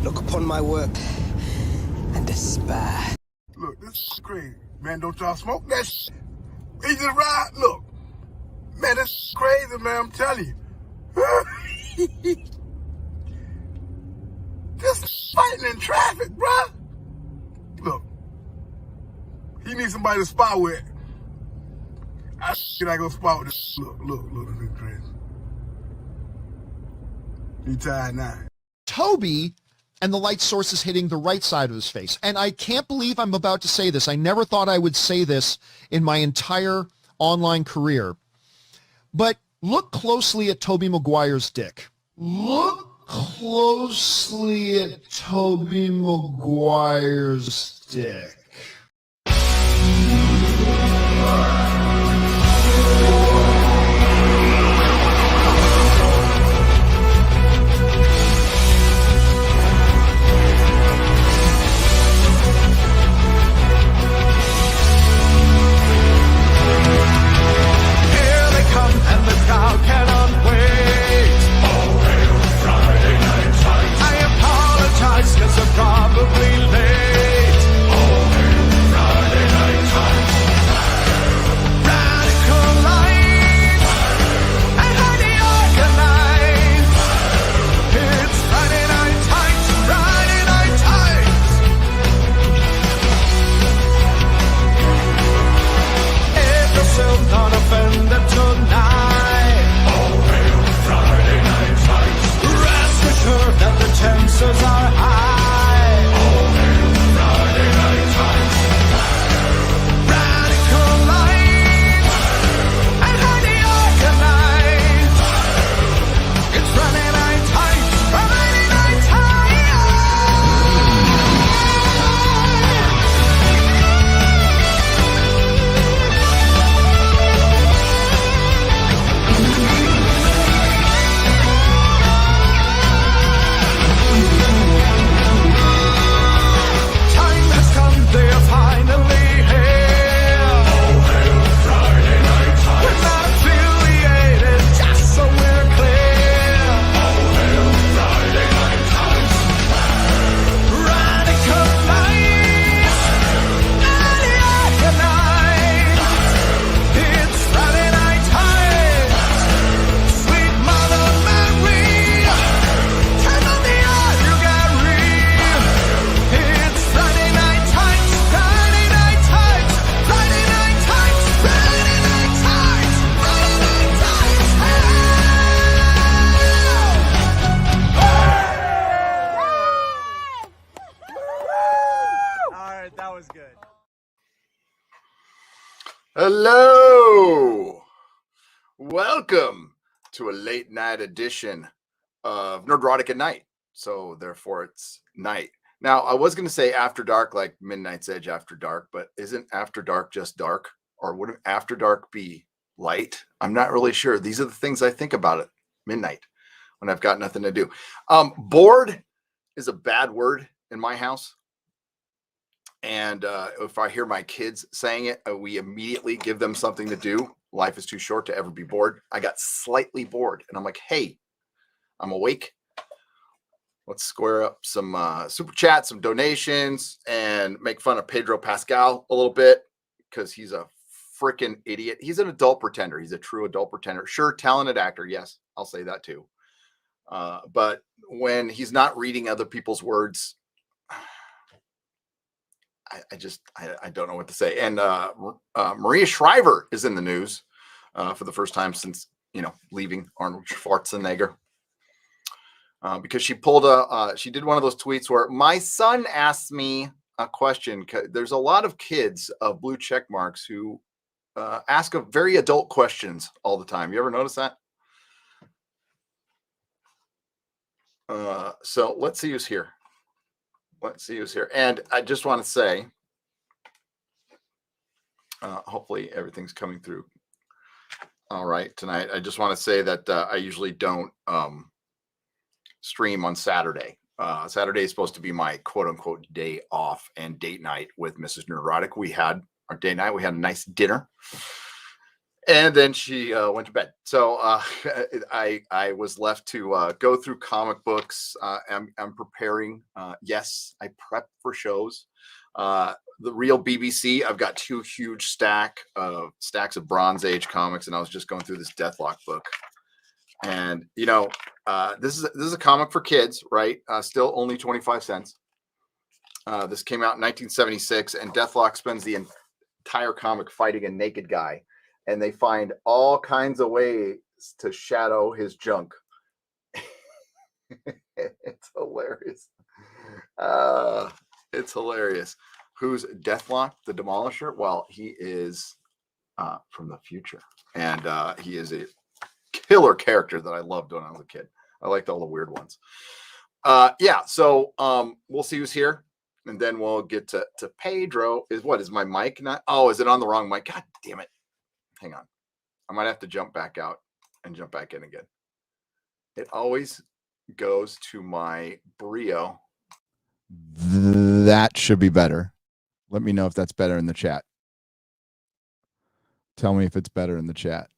look upon my work and despair. Look, this is crazy. Man, don't y'all smoke that shit. He just ride. Look. Man, this is crazy, man. I'm telling you. Just fighting in traffic, bruh. Look. He needs somebody to spar with. I go spar with this. Look, this is crazy. He tired now. Toby, and the light source is hitting the right side of his face. And I can't believe I'm about to say this. I never thought I would say this in my entire online career. But look closely at Tobey Maguire's dick. Look closely at Tobey Maguire's dick. Hello! Welcome to a late night edition of Nerdrotic at night. So therefore it's night. Now I was going to say after dark, like Midnight's Edge after dark, but isn't after dark just dark? Or would after dark be light? I'm not really sure. These are the things I think about at midnight when I've got nothing to do. Bored is a bad word in my house. And if I hear my kids saying it, we immediately give them something to do. Life is too short to ever be bored. I got slightly bored and I'm like, hey, I'm awake. Let's square up some super chats, some donations, and make fun of Pedro Pascal a little bit because he's a freaking idiot. He's an adult pretender. He's a true adult pretender. Sure, talented actor. Yes, I'll say that too. But when he's not reading other people's words, I don't know what to say. And Maria Shriver is in the news for the first time since, leaving Arnold Schwarzenegger. Because she she did one of those tweets where my son asked me a question. There's a lot of kids of blue check marks who ask very adult questions all the time. You ever notice that? So let's see who's here. And I just want to say, hopefully everything's coming through all right tonight. I just want to say that I usually don't stream on Saturday. Saturday is supposed to be my quote unquote day off and date night with Mrs. Nerdrotic. We had our day night. We had a nice dinner. And then she went to bed. So I was left to go through comic books. I'm preparing. Yes, I prep for shows. The real BBC. I've got 2 huge stacks of Bronze Age comics, and I was just going through this Deathlock book. And this is a comic for kids, right? Still only 25 cents. This came out in 1976, and Deathlock spends the entire comic fighting a naked guy, and they find all kinds of ways to shadow his junk. It's hilarious. It's hilarious. Who's Deathlock, the Demolisher? Well, he is from the future, and he is a killer character that I loved when I was a kid. I liked all the weird ones. So we'll see who's here, and then we'll get to Pedro. Is my mic not? Oh, is it on the wrong mic? God damn it. Hang on. I might have to jump back out and jump back in again. It always goes to my Brio. That should be better. Let me know if that's better in the chat. Tell me if it's better in the chat.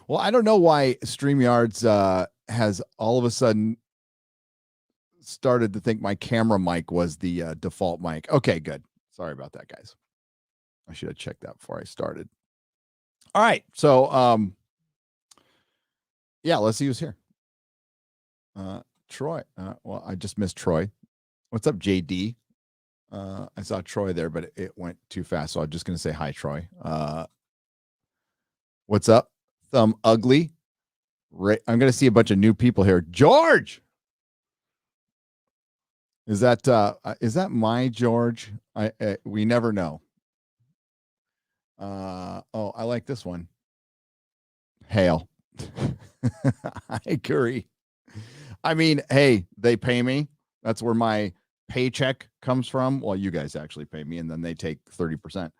Well, I don't know why StreamYards has all of a sudden started to think my camera mic was the default mic. Okay, good. Sorry about that, guys. I should have checked that before I started. All right. So, let's see who's here. Troy. Well, I just missed Troy. What's up, JD? I saw Troy there, but it went too fast. So I'm just going to say hi, Troy. What's up? Thumb Ugly. I'm going to see a bunch of new people here. George. Is that my George? We never know. I like this one. Hail. I agree. I mean, hey, they pay me. That's where my paycheck comes from. Well, you guys actually pay me, and then they take 30%.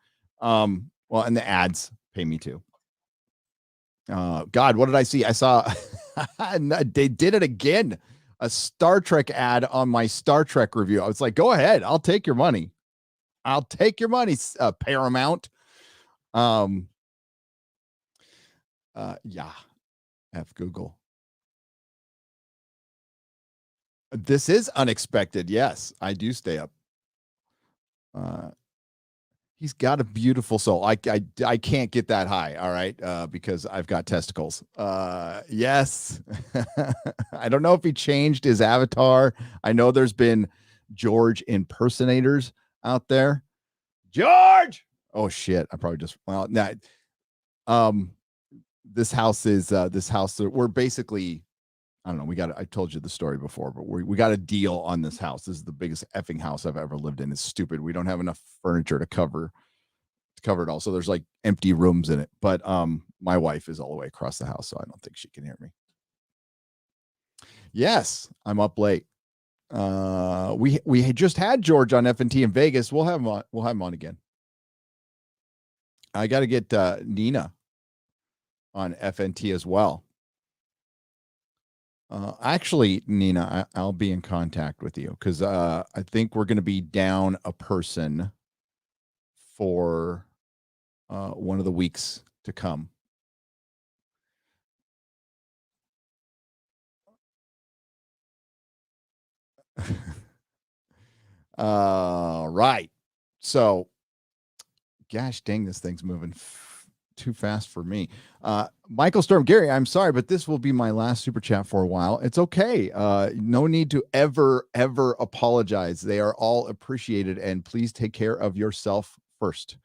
And the ads pay me too. God, what did I see? I saw they did it again. A Star Trek ad on my Star Trek review. I was like, go ahead. I'll take your money. I'll take your money, Paramount. F Google. This is unexpected. Yes, I do stay up. He's got a beautiful soul. I can't get that high. All right. Because I've got testicles. Yes. I don't know if he changed his avatar. I know there's been George impersonators out there. George. Oh shit. I probably just, this house we're basically, I don't know. I told you the story before, but we got a deal on this house. This is the biggest effing house I've ever lived in. It's stupid. We don't have enough furniture to cover it all. So there's like empty rooms in it. But my wife is all the way across the house, so I don't think she can hear me. Yes, I'm up late. We had just had George on FNT in Vegas. We'll have him on. We'll have him on again. I got to get Nina on FNT as well. Actually, Nina, I'll be in contact with you because I think we're going to be down a person for one of the weeks to come. Right. So, gosh dang, this thing's moving too fast for me. Michael Storm, Gary, I'm sorry, but this will be my last super chat for a while. It's okay. No need to ever apologize. They are all appreciated, and please take care of yourself first.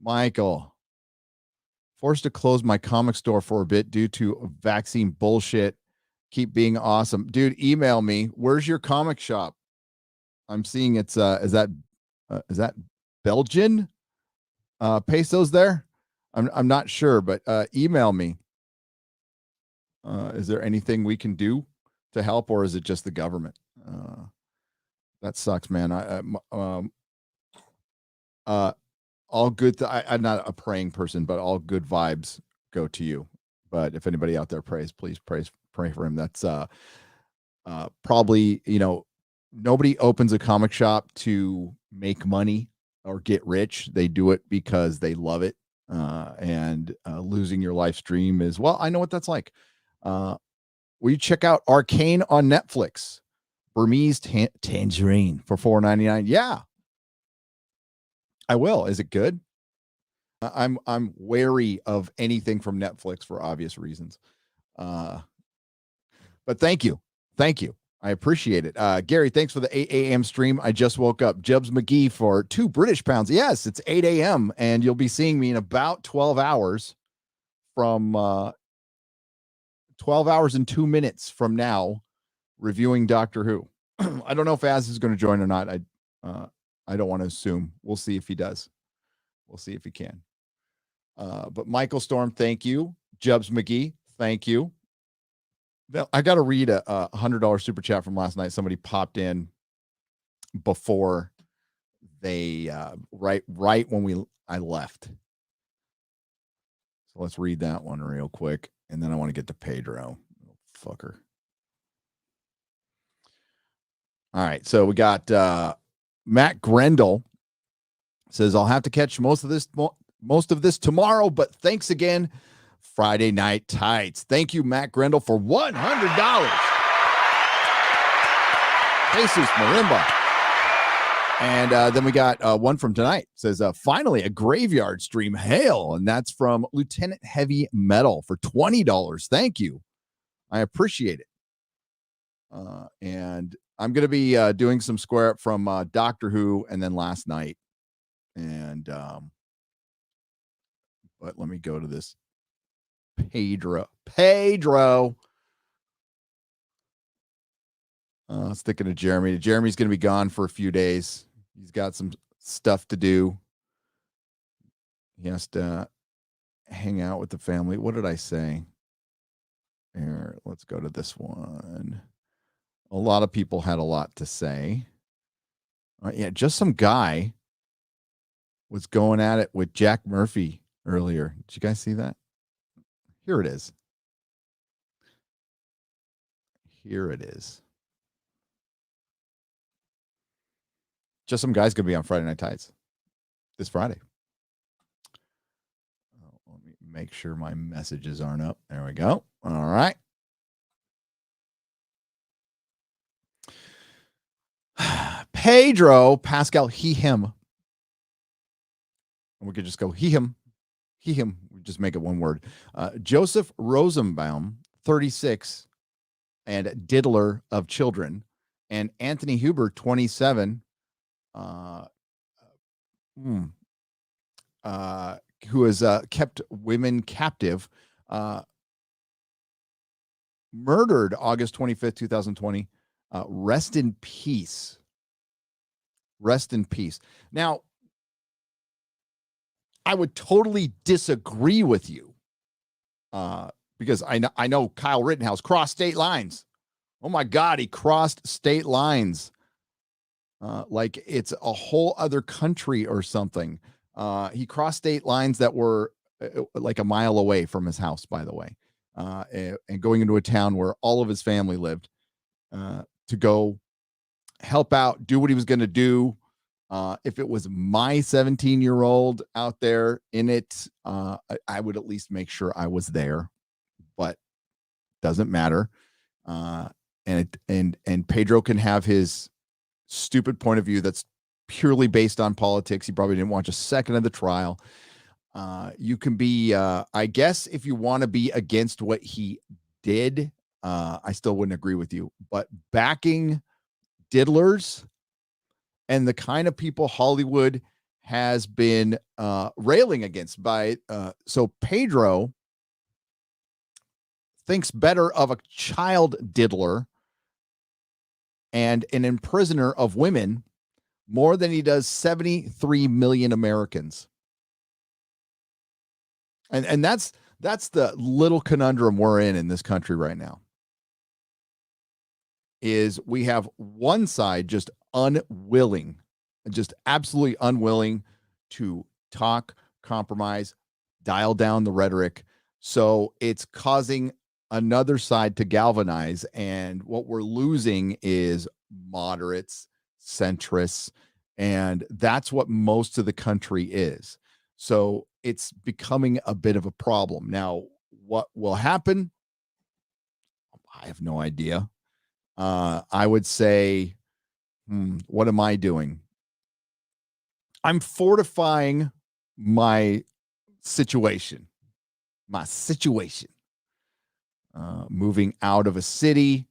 Michael, forced to close my comic store for a bit due to vaccine bullshit. Keep being awesome, dude. Email me. Where's your comic shop? I'm seeing it's is that Belgian pesos there? I'm not sure, but email me. Is there anything we can do to help, or is it just the government? That sucks, man. All good. I'm not a praying person, but all good vibes go to you. But if anybody out there prays, please pray for him. That's probably, nobody opens a comic shop to make money or get rich. They do it because they love it. And losing your live stream is, well, I know what that's like. Will you check out Arcane on Netflix? Burmese Tangerine for $4.99. Yeah, I will. Is it good? I'm wary of anything from Netflix for obvious reasons. But thank you. I appreciate it. Gary, thanks for the 8 a.m. stream. I just woke up. Jubs McGee for 2 British pounds. Yes, it's 8 a.m. and you'll be seeing me in about 12 hours from 12 hours and 2 minutes from now reviewing Doctor Who. I don't know if Az is going to join or not. I don't want to assume. We'll see if he does. We'll see if he can. But Michael Storm, thank you. Jubs McGee, thank you. I got to read a $100 super chat from last night. Somebody popped in before they right when I left. So let's read that one real quick, and then I want to get to Pedro. Fucker. All right, so we got Matt Grendel says, I'll have to catch most of this tomorrow, but thanks again. Friday Night Tights. Thank you, Matt Grendel, for $100. Jesus Marimba. And then we got one from tonight. It says, finally, a graveyard stream. Hail. And that's from Lieutenant Heavy Metal for $20. Thank you. I appreciate it. And I'm going to be doing some square up from Doctor Who and then last night. And but let me go to this. Pedro. I was thinking of Jeremy. Jeremy's going to be gone for a few days. He's got some stuff to do. He has to hang out with the family. What did I say? Here, let's go to this one. A lot of people had a lot to say. Yeah, just some guy was going at it with Jack Murphy earlier. Did you guys see that? Here it is. Just some guy's going to be on Friday Night Tights this Friday. Let me make sure my messages aren't up. There we go. All right. Pedro Pascal, he, him. We could just go he, him. We just make it one word. Joseph Rosenbaum, 36, and diddler of children. And Anthony Huber, 27, who has kept women captive, murdered August 25th, 2020. Rest in peace. Rest in peace. Now, I would totally disagree with you because I know Kyle Rittenhouse crossed state lines. Oh, my God, he crossed state lines like it's a whole other country or something. He crossed state lines that were like a mile away from his house, by the way, and going into a town where all of his family lived to go help out, do what he was going to do. If it was my 17-year-old out there in it, I would at least make sure I was there, but doesn't matter. And Pedro can have his stupid point of view that's purely based on politics. He probably didn't watch a second of the trial. You can be, I guess, if you want to be against what he did, I still wouldn't agree with you, but backing diddlers and the kind of people Hollywood has been railing against by so Pedro thinks better of a child diddler and an imprisoner of women more than he does 73 million Americans. And that's the little conundrum we're in this country right now. Is we have one side just unwilling, just absolutely unwilling to talk, compromise, dial down the rhetoric. So it's causing another side to galvanize. And what we're losing is moderates, centrists, And that's what most of the country is. So it's becoming a bit of a problem. Now, what will happen? I have no idea. I would say, what am I doing? I'm fortifying my situation. Moving out of a city,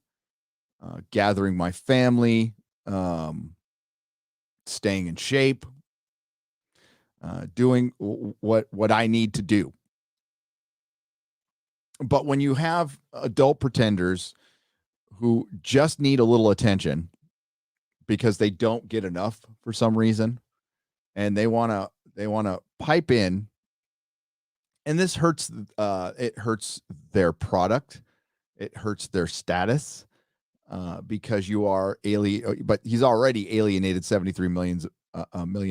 gathering my family, staying in shape, doing what I need to do. But when you have adult pretenders who just need a little attention because they don't get enough for some reason, and they want to pipe in, and this hurts, it hurts their product, it hurts their status, because you are alien, but he's already alienated 73 million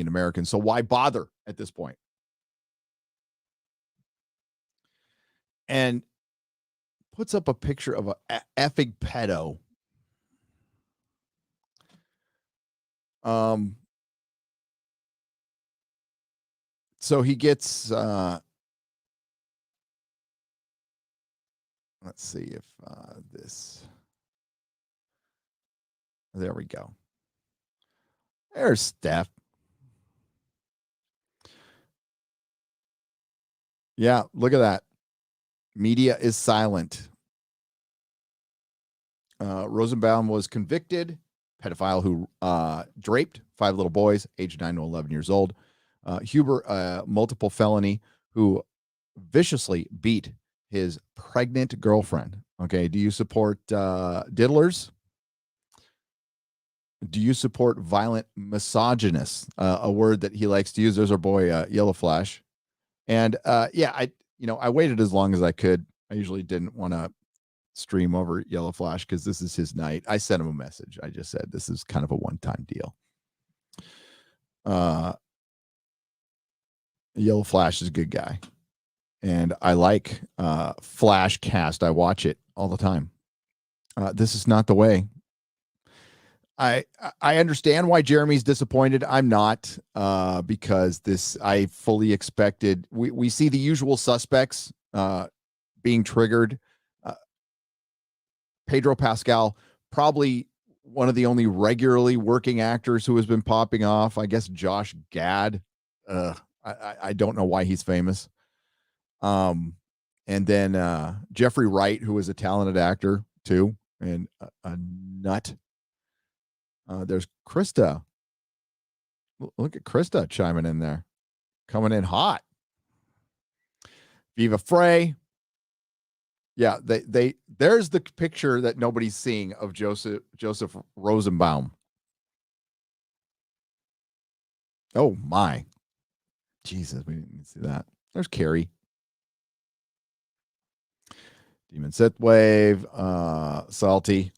Americans. So why bother at this point? And puts up a picture of a effing pedo. So he gets, let's see if there we go. There's Steph. Yeah, look at that. Media is silent. Rosenbaum was convicted, pedophile who draped 5 little boys, aged 9 to 11 years old. Huber, multiple felony, who viciously beat his pregnant girlfriend. Okay, do you support diddlers? Do you support violent misogynists? A word that he likes to use. There's our boy Yellow Flash. And yeah, I waited as long as I could. I usually didn't want to stream over Yellow Flash because this is his night. I sent him a message. I just said this is kind of a one-time deal. Yellow Flash is a good guy, and I like Flash Cast. I watch it all the time. This is not the way. I understand why Jeremy's disappointed. I'm not, because I fully expected. We see the usual suspects being triggered. Pedro Pascal, probably one of the only regularly working actors who has been popping off. I guess Josh Gad. I don't know why he's famous. And then Jeffrey Wright, who is a talented actor too, and a nut. There's Krista. Look at Krista chiming in there, coming in hot. Viva Frey. Yeah, there's the picture that nobody's seeing of Joseph Rosenbaum. Oh my, Jesus, we didn't see that. There's Carrie. Demon Sith Wave, Salty.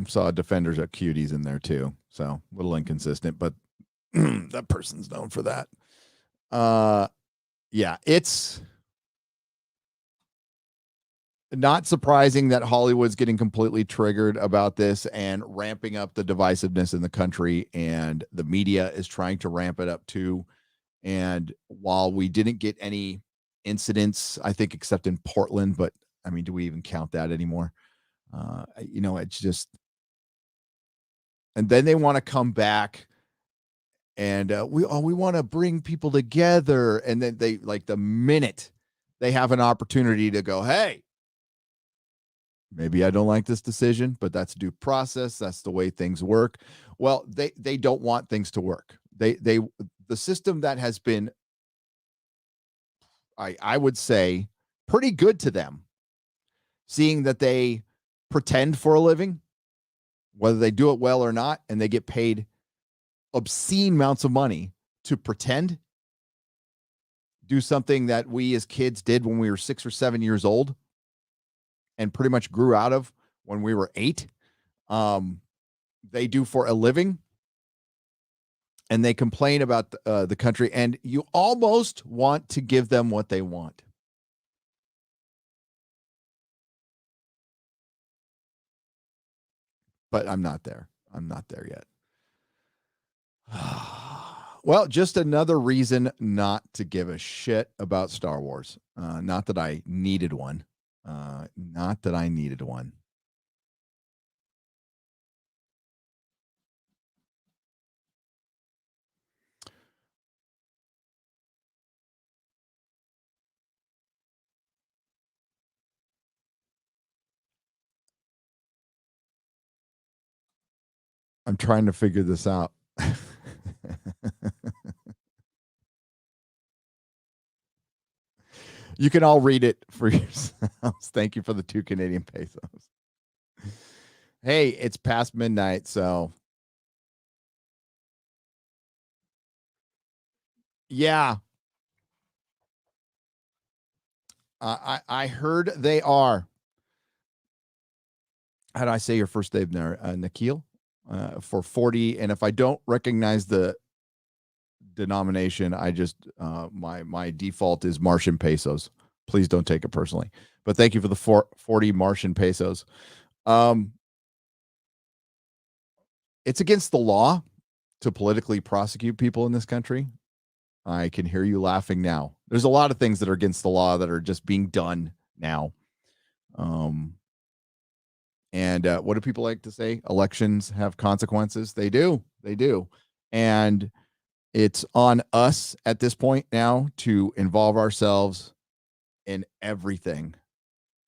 Saw Defenders of Cuties in there too. So a little inconsistent, but that person's known for that. Yeah, it's not surprising that Hollywood's getting completely triggered about this and ramping up the divisiveness in the country, and the media is trying to ramp it up too. And while we didn't get any incidents, I think, except in Portland, but I mean, do we even count that anymore? It's just, and then they want to come back and we want to bring people together. And then they, like, the minute they have an opportunity to go, hey, maybe I don't like this decision, but that's due process. That's the way things work. Well, they don't want things to work. The system that has been, I would say, pretty good to them, seeing that they pretend for a living, whether they do it well or not, and they get paid obscene amounts of money to pretend, do something that we as kids did when we were 6 or 7 years old and pretty much grew out of when we were 8. They do for a living, and they complain about the country, and you almost want to give them what they want. but I'm not there. I'm not there yet. Well, just another reason not to give a shit about Star Wars. Not that I needed one. Not that I needed one. I'm trying to figure this out. You can all read it for yourselves. Thank you for the 2 Canadian pesos. Hey, it's past midnight, so yeah. I heard they are. How do I say your first name there? Nikhil, for 40. And if I don't recognize the denomination, I just my default is Martian pesos. Please don't take it personally. But thank you for the 40 Martian pesos. It's against the law to politically prosecute people in this country. I can hear you laughing now. There's a lot of things that are against the law that are just being done now. And what do people like to say? Elections have consequences. They do. They do. And it's on us at this point now to involve ourselves in everything.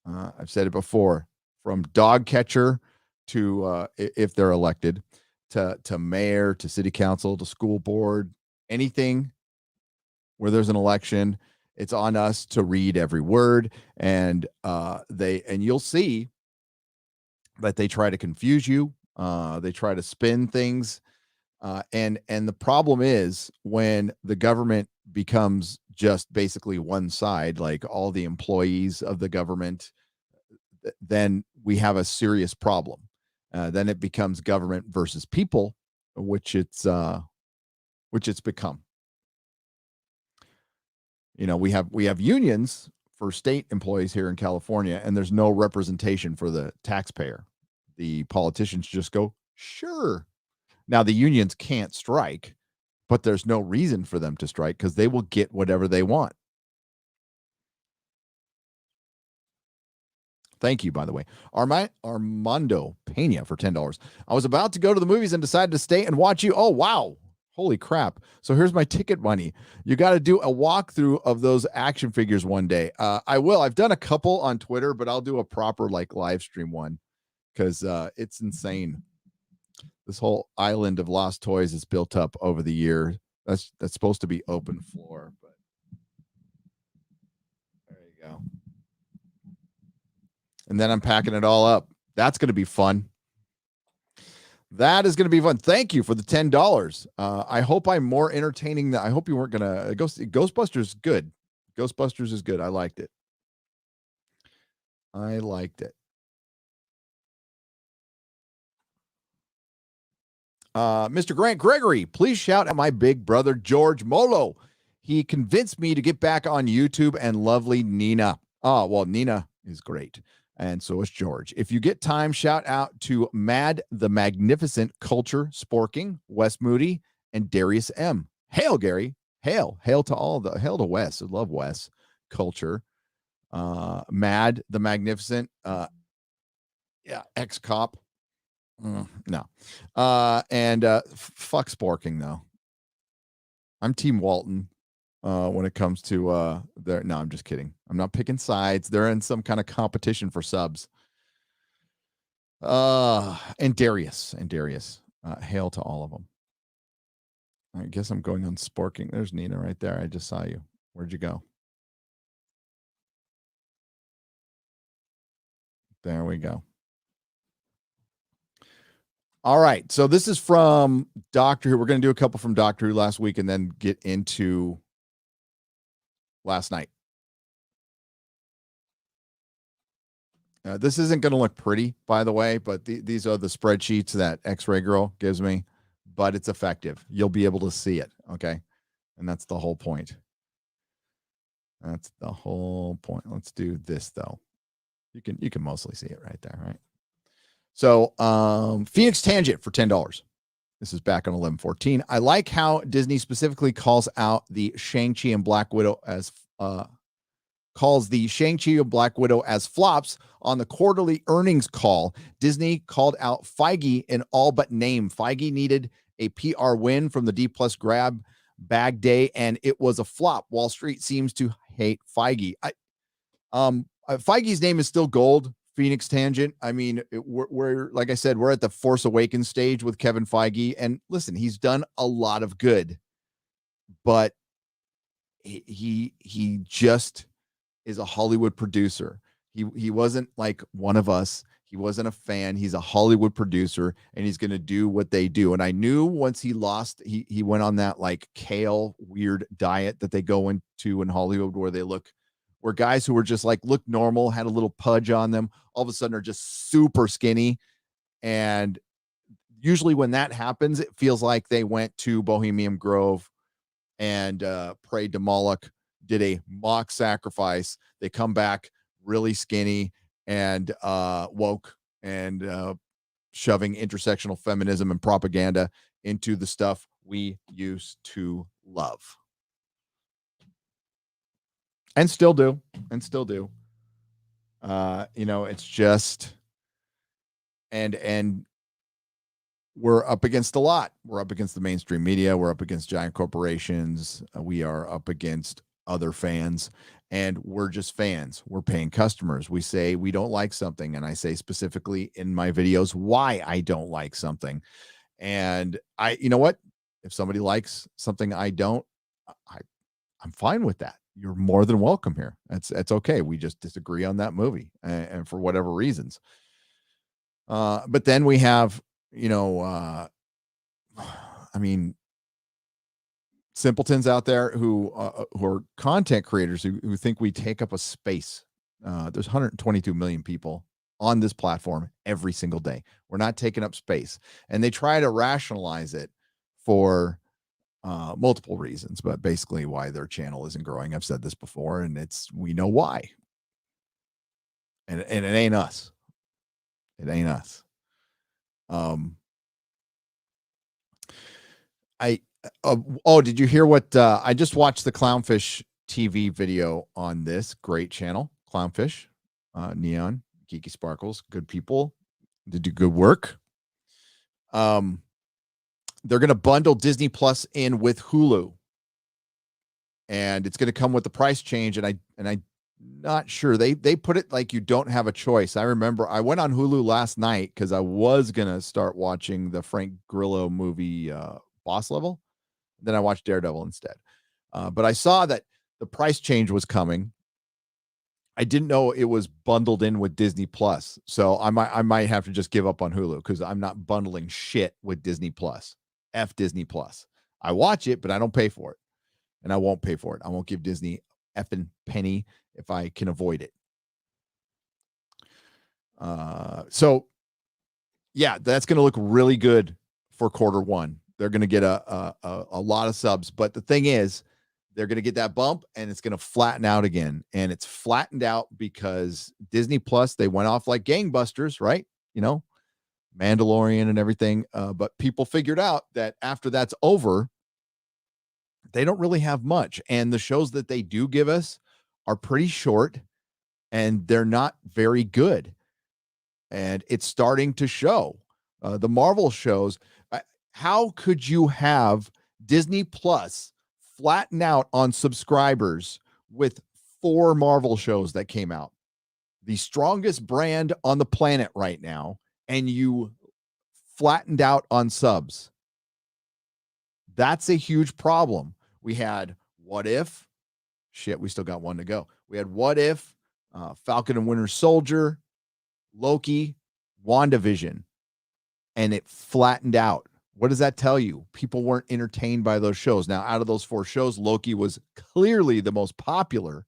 I've said it before, from dog catcher to if they're elected, to mayor, to city council, to school board, anything where there's an election, it's on us to read every word. And you'll see that they try to confuse you. They try to spin things. And the problem is when the government becomes just basically one side, like all the employees of the government, then we have a serious problem. Then it becomes government versus people, which it's become. You know, we have unions for state employees here in California, and there's no representation for the taxpayer. The politicians just go, sure. Now, the unions can't strike, but there's no reason for them to strike because they will get whatever they want. Thank you, by the way. Armando Pena for $10. I was about to go to the movies and decided to stay and watch you. Oh, wow. Holy crap. So here's my ticket money. You got to do a walkthrough of those action figures one day. I will. I've done a couple on Twitter, but I'll do a proper live stream one because it's insane. This whole island of lost toys is built up over the year. That's supposed to be open floor, but there you go. And then I'm packing it all up. That's going to be fun. That is going to be fun. Thank you for the $10. I hope I'm more entertaining. I hope you weren't going to Ghostbusters is good. Ghostbusters is good. I liked it. Mr. Grant Gregory, please shout out my big brother, George Molo. He convinced me to get back on YouTube, and lovely Nina. Oh, well, Nina is great. And so is George. If you get time, shout out to Mad the Magnificent, Culture, Sporking, Wes Moody, and Darius M. Hail, Gary. Hail to Wes. I love Wes. Culture. Mad the Magnificent. Ex-cop. No. And fuck Sporking, though. I'm Team Walton when it comes to their. No, I'm just kidding. I'm not picking sides. They're in some kind of competition for subs. And Darius. Hail to all of them. I guess I'm going on Sporking. There's Nina right there. I just saw you. Where'd you go? There we go. All right. So this is from Doctor Who. We're going to do a couple from Doctor Who last week and then get into last night. This isn't going to look pretty, by the way, but these are the spreadsheets that X-Ray Girl gives me, but it's effective. You'll be able to see it. Okay. And that's the whole point. Let's do this though. You can mostly see it right there, right? So Phoenix Tangent for $10. This is back on 11/14. I like how Disney specifically calls out the Shang-Chi and Black Widow as flops on the quarterly earnings call. Disney called out Feige in all but name. Feige needed a PR win from the D+ grab bag day, and it was a flop. Wall Street seems to hate Feige. Feige's name is still gold. Phoenix Tangent. I mean, we're like I said, we're at the Force Awakens stage with Kevin Feige, and listen, he's done a lot of good, but he just is a Hollywood producer. He wasn't like one of us. He wasn't a fan. He's a Hollywood producer, and he's going to do what they do. And I knew once he lost, he went on that like kale weird diet that they go into in Hollywood, where guys who were just like look normal, had a little pudge on them, all of a sudden are just super skinny. And usually when that happens, it feels like they went to Bohemian Grove and prayed to Moloch, did a mock sacrifice. They come back really skinny and woke and shoving intersectional feminism and propaganda into the stuff we used to love. And still do. It's just, and we're up against a lot. We're up against the mainstream media. We're up against giant corporations. We are up against other fans, and we're just fans. We're paying customers. We say we don't like something, and I say specifically in my videos why I don't like something. And you know what? If somebody likes something I don't, I'm fine with that. You're more than welcome here. That's okay. We just disagree on that movie, and for whatever reasons. But then we have, I mean, simpletons out there who are content creators who think we take up a space. There's 122 million people on this platform every single day. We're not taking up space, and they try to rationalize it for multiple reasons, but basically why their channel isn't growing. I've said this before, and we know why. And it ain't us. It ain't us. Did you hear what I just watched the Clownfish TV video on this great channel, Clownfish, Neon, Geeky Sparkles, good people. They do good work. They're going to bundle Disney Plus in with Hulu, and it's going to come with the price change. And I'm not sure they put it like you don't have a choice. I remember I went on Hulu last night because I was going to start watching the Frank Grillo movie, Boss Level. Then I watched Daredevil instead. But I saw that the price change was coming. I didn't know it was bundled in with Disney Plus. So I might have to just give up on Hulu because I'm not bundling shit with Disney Plus. F Disney Plus. I watch it, but I don't pay for it. And I won't pay for it. I won't give Disney effing penny if I can avoid it. So yeah, that's going to look really good for quarter one. They're going to get a lot of subs, but the thing is, they're going to get that bump and it's going to flatten out again. And it's flattened out because Disney Plus, they went off like gangbusters, right? Mandalorian and everything. But people figured out that after that's over, they don't really have much. And the shows that they do give us are pretty short and they're not very good. And it's starting to show. The Marvel shows, how could you have Disney Plus flatten out on subscribers with 4 Marvel shows that came out? The strongest brand on the planet right now, and you flattened out on subs. That's a huge problem. We had What If? Shit, we still got one to go. We had What If, Falcon and Winter Soldier, Loki, WandaVision, and it flattened out. What does that tell you? People weren't entertained by those shows. Now, out of those 4 shows, Loki was clearly the most popular,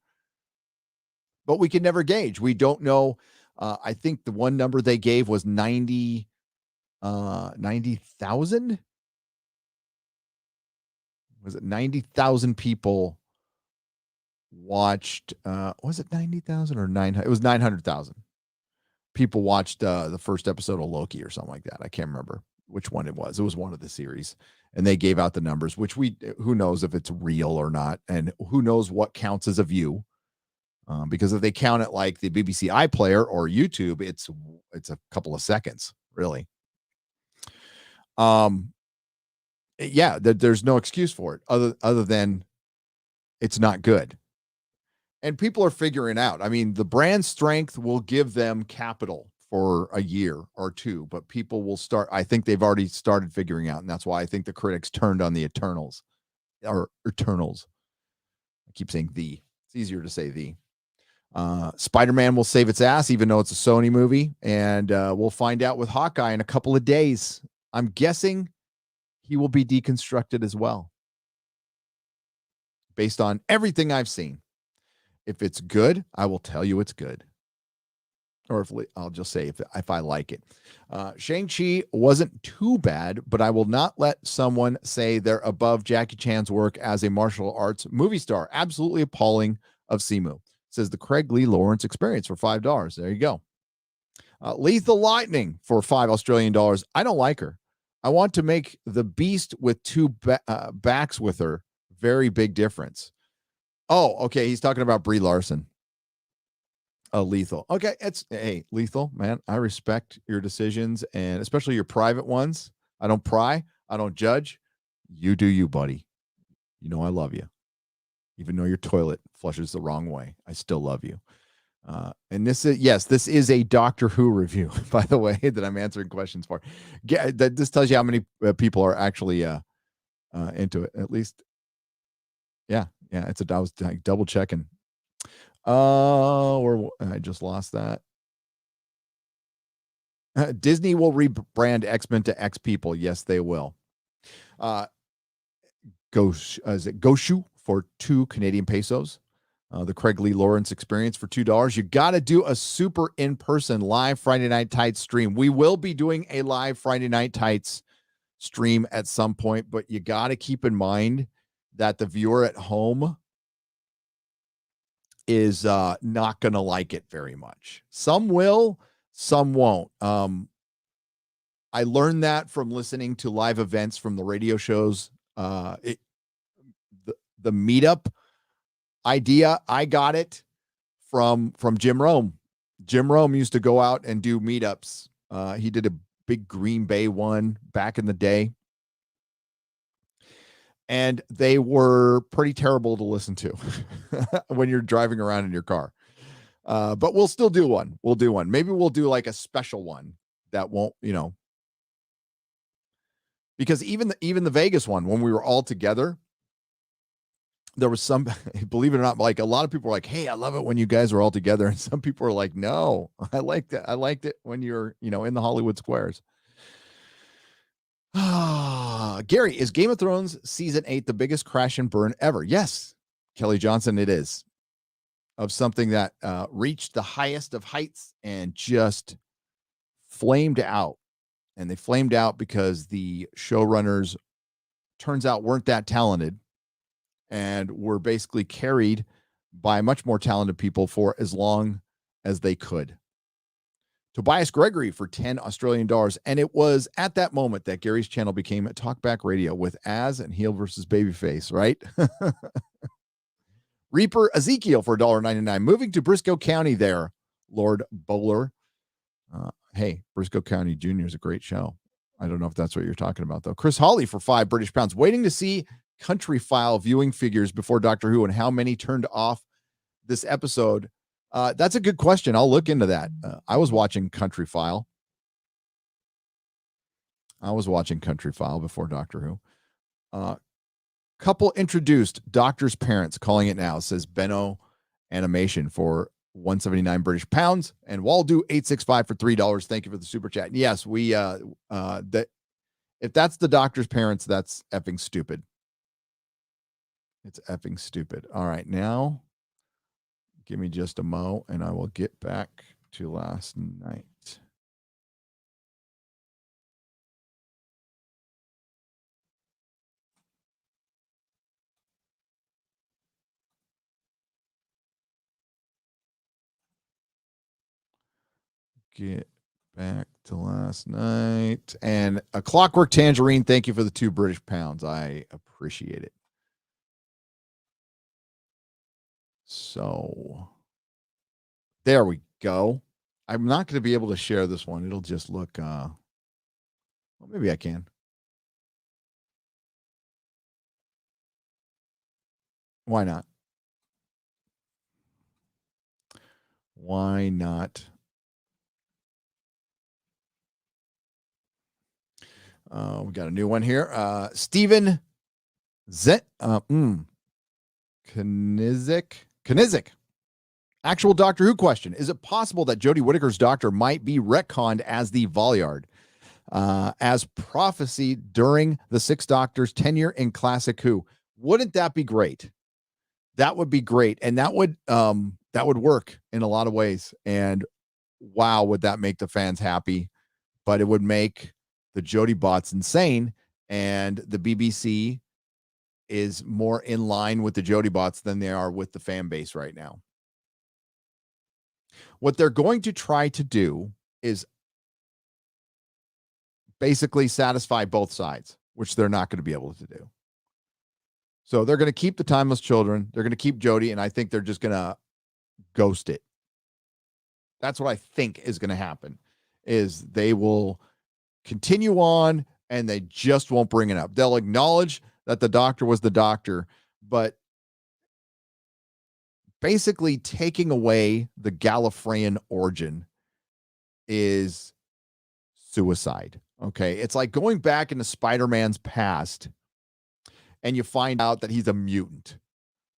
but we can never gauge. We don't know. I think the one number they gave was 90,000. Was it 90,000 people watched? Was it 90,000 or 900? It was 900,000 people watched the first episode of Loki or something like that. I can't remember which one it was. It was one of the series, and they gave out the numbers, which who knows if it's real or not, and who knows what counts as a view. Because if they count it like the BBC iPlayer or YouTube, it's a couple of seconds, really. Yeah, there's no excuse for it other than it's not good. And people are figuring out. I mean, the brand strength will give them capital for a year or two, but people will start. I think they've already started figuring out, and that's why I think the critics turned on the Eternals or Eternals. I keep saying the. It's easier to say the. Spider-Man will save its ass, even though it's a Sony movie, and we'll find out with Hawkeye in a couple of days. I'm guessing he will be deconstructed as well, based on everything I've seen. If it's good, I will tell you it's good. Or if I'll just say if I like it. Shang-Chi wasn't too bad, but I will not let someone say they're above Jackie Chan's work as a martial arts movie star. Absolutely appalling of Simu. Says the Craig Lee Lawrence Experience for $5. There you go. Lethal Lightning for $5 Australian dollars. I don't like her. I want to make the beast with two backs with her. Very big difference. Oh, okay. He's talking about Brie Larson. Lethal. Okay. Hey, Lethal, man. I respect your decisions, and especially your private ones. I don't pry. I don't judge. You do you, buddy. You know I love you. Even though your toilet flushes the wrong way, I still love you. And this is a Doctor Who review, by the way, that I'm answering questions for. This tells you how many people are actually into it. At least, yeah. I was double checking. I just lost that. Disney will rebrand X-Men to X People. Yes, they will. Goshu for 2 Canadian pesos. The Craig Lee Lawrence Experience for $2. You got to do a super in-person live Friday Night Tights stream. We will be doing a live Friday Night Tights stream at some point, but you got to keep in mind that the viewer at home is not going to like it very much. Some will, some won't. I learned that from listening to live events from the radio shows. The meetup idea, I got it from Jim Rome. Jim Rome used to go out and do meetups. He did a big Green Bay one back in the day, and they were pretty terrible to listen to when you're driving around in your car. But we'll still do one. We'll do one. Maybe we'll do like a special one that won't, because even the Vegas one, when we were all together, there was some, believe it or not, like a lot of people were like, "Hey, I love it when you guys are all together." And some people are like, "No, I liked it. I liked it when you're, in the Hollywood squares." Gary, is Game of Thrones season 8 the biggest crash and burn ever? Yes, Kelly Johnson, it is. Of something that reached the highest of heights and just flamed out. And they flamed out because the showrunners, turns out, weren't that talented and were basically carried by much more talented people for as long as they could. Tobias Gregory for 10 Australian dollars. And it was at that moment that Gary's channel became Talkback Radio with Az and Heel versus Babyface, right? Reaper Ezekiel for $1.99. Moving to Briscoe County there, Lord Bowler. Hey, Briscoe County Jr. is a great show. I don't know if that's what you're talking about, though. Chris Hawley for £5 waiting to see Country File viewing figures before Doctor Who and how many turned off this episode. That's a good question. I'll look into that. I was watching Country File. Before Doctor Who. Couple introduced Doctor's Parents, calling it now, says Benno Animation for 179 British pounds, and Waldo 865 for $3. Thank you for the super chat. And yes, we that if that's the Doctor's Parents, that's effing stupid. It's effing stupid. All right, now give me just a mo and I will get back to last night. get back to last night. And a Clockwork Tangerine, thank you for the 2 British pounds. I appreciate it. So there we go. I'm not going to be able to share this one. It'll just look, well, maybe I can. Why not? Why not? We got a new one here. Stephen Knizik. Actual Doctor Who question. Is it possible that Jodie Whittaker's doctor might be retconned as the Valyard, as prophesied during the Sixth Doctor's tenure in Classic Who? Wouldn't that be great? That would be great. And that would work in a lot of ways. And wow, would that make the fans happy? But it would make the Jodie bots insane. And the BBC is more in line with the Jodie bots than they are with the fan base right now. What they're going to try to do is basically satisfy both sides, which they're not going to be able to do. So they're going to keep the Timeless Children. They're going to keep Jodie, and I think they're just going to ghost it. That's what I think is going to happen, is they will continue on and they just won't bring it up. They'll acknowledge that the Doctor was the Doctor, but basically taking away the Gallifreyan origin is suicide. Okay. It's like going back into Spider-Man's past and you find out that he's a mutant,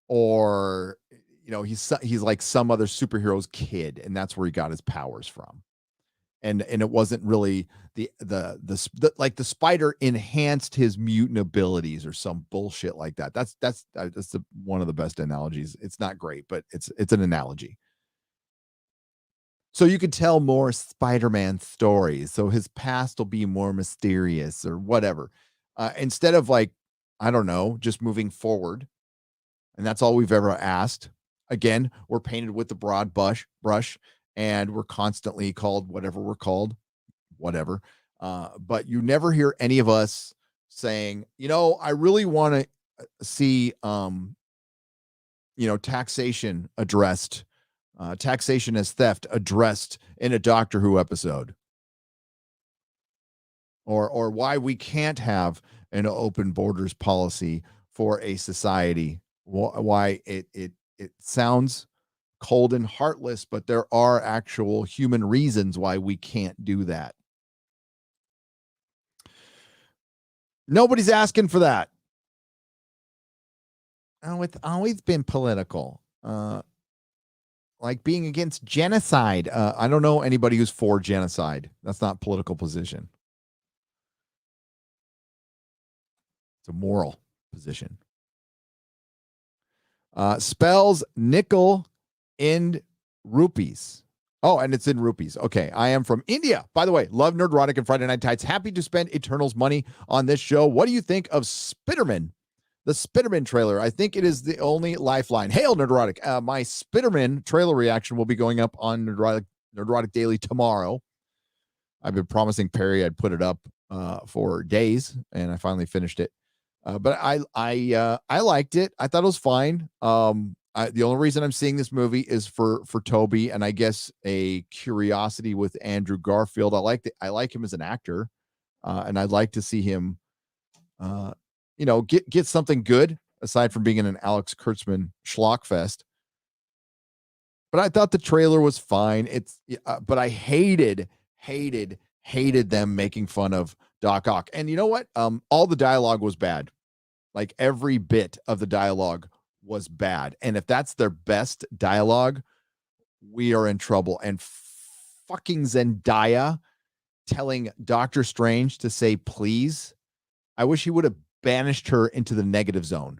or, you know, he's like some other superhero's kid, and that's where he got his powers from. And it wasn't really the like the spider enhanced his mutant abilities or some bullshit like that. That's one of the best analogies. It's not great, but it's an analogy. So you could tell more Spider-Man stories. So his past will be more mysterious or whatever. Instead of, like, I don't know, just moving forward. And that's all we've ever asked. Again, we're painted with the broad brush, and we're constantly called whatever we're called, whatever. But you never hear any of us saying, you know, I really want to see, taxation addressed, taxation as theft addressed in a Doctor Who episode, or why we can't have an open borders policy for a society. Why it sounds cold and heartless, but there are actual human reasons why we can't do that. Nobody's asking for that. Oh, it's always been political. Like being against genocide. I don't know anybody who's for genocide. That's not political position. It's a moral position. Spells nickel in rupees. Oh, and it's in rupees. Okay. I am from India. By the way, love Nerdrotic and Friday Night Tights. Happy to spend Eternal's money on this show. What do you think of Spiderman? The Spiderman trailer. I think it is the only lifeline. Hail, Nerdrotic. My Spiderman trailer reaction will be going up on Nerdrotic Daily tomorrow. I've been promising Perry I'd put it up for days, and I finally finished it. But I liked it. I thought it was fine. The only reason I'm seeing this movie is for Toby, and I guess a curiosity with Andrew Garfield. I like him as an actor, and I'd like to see him, get something good aside from being in an Alex Kurtzman schlockfest. But I thought the trailer was fine. But I hated them making fun of Doc Ock. And you know what? All the dialogue was bad. Like every bit of the dialogue was bad. And if that's their best dialogue, we are in trouble. And fucking Zendaya telling Doctor Strange to say please. I wish he would have banished her into the negative zone.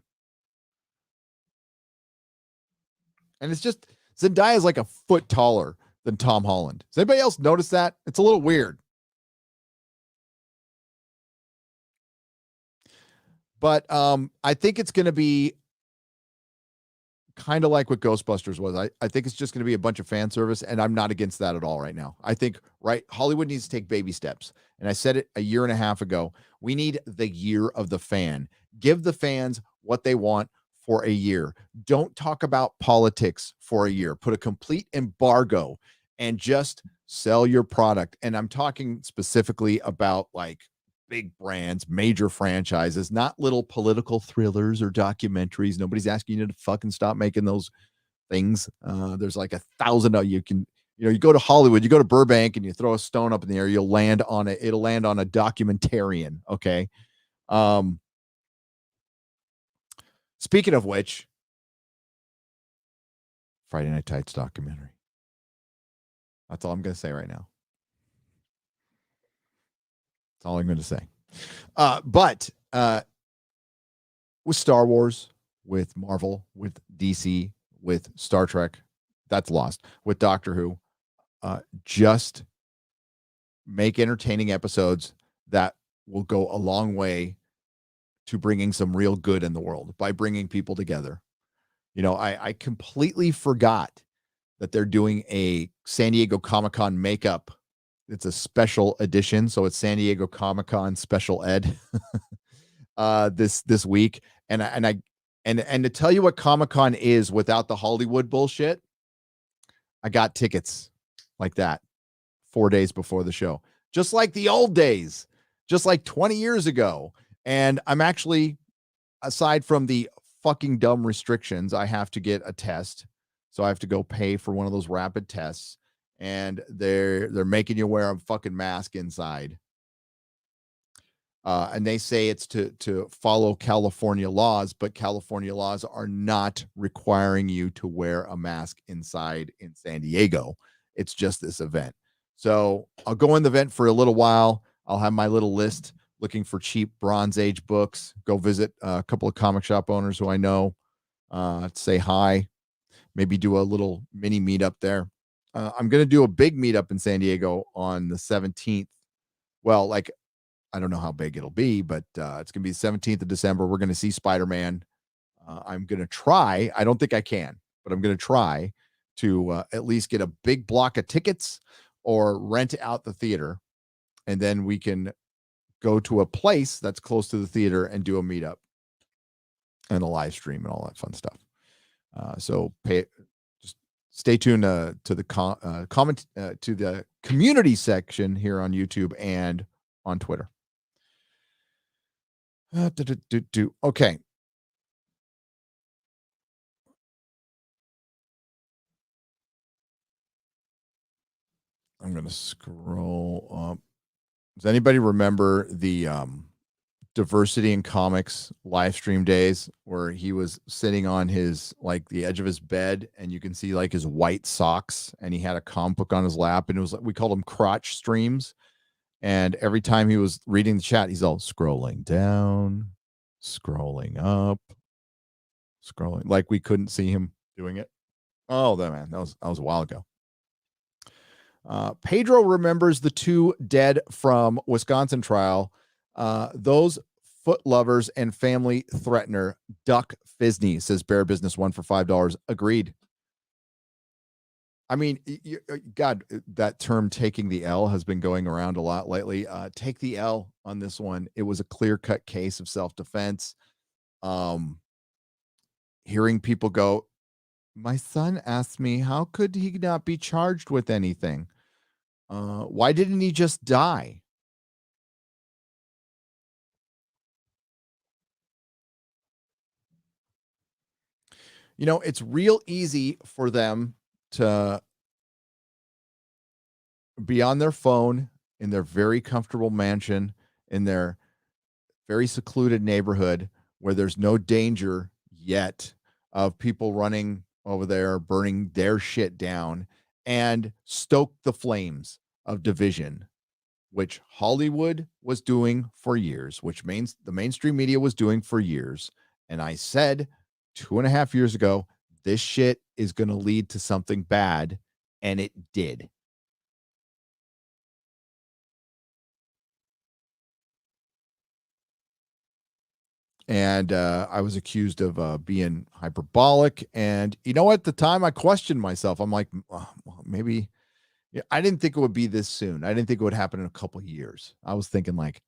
And it's just, Zendaya is like a foot taller than Tom Holland. Does anybody else notice that? It's a little weird. But I think it's going to be kind of like what Ghostbusters was. I think it's just going to be a bunch of fan service, and I'm not against that at all right now. I think, right, Hollywood needs to take baby steps. And I said it a year and a half ago. We need the year of the fan. Give the fans what they want for a year. Don't talk about politics for a year. Put a complete embargo and just sell your product. And I'm talking specifically about like big brands, major franchises, not little political thrillers or documentaries. Nobody's asking you to fucking stop making those things. There's like 1,000 of you can, you go to Hollywood, you go to Burbank and you throw a stone up in the air, it'll land on a documentarian. Okay. Speaking of which, Friday Night Tights documentary. That's all I'm going to say right now. That's all I'm going to say. But with Star Wars, with Marvel, with DC, with Star Trek, that's lost. With Doctor Who, just make entertaining episodes that will go a long way to bringing some real good in the world by bringing people together. I completely forgot that they're doing a San Diego Comic-Con makeup. It's a special edition, so it's San Diego Comic-Con special ed this week. And to tell you what Comic-Con is without the Hollywood bullshit, I got tickets like that 4 days before the show, just like the old days, just like 20 years ago. And I'm actually, aside from the fucking dumb restrictions, I have to get a test. So I have to go pay for one of those rapid tests, and they're making you wear a fucking mask inside. And they say it's to follow California laws, but California laws are not requiring you to wear a mask inside in San Diego. It's just this event. So I'll go in the event for a little while. I'll have my little list looking for cheap Bronze Age books. Go visit a couple of comic shop owners who I know, say hi, maybe do a little mini meetup there. I'm going to do a big meetup in San Diego on the 17th. Well, like, I don't know how big it'll be, but it's going to be the 17th of December. We're going to see Spider-Man. I'm going to try. I don't think I can, but I'm going to try to at least get a big block of tickets or rent out the theater. And then we can go to a place that's close to the theater and do a meetup and a live stream and all that fun stuff. So just stay tuned to the comment to the community section here on YouTube and on Twitter. Okay. I'm going to scroll up. Does anybody remember the Diversity in Comics live stream days where he was sitting on his, like, the edge of his bed and you can see like his white socks and he had a comic book on his lap, and it was like, we called them crotch streams. And every time he was reading the chat, he's all scrolling down, scrolling up, scrolling, like we couldn't see him doing it. Oh, that was a while ago. Pedro remembers the two dead from Wisconsin trial. Those foot lovers and family threatener, Duck Fisney, says Bear Business One for $5. Agreed. I mean, God, that term "taking the L" has been going around a lot lately. Take the L on this one. It was a clear-cut case of self-defense. Hearing people go, my son asked me, how could he not be charged with anything? Why didn't he just die? It's real easy for them to be on their phone in their very comfortable mansion, in their very secluded neighborhood where there's no danger yet of people running over there, burning their shit down, and stoke the flames of division, which Hollywood was doing for years, which the mainstream media was doing for years. And I said 2.5 years ago, this shit is going to lead to something bad, and it did. And I was accused of being hyperbolic. And you know, at the time I questioned myself. I'm like, well, maybe I didn't think it would be this soon. I didn't think it would happen in a couple of years. I was thinking like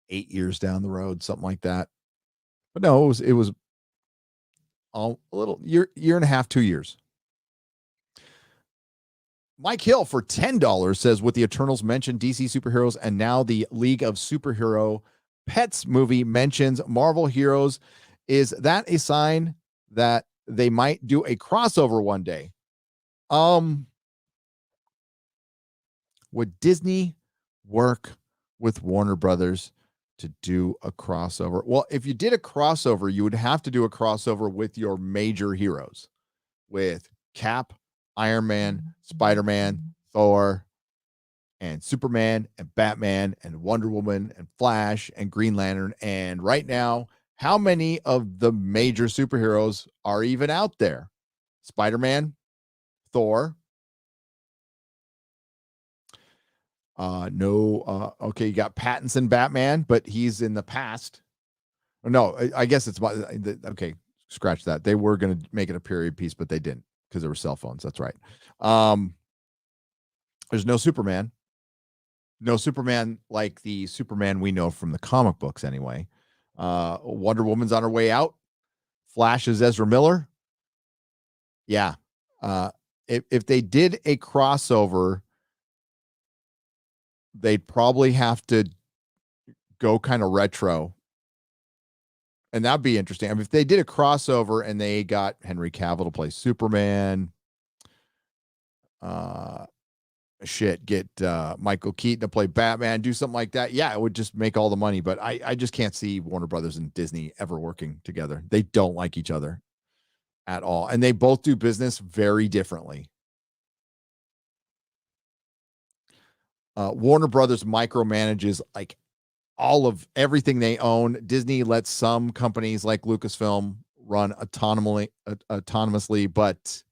8 years down the road, something like that. But no, it was a little year and a half, 2 years. Mike Hill for $10 says, with the Eternals mentioned DC superheroes and now the League of Superhero Pets movie mentions Marvel heroes, is that a sign that they might do a crossover one day? Would Disney work with Warner Brothers to do a crossover? Well, if you did a crossover, you would have to do a crossover with your major heroes, with Cap, Iron Man, Spider-Man, Thor, and Superman, and Batman, and Wonder Woman, and Flash, and Green Lantern. And right now, how many of the major superheroes are even out there? Spider-Man, Thor. Okay, you got Pattinson Batman, but he's in the past. No, I guess it's okay. Scratch that. They were going to make it a period piece, but they didn't because there were cell phones. That's right. There's no Superman. No Superman like the Superman we know from the comic books, anyway. Wonder Woman's on her way out. Flash is Ezra Miller. Yeah. If they did a crossover, they'd probably have to go kind of retro. And that'd be interesting. I mean, if they did a crossover and they got Henry Cavill to play Superman, get Michael Keaton to play Batman, do something like that. Yeah, it would just make all the money. But I just can't see Warner Brothers and Disney ever working together. They don't like each other at all. And they both do business very differently. Warner Brothers micromanages like all of everything they own. Disney lets some companies like Lucasfilm run autonomously, but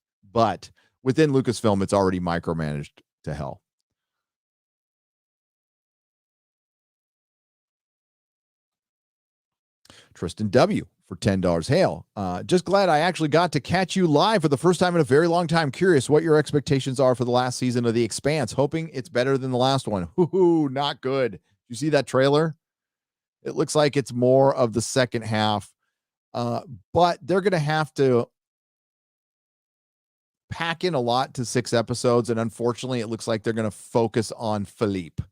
within Lucasfilm, it's already micromanaged to hell. Tristan W. for $10. Hail. Just glad I actually got to catch you live for the first time in a very long time. Curious what your expectations are for the last season of The Expanse. Hoping it's better than the last one. Hoo-hoo, not good. You see that trailer? It looks like it's more of the second half. But they're going to have to pack in a lot to 6 episodes. And unfortunately, it looks like they're going to focus on Philippe,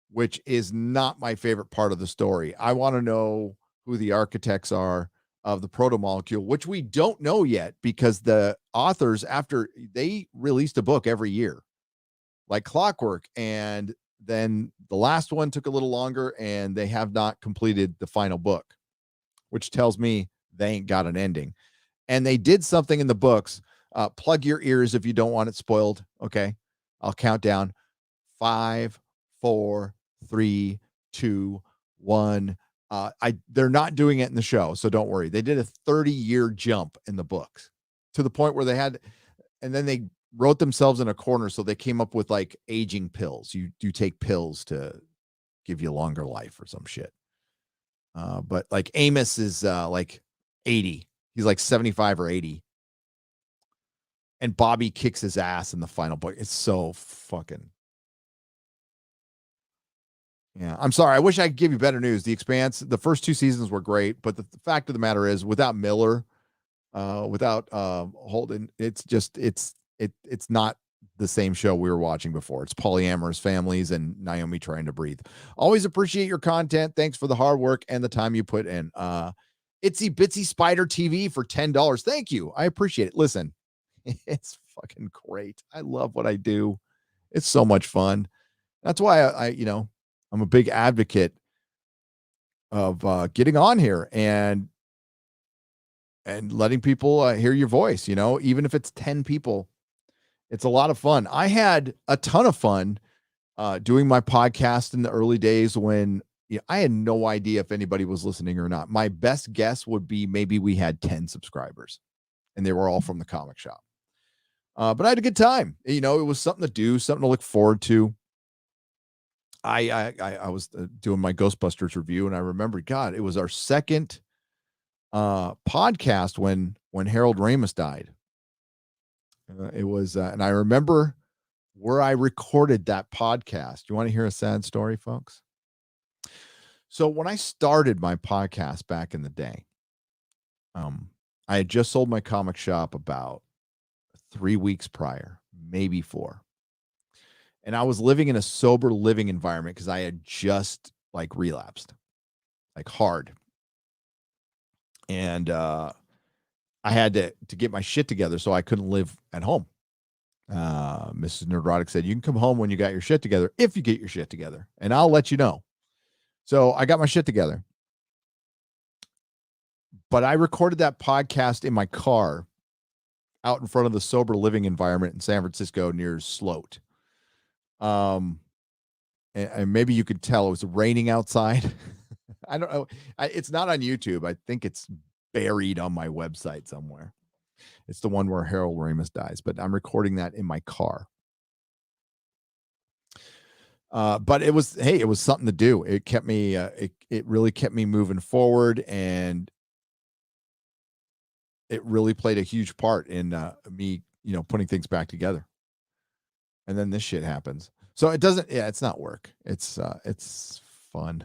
which is not my favorite part of the story. I want to know who the architects are of the proto-molecule, which we don't know yet because the authors, after they released a book every year, like clockwork, and then the last one took a little longer and they have not completed the final book, which tells me they ain't got an ending. And they did something in the books. Plug your ears if you don't want it spoiled. Okay. I'll count down. 5, 4, 3, 2, 1. They're not doing it in the show, so don't worry. They did a 30-year jump in the books to the point where they had, and then they wrote themselves in a corner, so they came up with like aging pills. You take pills to give you longer life or some shit. But like Amos is like 80. He's like 75 or 80. And Bobby kicks his ass in the final book. It's so fucking. Yeah, I'm sorry. I wish I could give you better news. The Expanse, the first 2 seasons were great, but the fact of the matter is, without Miller, without Holden, it's not the same show we were watching before. It's polyamorous families and Naomi trying to breathe. Always appreciate your content. Thanks for the hard work and the time you put in. Itsy Bitsy Spider TV for $10. Thank you. I appreciate it. Listen, it's fucking great. I love what I do. It's so much fun. That's why I'm a big advocate of getting on here and letting people hear your voice, even if it's 10 people. It's a lot of fun. I had a ton of fun doing my podcast in the early days when I had no idea if anybody was listening or not. My best guess would be maybe we had 10 subscribers and they were all from the comic shop. But I had a good time. It was something to do, something to look forward to. I was doing my Ghostbusters review, and I remember, God, it was our second podcast when Harold Ramis died. It was, and I remember where I recorded that podcast. You want to hear a sad story, folks? So when I started my podcast back in the day, I had just sold my comic shop about 3 weeks prior, maybe 4. And I was living in a sober living environment because I had just like relapsed, like hard. And I had to get my shit together so I couldn't live at home. Mrs. Nerdrotic said, you can come home when you got your shit together, if you get your shit together, and I'll let you know. So I got my shit together. But I recorded that podcast in my car out in front of the sober living environment in San Francisco near Sloat. And maybe you could tell it was raining outside. I don't know. It's not on YouTube. I think it's buried on my website somewhere. It's the one where Harold Ramis dies, but I'm recording that in my car. But it was something to do. It kept me, it really kept me moving forward, and it really played a huge part in me, putting things back together. And then this shit happens. So it doesn't, it's not work. It's fun.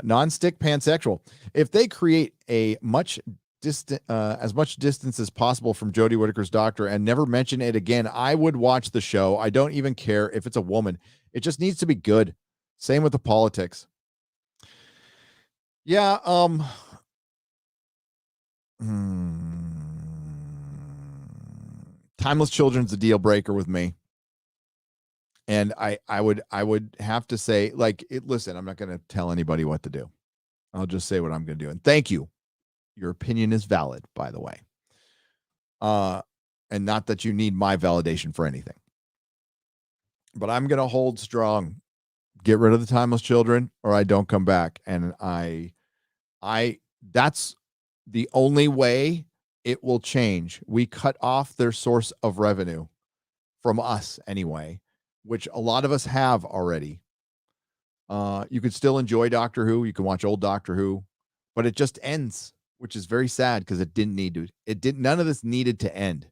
Non-stick pansexual. If they create a much distant, as much distance as possible from Jodie Whittaker's doctor and never mention it again, I would watch the show. I don't even care if it's a woman. It just needs to be good. Same with the politics. Yeah. Timeless Children's a deal breaker with me. And I would have to say, listen, I'm not going to tell anybody what to do. I'll just say what I'm going to do. And thank you. Your opinion is valid, by the way. And not that you need my validation for anything. But I'm going to hold strong. Get rid of the Timeless Children, or I don't come back. And that's the only way it will change. We cut off their source of revenue from us anyway, which a lot of us have already. You could still enjoy Doctor Who. You can watch old Doctor Who, but it just ends, which is very sad because it didn't need to. None of this needed to end.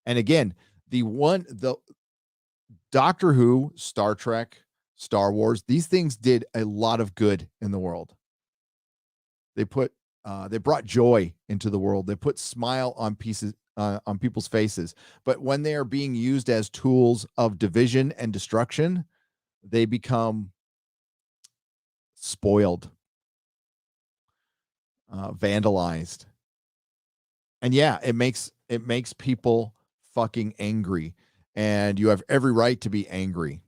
And again, the Doctor Who, Star Trek, Star Wars, these things did a lot of good in the world. They brought joy into the world. They put smile on people's faces. But when they are being used as tools of division and destruction, they become spoiled, vandalized. And yeah, it makes people fucking angry. And you have every right to be angry.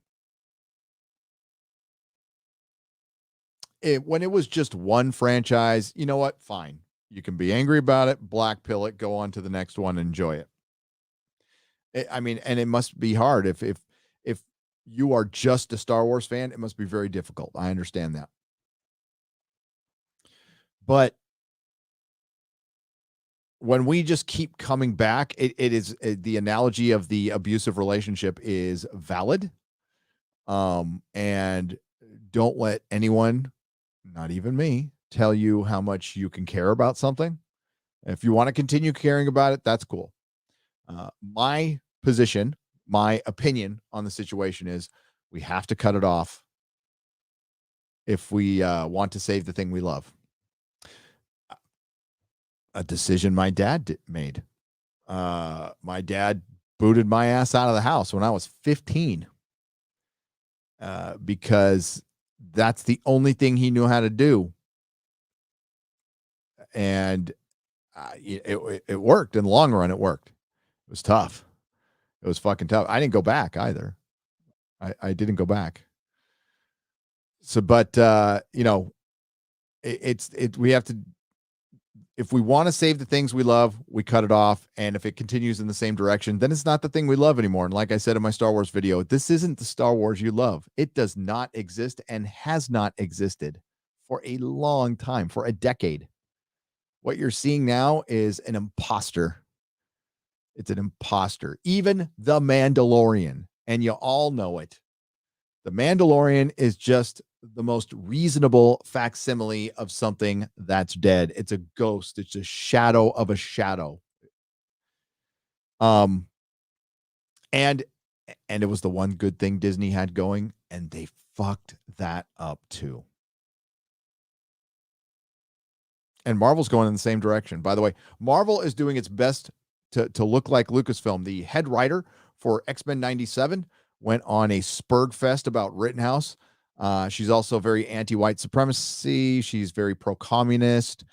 When it was just one franchise, you know what? Fine. You can be angry about it, black pill it, go on to the next one, and enjoy it. And it must be hard. If you are just a Star Wars fan, it must be very difficult. I understand that. But when we just keep coming back, it is the analogy of the abusive relationship is valid. And don't let anyone, not even me, tell you how much you can care about something. If you want to continue caring about it, that's cool. My position, my opinion on the situation is we have to cut it off if we want to save the thing we love. A decision my dad made. My dad booted my ass out of the house when I was 15 because that's the only thing he knew how to do. And it worked. In the long run, it worked. It was tough. It was fucking tough. I didn't go back either. I didn't go back. So, but, we have to, if we want to save the things we love, we cut it off. And if it continues in the same direction, then it's not the thing we love anymore. And like I said in my Star Wars video, this isn't the Star Wars you love. It does not exist and has not existed for a long time, for a decade. What you're seeing now is an imposter. It's an imposter. Even The Mandalorian and you all know it. The Mandalorian is just the most reasonable facsimile of something that's dead. It's a ghost. It's a shadow of a shadow. And it was the one good thing Disney had going, and they fucked that up too. And Marvel's going in the same direction. By the way, Marvel is doing its best to look like Lucasfilm. The head writer for X-Men 97 went on a Spurg Fest about Rittenhouse. She's also very anti-white supremacy. She's very pro-communist.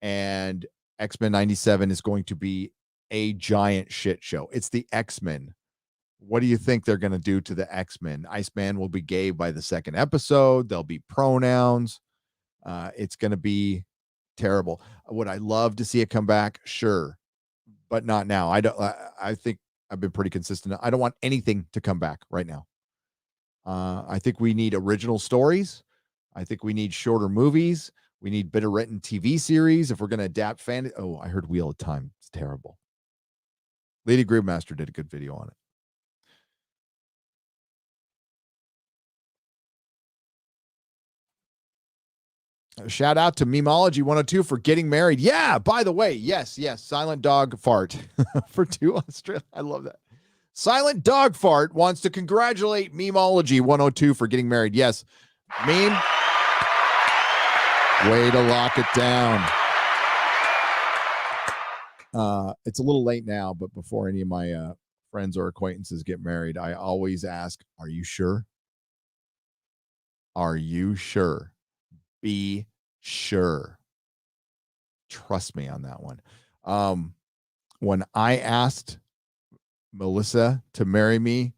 And X-Men 97 is going to be a giant shit show. It's the X-Men. What do you think they're going to do to the X-Men? Iceman will be gay by the second episode. There'll be pronouns. It's going to be terrible. Would I love to see it come back? Sure, but not now. I think I've been pretty consistent. I don't want anything to come back right now. I think we need original stories. I think we need shorter movies. We need better written TV series if we're going to adapt fan. Oh, I heard Wheel of Time. It's terrible. Lady Groovemaster did a good video on it. Shout out to Memology 102 for getting married. Yeah, by the way, yes, Silent Dog Fart for 2 Australia. I love that. Silent Dog Fart wants to congratulate Memology 102 for getting married. Yes, Meme, way to lock it down. It's a little late now, but before any of my friends or acquaintances get married, I always ask, are you sure? Are you sure? Be sure. Trust me on that one. When I asked Melissa to marry me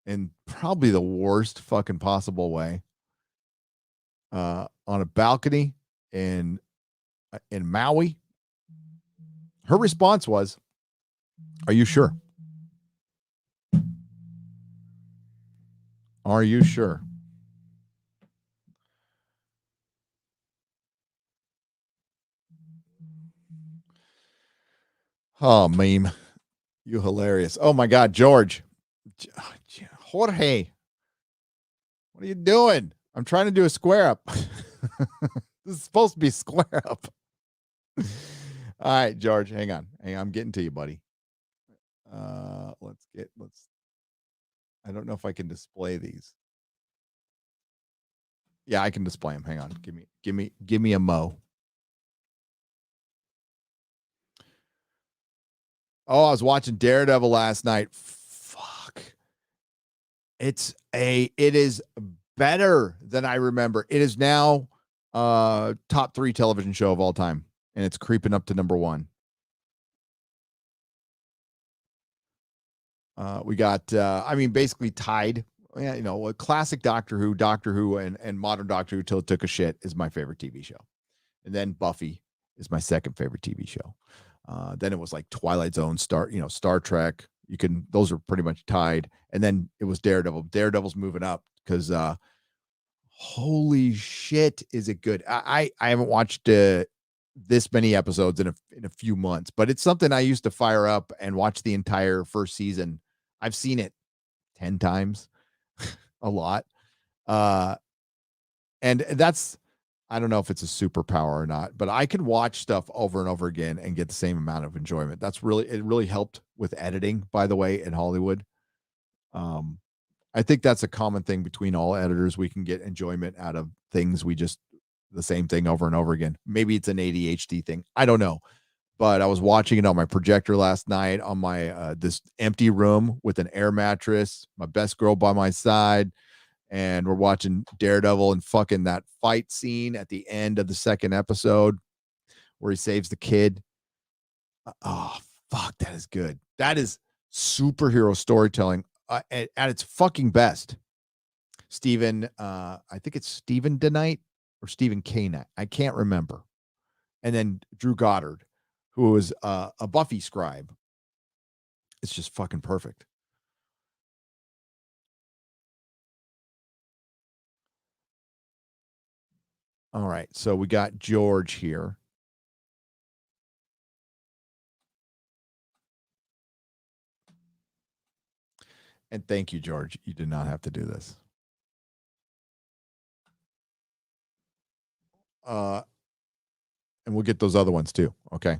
in probably the worst fucking possible way, on a balcony in Maui, her response was, "Are you sure? Are you sure?" Oh, Meme. You hilarious. Oh my God, George. Jorge. What are you doing? I'm trying to do a square up. This is supposed to be square up. All right, George, hang on. I'm getting to you, buddy. I don't know if I can display these. Yeah, I can display them. Hang on. Give me a mo. Oh, I was watching Daredevil last night. Fuck. It is better than I remember. It is now top 3 television show of all time, and it's creeping up to number 1. We got basically tied. Yeah, a classic Doctor Who and modern Doctor Who till it took a shit is my favorite TV show. And then Buffy is my second favorite TV show. Then it was like Twilight Zone, Star Trek. Those are pretty much tied. And then it was Daredevil. Daredevil's moving up because holy shit, is it good? I haven't watched this many episodes in a few months, but it's something I used to fire up and watch the entire first season. I've seen it 10 times, a lot. And that's, I don't know if it's a superpower or not, but I can watch stuff over and over again and get the same amount of enjoyment. It really helped with editing, by the way, in Hollywood. I think that's a common thing between all editors. We can get enjoyment out of things. The same thing over and over again. Maybe it's an ADHD thing. I don't know. But I was watching it on my projector last night on my this empty room with an air mattress, my best girl by my side, and we're watching Daredevil and fucking that fight scene at the end of the second episode where he saves the kid. Oh, fuck, that is good. That is superhero storytelling at its fucking best. I think it's Stephen DeKnight or Stephen K. Knight. I can't remember. And then Drew Goddard, who was a Buffy scribe. It's just fucking perfect. All right, so we got George here. And thank you, George. You did not have to do this. And we'll get those other ones too. Okay.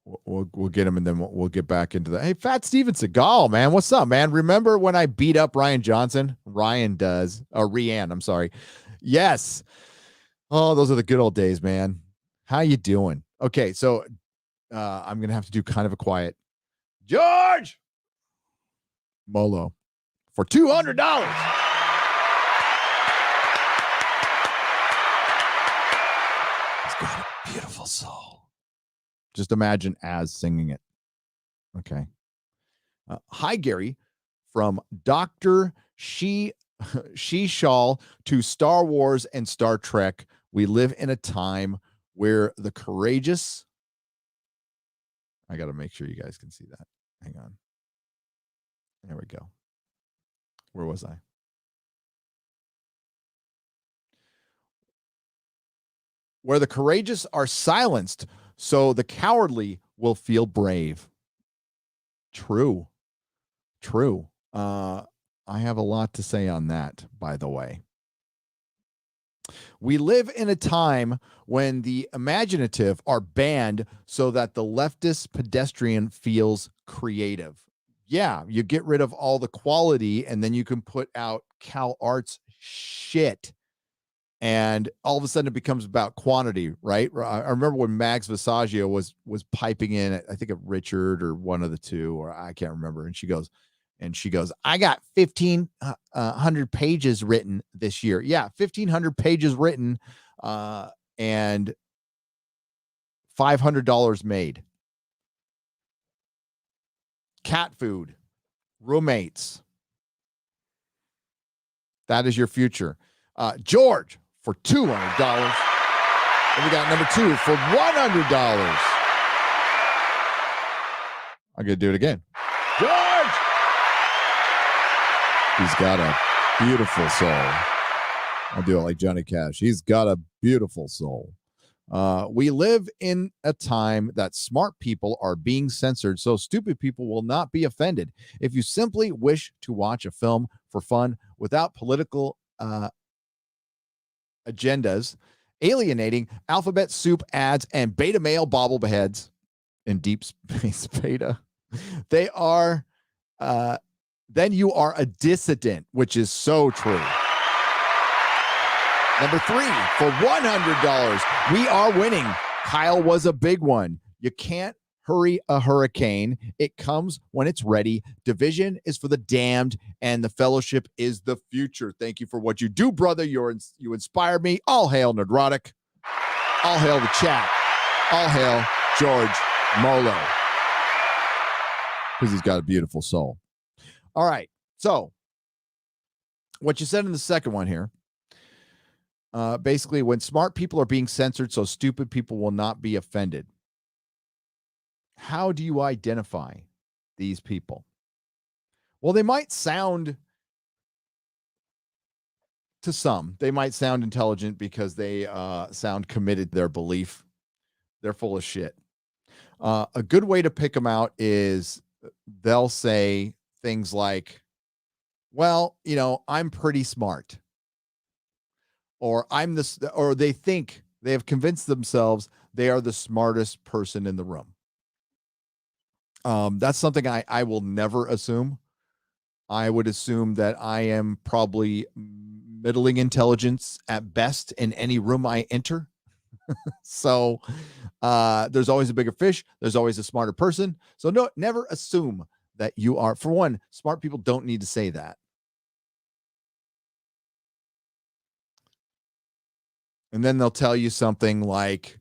We'll get them, and then we'll get back into the. Hey, Fat Steven Seagal, man, what's up, man? Remember when I beat up Ryan Johnson? Rianne, I'm sorry. Yes. Oh, those are the good old days, man. How you doing? Okay, so I'm gonna have to do kind of a quiet. George Molo for $200. He's got a beautiful soul. Just imagine Az singing it. Okay. Hi, Gary. From Dr. She-Shal to Star Wars and Star Trek, we live in a time where the courageous... I got to make sure you guys can see that. Hang on. There we go. Where was I? Where the courageous are silenced, so the cowardly will feel brave. True. I have a lot to say on that, by the way. We live in a time when the imaginative are banned so that the leftist pedestrian feels creative. Yeah, you get rid of all the quality, and then you can put out Cal Arts shit. And all of a sudden it becomes about quantity, right? I remember when Max Visaggio was piping in, I think of Richard or one of the two, or I can't remember. And she goes, I got 1,500 pages written this year. Yeah, 1,500 pages written and $500 made. Cat food, roommates. That is your future. George for $200. And we got number 2 for $100. I'm going to do it again. George! He's got a beautiful soul. I'll do it like Johnny Cash. He's got a beautiful soul. We live in a time that smart people are being censored, so stupid people will not be offended. If you simply wish to watch a film for fun without political agendas, alienating alphabet soup ads, and beta male bobbleheads in deep space beta, they are then you are a dissident, which is so true. Number 3 for $100. We are winning. Kyle was a big one. You can't hurry a hurricane. It comes when it's ready. Division is for the damned, and the fellowship is the future. Thank you for what you do, brother. You inspire me. All hail Nerdrotic. All hail the chat. All hail George Molo. Because he's got a beautiful soul. All right. So what you said in the second one here, basically when smart people are being censored, so stupid people will not be offended. How do you identify these people? Well, they might sound, to some, they might sound intelligent because they sound committed to their belief. They're full of shit. A good way to pick them out is they'll say things like, well, I'm pretty smart. Or or they think they have convinced themselves they are the smartest person in the room. That's something I will never assume. I would assume that I am probably middling intelligence at best in any room I enter. So there's always a bigger fish. There's always a smarter person. So no, never assume that you are. For one, smart people don't need to say that. And then they'll tell you something like,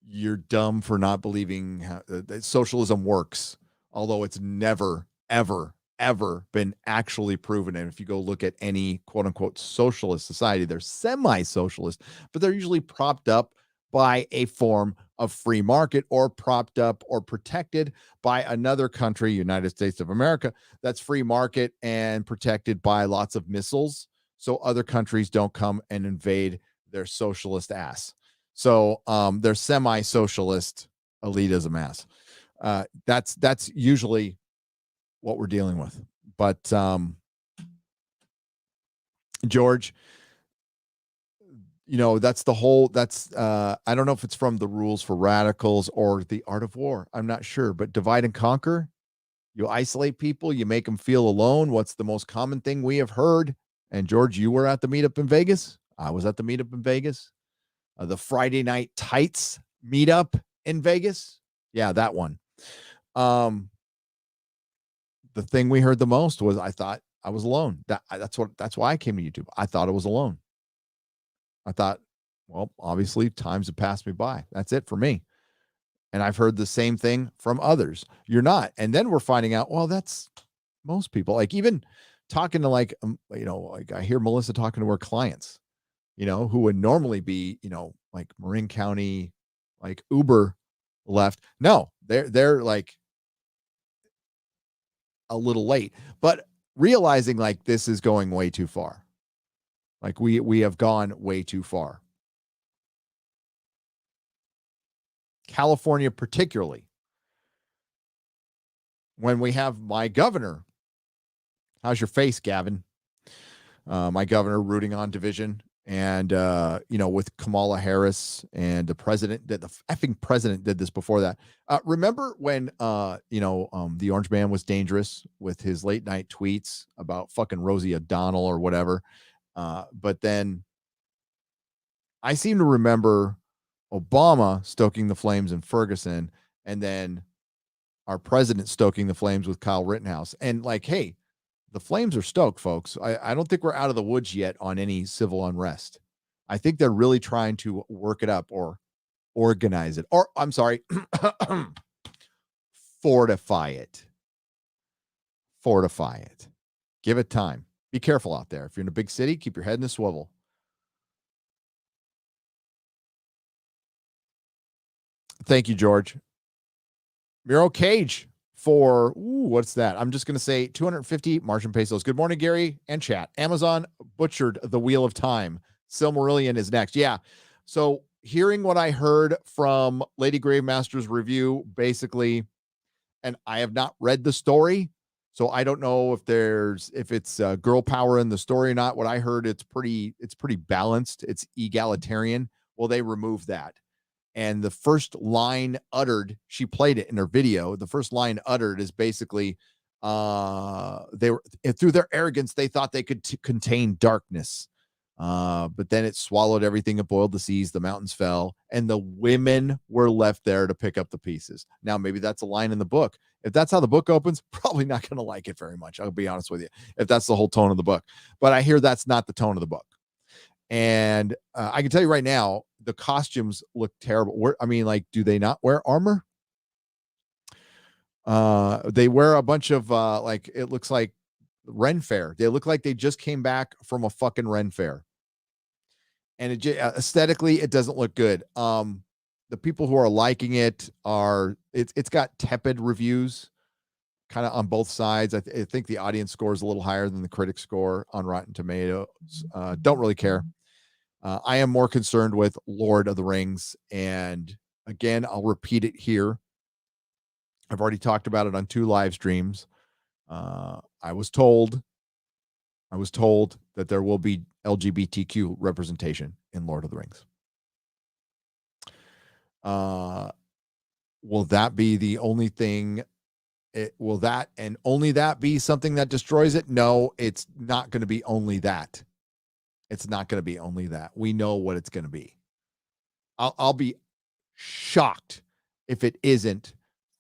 you're dumb for not believing that socialism works, although it's never, ever, ever been actually proven. And if you go look at any quote unquote socialist society, they're semi-socialist, but they're usually propped up by a form of free market, or propped up or protected by another country, United States of America, that's free market and protected by lots of missiles, so other countries don't come and invade their socialist ass. So they're semi-socialist elitism ass. That's usually what we're dealing with. But George, that's the whole, I don't know if it's from the Rules for Radicals or the Art of War. I'm not sure, but divide and conquer. You isolate people, you make them feel alone. What's the most common thing we have heard? And George, you were at the meetup in Vegas. I was at the meetup in Vegas. The Friday Night Tights meetup in Vegas. Yeah, that one. The thing we heard the most was, I thought I was alone. That's why I came to YouTube. I thought I was alone. I thought, well, obviously times have passed me by. That's it for me. And I've heard the same thing from others. You're not. And then we're finding out, well, that's most people. Like, even talking to like I hear Melissa talking to her clients, who would normally be, like Marin County, like Uber left. No, they're like a little late, but realizing like this is going way too far. Like we have gone way too far. California, particularly, when we have my governor. How's your face, Gavin? My governor rooting on division, and with Kamala Harris, and the effing president did this before that. Remember when the Orange Man was dangerous with his late night tweets about fucking Rosie O'Donnell or whatever? But then I seem to remember Obama stoking the flames in Ferguson, and then our president stoking the flames with Kyle Rittenhouse. And like, hey, the flames are stoked, folks. I don't think we're out of the woods yet on any civil unrest. I think they're really trying to work it up or organize it. Or, I'm sorry, fortify it. Fortify it. Give it time. Be careful out there. If you're in a big city, keep your head in the swivel. Thank you, George. Miro Cage for, what's that? I'm just going to say 250 Martian pesos. Good morning, Gary and chat. Amazon butchered the Wheel of Time. Silmarillion is next. Yeah. So hearing what I heard from Lady Gravemaster's review, basically, and I have not read the story, so I don't know if it's girl power in the story or not. What I heard, it's pretty balanced. It's egalitarian. Well, they removed that. And the first line uttered, she played it in her video. The first line uttered is basically, they were, through their arrogance, they thought they could contain darkness. But then it swallowed everything, it boiled the seas, the mountains fell, and the women were left there to pick up the pieces. Now, maybe that's a line in the book. If that's how the book opens, probably not going to like it very much. I'll be honest with you, if that's the whole tone of the book. But I hear that's not the tone of the book. And I can tell you right now, the costumes look terrible. Do they not wear armor? They wear a bunch of it looks like Ren Fair. They look like they just came back from a fucking Ren Fair. And aesthetically, it doesn't look good. The people who are liking it it's got tepid reviews, kind of on both sides. I think the audience score is a little higher than the critic score on Rotten Tomatoes. Don't really care. I am more concerned with Lord of the Rings. And again, I'll repeat it here. I've already talked about it on 2 live streams. I was told that there will be LGBTQ representation in Lord of the Rings. Will that be the only thing? Will that and only that be something that destroys it? No, it's not going to be only that. It's not going to be only that. We know what it's going to be. I'll be shocked if it isn't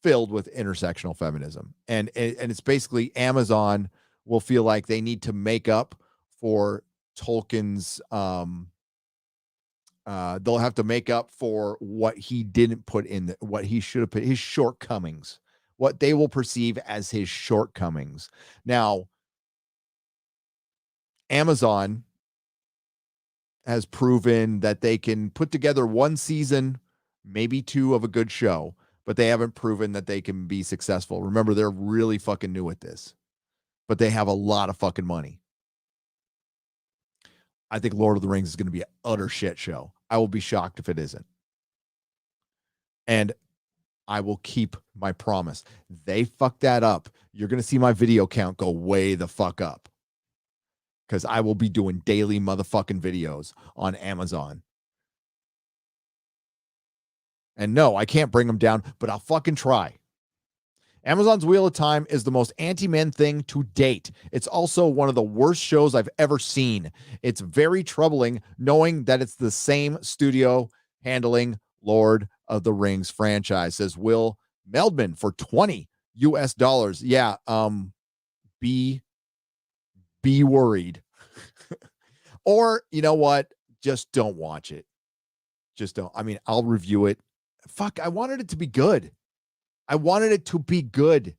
filled with intersectional feminism. And it's basically Amazon will feel like they need to make up for Tolkien's they'll have to make up for what he didn't put in, what he should have put, his shortcomings, what they will perceive as his shortcomings. Now, Amazon has proven that they can put together 1 season, maybe 2 of a good show, but they haven't proven that they can be successful. Remember, they're really fucking new at this, but they have a lot of fucking money. I think Lord of the Rings is going to be an utter shit show. I will be shocked if it isn't. And I will keep my promise. They fuck that up. You're going to see my video count go way the fuck up. Because I will be doing daily motherfucking videos on Amazon. And no, I can't bring them down, but I'll fucking try. Amazon's Wheel of Time is the most anti-men thing to date. It's also one of the worst shows I've ever seen. It's very troubling knowing that it's the same studio handling Lord of the Rings franchise, says Will Meldman for $20 US. Yeah, be worried. Or, you know what? Just don't watch it. Just don't. I mean, I'll review it. Fuck, I wanted it to be good. I wanted it to be good.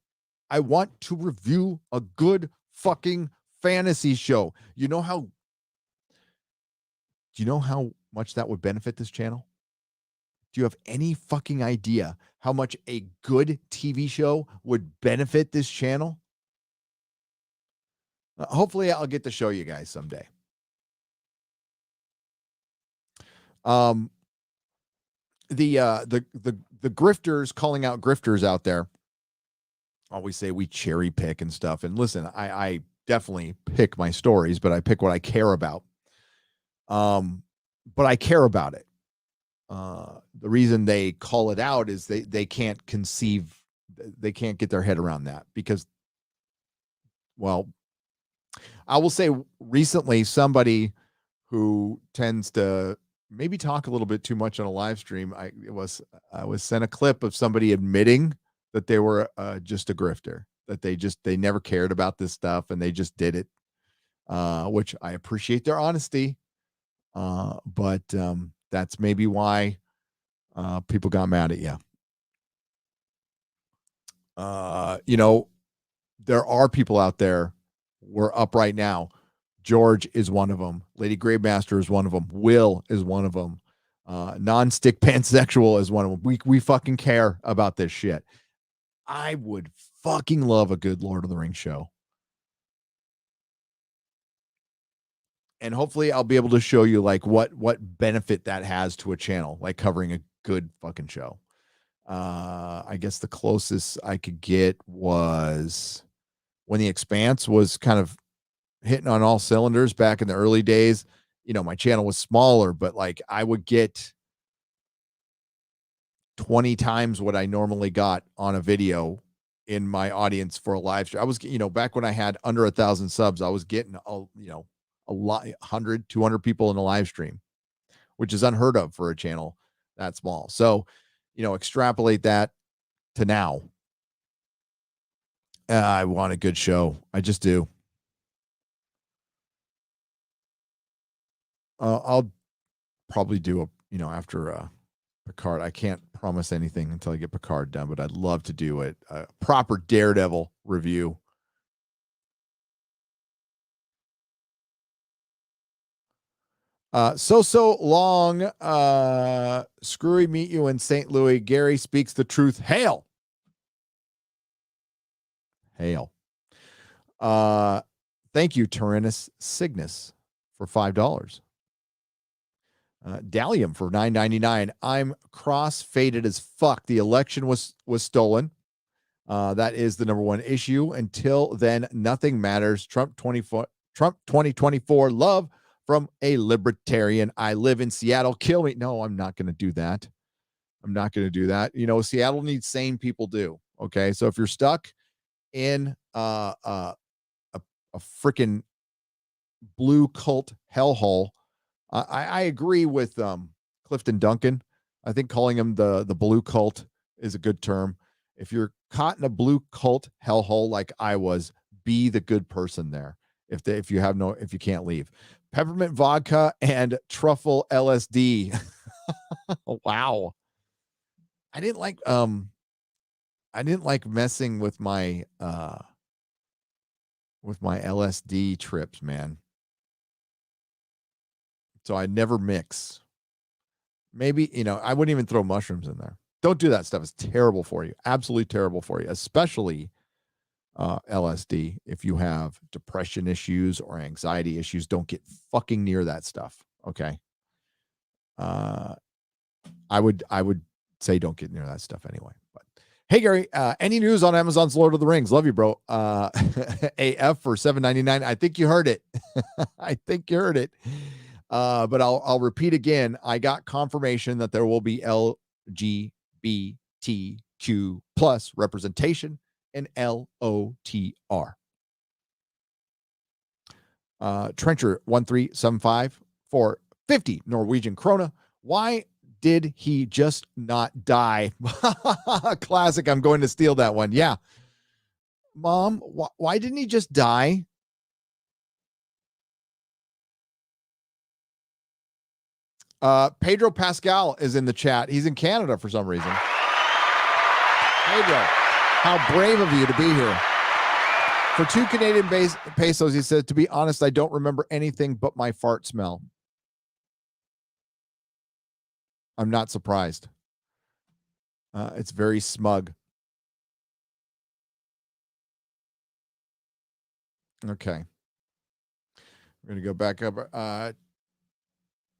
I want to review a good fucking fantasy show. Do you know how much that would benefit this channel? Do you have any fucking idea how much a good TV show would benefit this channel? Hopefully I'll get to show you guys someday. The grifters calling out grifters out there always say we cherry pick and stuff. And listen, I definitely pick my stories, but I pick what I care about. But I care about it. The reason they call it out is they can't get their head around that because, well, I will say recently somebody who tends to maybe talk a little bit too much on a live stream. I was sent a clip of somebody admitting that they were just a grifter, that they never cared about this stuff and they just did it, which I appreciate their honesty. But that's maybe why people got mad at you. There are people out there. We're up right now. George is one of them. Lady Gravemaster is one of them. Will is one of them. Non-stick pansexual is one of them. We fucking care about this shit. I would fucking love a good Lord of the Rings show. And hopefully I'll be able to show you like what benefit that has to a channel, like covering a good fucking show. I guess the closest I could get was when The Expanse was kind of hitting on all cylinders back in the early days. My channel was smaller, but like I would get 20 times what I normally got on a video in my audience for a live stream. I was, back when I had under 1,000 subs, I was getting a lot, 100, 200 people in a live stream, which is unheard of for a channel that small. So, extrapolate that to now. I want a good show. I just do. I'll probably do after Picard. I can't promise anything until I get Picard done, but I'd love to do a proper Daredevil review. So long. Screwy, meet you in St. Louis. Gary speaks the truth. Hail. Thank you, Tyrannus Cygnus, for $5. Dalium for $9.99. I'm cross-faded as fuck. The election was stolen. That is the number one issue. Until then, nothing matters. Trump 2024. Love from a libertarian. I live in Seattle. Kill me. No, I'm not going to do that. Seattle needs sane people do. Okay. So if you're stuck in a freaking blue cult hellhole, I agree with Clifton Duncan. I think calling him the blue cult is a good term. If you're caught in a blue cult hellhole like I was, be the good person there. If you can't leave. Peppermint vodka and truffle LSD. Wow. I didn't like messing with my LSD trips, man. So I never mix. Maybe, I wouldn't even throw mushrooms in there. Don't do that stuff. It's terrible for you. Absolutely terrible for you, especially LSD. If you have depression issues or anxiety issues, don't get fucking near that stuff. Okay. I would say don't get near that stuff anyway. But Hey Gary, any news on Amazon's Lord of the Rings? Love you, bro. AF for $7.99. I think you heard it. I think you heard it. But I'll repeat again. I got confirmation that there will be LGBTQ plus representation in LOTR. Trencher 1375 for 50 Norwegian krona. Why did he just not die? Classic. I'm going to steal that one. Yeah. Mom, why didn't he just die? Pedro Pascal is in the chat. He's in Canada for some reason. Pedro, how brave of you to be here. For 2 Canadian pesos, he said, to be honest, I don't remember anything but my fart smell. I'm not surprised. It's very smug. Okay. We're going to go back up.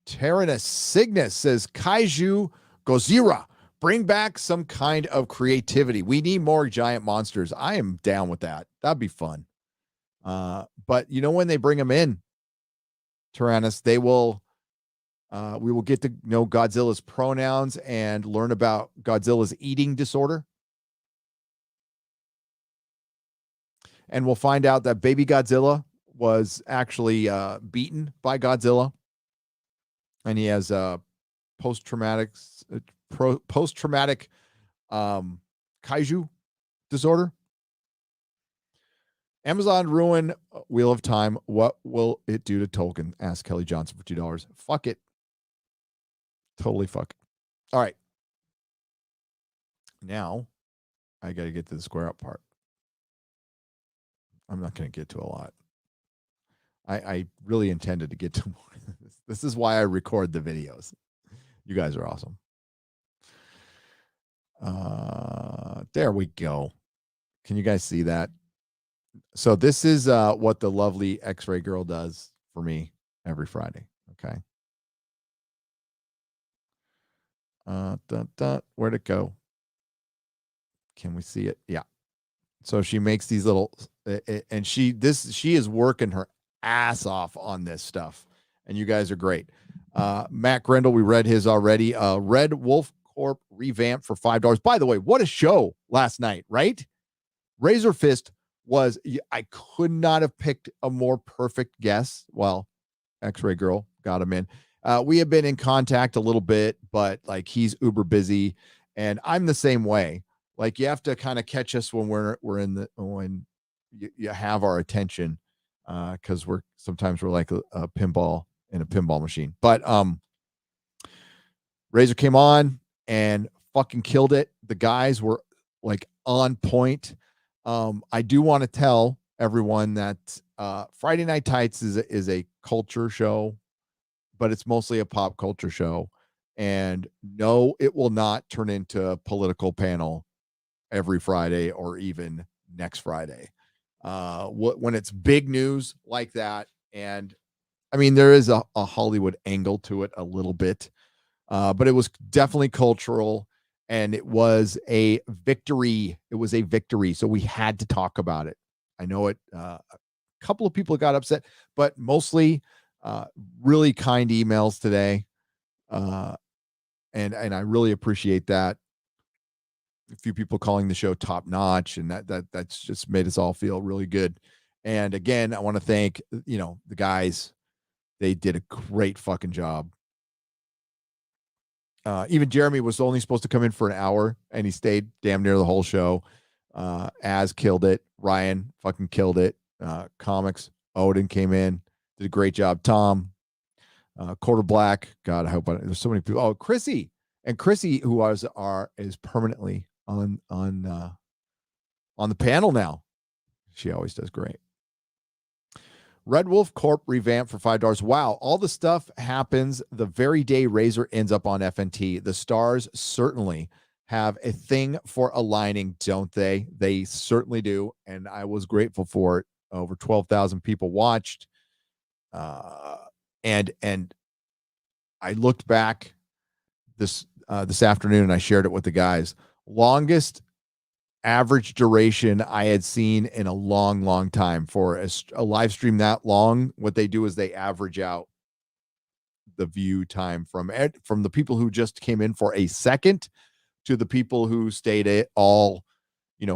Tyrannus Cygnus says, Kaiju Gozira, bring back some kind of creativity. We need more giant monsters. I am down with that. That'd be fun. But you know, when they bring them in, Tyrannus, they will, we will get to know Godzilla's pronouns and learn about Godzilla's eating disorder. And we'll find out that baby Godzilla was actually beaten by Godzilla. And he has post-traumatic kaiju disorder. Amazon ruin Wheel of Time. What will it do to Tolkien? Ask Kelly Johnson for $2. Fuck it. Totally fuck it. All right. Now, I got to get to the square up part. I'm not going to get to a lot. I really intended to get to more. This is why I record the videos. You guys are awesome. There we go. Can you guys see that? So this is what the lovely X-Ray girl does for me every Friday. Okay. Where'd it go? Can we see it? Yeah. So she makes these little, and she is working her ass off on this stuff, and you guys are great. Matt Grendel, we read his already. Red Wolf Corp revamp for $5. By the way, what a show last night, right? Razor Fist was, I could not have picked a more perfect guess. Well, X-Ray Girl got him in. We have been in contact a little bit, but like he's uber busy, and I'm the same way. Like you have to kind of catch us when when you have our attention, because we're like a pinball in a pinball machine. But Razor came on and fucking killed it. The guys were like on point. I do want to tell everyone that Friday Night Tights is a culture show, but it's mostly a pop culture show. And no, it will not turn into a political panel every Friday or even next Friday. When it's big news like that, and I mean, there is a Hollywood angle to it a little bit, but it was definitely cultural, and it was a victory. It was a victory. So we had to talk about it. I know it. A couple of people got upset, but mostly really kind emails today. And I really appreciate that. A few people calling the show top notch, and that's just made us all feel really good. And again, I want to thank, the guys. They did a great fucking job. Even Jeremy was only supposed to come in for an hour, and he stayed damn near the whole show. Az killed it. Ryan fucking killed it. Comics, Odin came in, did a great job. Tom, Quarter Black. God, I hope there's so many people. Oh, Chrissy, who is permanently on the panel now. She always does great. Red Wolf Corp revamp for $5. Wow, all the stuff happens the very day Razor ends up on FNT. The stars certainly have a thing for aligning, don't they? They certainly do, and I was grateful for it. Over 12,000 people watched, and I looked back this afternoon and I shared it with the guys. Longest average duration I had seen in a long, long time for a live stream that long. What they do is they average out the view time from the people who just came in for a second to the people who stayed it all,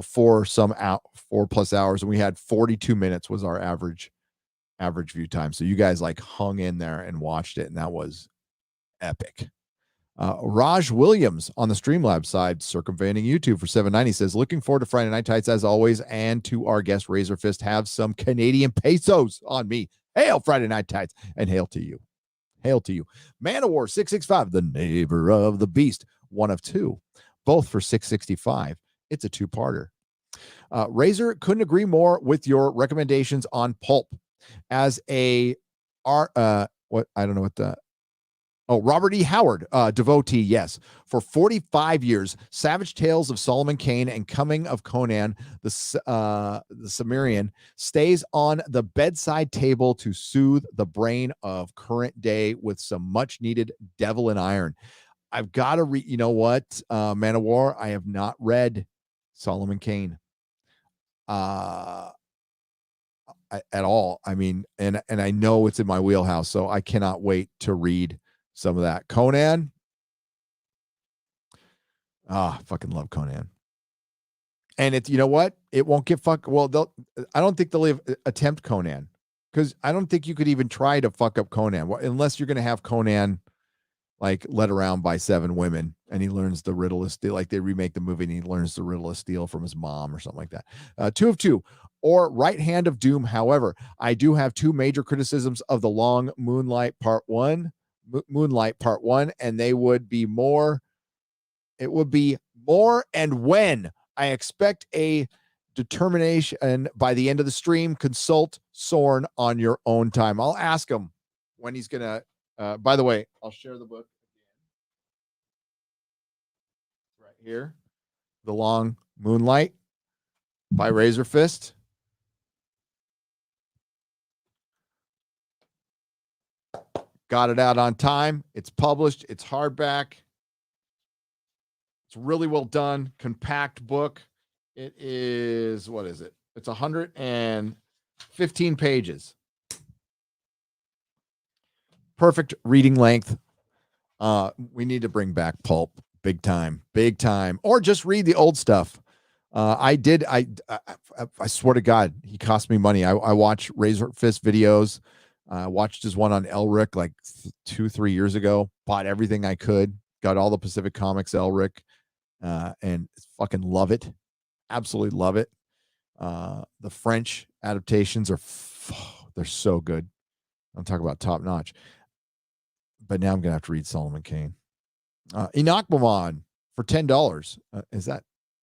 for 4+ hours. And we had 42 minutes was our average view time. So you guys like hung in there and watched it, and that was epic. Raj Williams on the Streamlabs side, circumventing YouTube for $7.90, says, looking forward to Friday Night Tights as always, and to our guest Razor Fist. Have some Canadian pesos on me. Hail Friday Night Tights, and hail to you. Hail to you. Man of War 665, the neighbor of the beast, one of two, both for $665. It's a two-parter. Razor, couldn't agree more with your recommendations on Pulp. As a Robert E. Howard, devotee, yes. For 45 years, Savage Tales of Solomon Kane and Coming of Conan, the Cimmerian, stays on the bedside table to soothe the brain of current day with some much-needed Devil in Iron. I've got to read, you know what, Man of War, I have not read Solomon Kane at all. I mean, and I know it's in my wheelhouse, so I cannot wait to read some of that. Conan. I fucking love Conan. And it's, you know what? It won't get well, I don't think they'll attempt Conan, because I don't think you could even try to fuck up Conan unless you're going to have Conan like led around by 7 women and he learns the riddle of steel. Like they remake the movie and he learns the riddle of steel from his mom or something like that. 2 of 2 or Right Hand of Doom. However, I do have 2 major criticisms of the long Moonlight Part 1, and they would be more. It would be more and when. I expect a determination by the end of the stream. Consult Sorn on your own time. I'll ask him when he's going to. By the way, I'll share the book right here. The Long Moonlight by Razor Fist. Got it out on time. It's published. It's hardback. It's really well done. Compact book. It is, what is it? It's 115 pages. Perfect reading length. We need to bring back Pulp. Big time. Or just read the old stuff. I swear to God, he cost me money. I watch Razor Fist videos. Watched his one on Elric like 2-3 years ago. Bought everything I could. Got all the Pacific Comics Elric. And fucking love it. Absolutely love it. The French adaptations they're so good. I'm talking about top notch. But now I'm gonna have to read Solomon Kane. Enoch Maman for $10.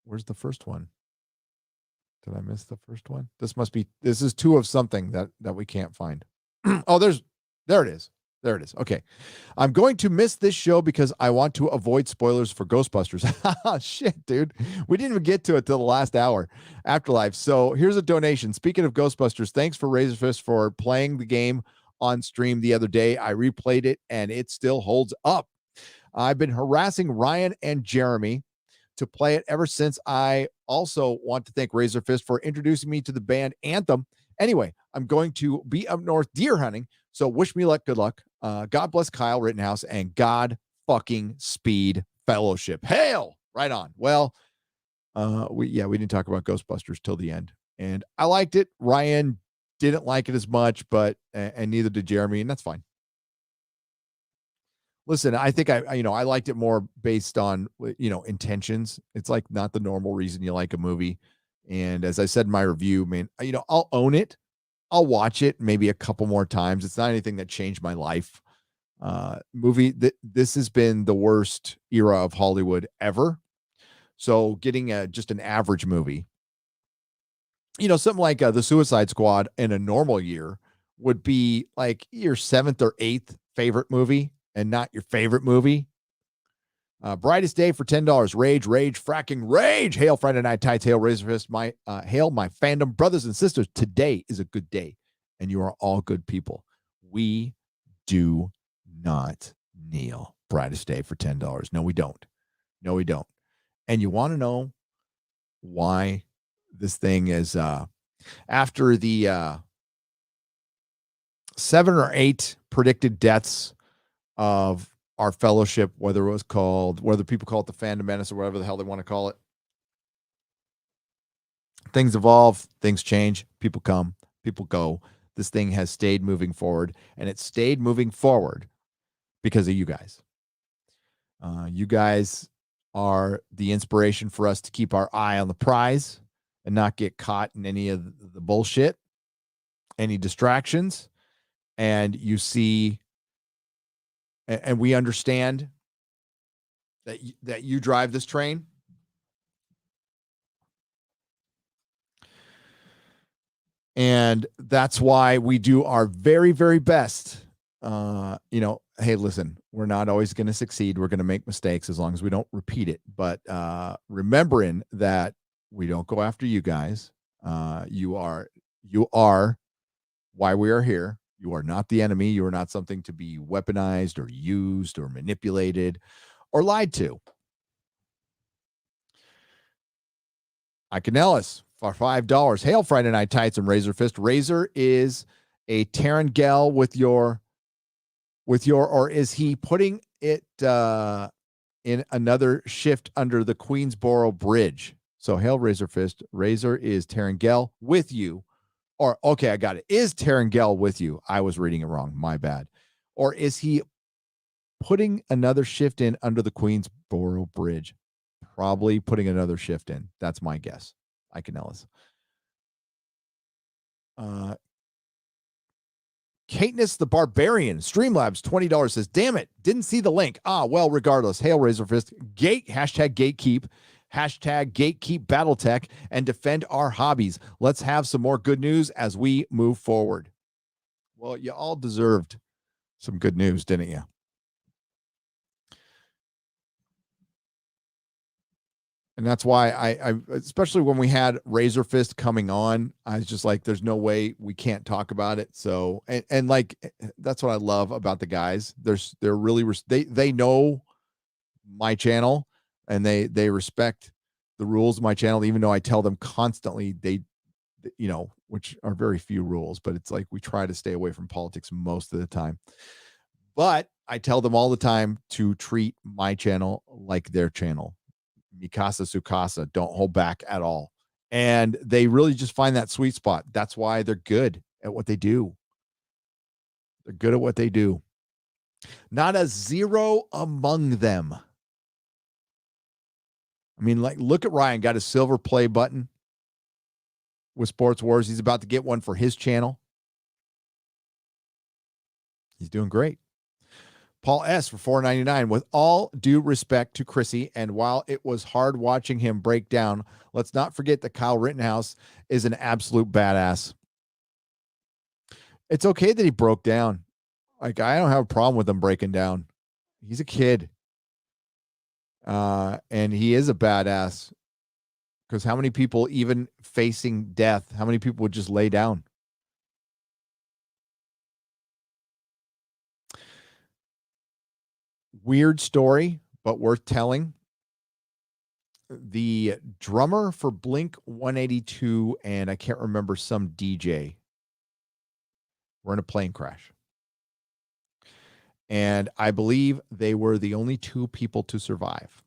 Where's the first one? Did I miss the first one? This is 2 of something that we can't find. Oh, there it is. Okay. I'm going to miss this show because I want to avoid spoilers for Ghostbusters. Shit, dude. We didn't even get to it till the last hour. Afterlife. So here's a donation. Speaking of Ghostbusters, thanks for Razor Fist for playing the game on stream the other day. I replayed it and it still holds up. I've been harassing Ryan and Jeremy to play it ever since. I also want to thank Razor Fist for introducing me to the band Anthem. Anyway, I'm going to be up north deer hunting, so wish me luck. Good luck. God bless Kyle Rittenhouse and God fucking speed fellowship. Hail! Right on. Well, we didn't talk about Ghostbusters till the end, and I liked it. Ryan didn't like it as much, but and neither did Jeremy, and that's fine. Listen, I think I liked it more based on intentions. It's like not the normal reason you like a movie. And as I said in my review, man, I'll own it. I'll watch it maybe a couple more times. It's not anything that changed my life. This has been the worst era of Hollywood ever. So getting just an average movie, something like The Suicide Squad in a normal year would be like your 7th or 8th favorite movie and not your favorite movie. Brightest Day for $10. Rage, fracking rage. Hail Friday Night Tights. Hail Razor Fist. Hail my fandom brothers and sisters. Today is a good day, and you are all good people. We do not kneel. Brightest Day for $10. No, we don't. And you want to know why this thing is after the 7 or 8 predicted deaths of our fellowship, whether people call it the Phantom Menace or whatever the hell they want to call it. Things evolve, things change, people come, people go. This thing has stayed moving forward, and it stayed moving forward because of you guys. You guys are the inspiration for us to keep our eye on the prize and not get caught in any of the bullshit, any distractions. And you see, and we understand that you drive this train. And that's why we do our very, very best. Hey, listen, we're not always going to succeed. We're going to make mistakes as long as we don't repeat it. But remembering that we don't go after you guys. You are why we are here. You are not the enemy. You are not something to be weaponized or used or manipulated or lied to. Ike Ellis for $5. Hail Friday Night Tights and Razor Fist. Razor is a Terrangel with your, or is he putting it in another shift under the Queensboro Bridge? So hail Razor Fist. Razor is Terrangel with you. Or, okay, I got it. Is Terrangel with you? I was reading it wrong. My bad. Or is he putting another shift in under the Queensboro Bridge? Probably putting another shift in. That's my guess. Ike Ellis. Katniss the Barbarian, Streamlabs, $20 says, damn it, didn't see the link. Well, regardless. Hail Razor Fist. Hashtag gatekeep. Hashtag gatekeep Battletech and defend our hobbies. Let's have some more good news as we move forward. Well, you all deserved some good news, didn't you? And that's why I especially when we had Razor Fist coming on, I was just like, there's no way we can't talk about it. So, and like, that's what I love about the guys. They're really, they know my channel and they respect the rules of my channel, even though I tell them constantly which are very few rules, but it's like, we try to stay away from politics most of the time. But I tell them all the time to treat my channel like their channel. Mikasa Sukasa, don't hold back at all. And they really just find that sweet spot. That's why they're good at what they do. They're good at what they do. Not a zero among them. I mean, like, look at Ryan, got his silver play button with Sports Wars. He's about to get one for his channel. He's doing great. Paul S. for $4.99. With all due respect to Chrissy, and while it was hard watching him break down, let's not forget that Kyle Rittenhouse is an absolute badass. It's okay that he broke down. Like, I don't have a problem with him breaking down. He's a kid. And he is a badass. Because how many people, even facing death, how many people would just lay down? Weird story, but worth telling. The drummer for Blink 182 and I can't remember some DJ were in a plane crash. And I believe they were the only 2 people to survive.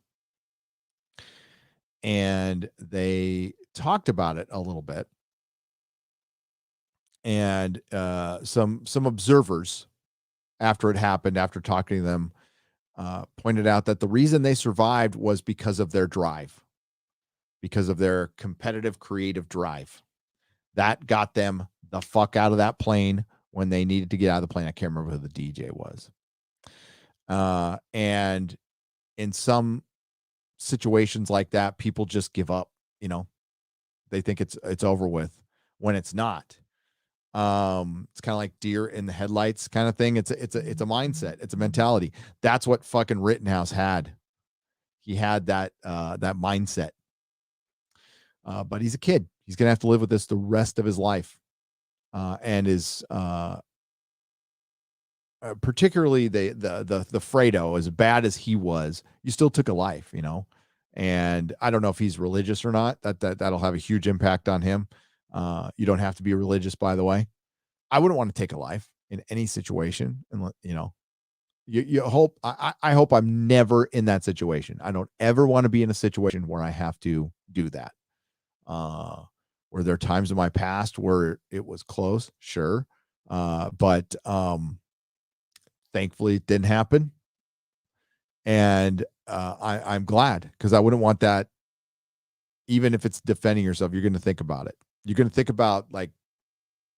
And they talked about it a little bit. And some observers, after it happened, after talking to them, pointed out that the reason they survived was because of their drive, because of their competitive, creative drive. That got them the fuck out of that plane when they needed to get out of the plane. I can't remember who the DJ was. And in some situations like that, people just give up. They think it's over with when it's not. It's kind of like deer in the headlights kind of thing. It's a mindset. It's a mentality. That's what fucking Rittenhouse had. He had that mindset. But he's a kid. He's going to have to live with this the rest of his life. And is particularly the Fredo, as bad as he was, you still took a life, And I don't know if he's religious or not. That'll have a huge impact on him. You don't have to be religious, by the way. I wouldn't want to take a life in any situation. And you hope, I hope I'm never in that situation. I don't ever want to be in a situation where I have to do that. Were there times in my past where it was close? Sure. But thankfully it didn't happen. And I'm glad, because I wouldn't want that. Even if it's defending yourself, you're going to think about it. You're going to think about like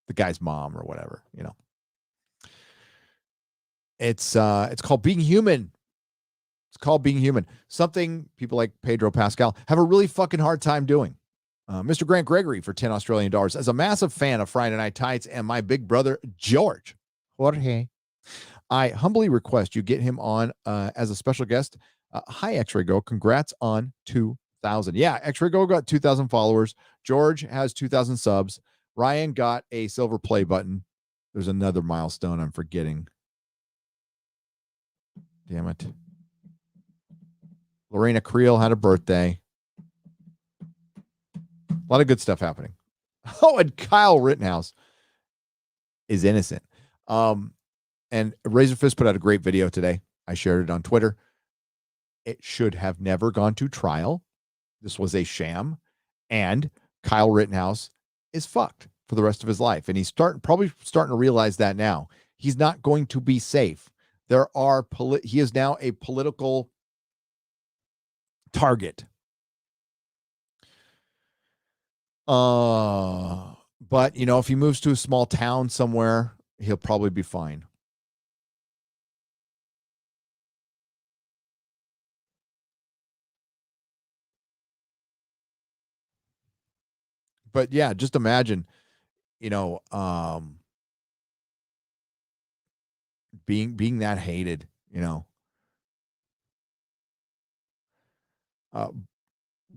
the guy's mom or whatever, It's called being human. It's called being human. Something people like Pedro Pascal have a really fucking hard time doing. Mr. Grant Gregory for 10 Australian dollars. As a massive fan of Friday Night Tights and my big brother, Jorge, I humbly request you get him on as a special guest. Hi, X-Ray Go. Congrats on 2,000. Yeah, X-Ray Go got 2,000 followers. George has 2,000 subs. Ryan got a silver play button. There's another milestone I'm forgetting. Damn it. Lorena Creel had a birthday. A lot of good stuff happening. Oh, and Kyle Rittenhouse is innocent. And Razorfist put out a great video today. I shared it on Twitter. It should have never gone to trial. This was a sham. And Kyle Rittenhouse is fucked for the rest of his life. And he's probably starting to realize that now. He's not going to be safe. He is now a political target. But if he moves to a small town somewhere, he'll probably be fine. But yeah, just imagine, being that hated,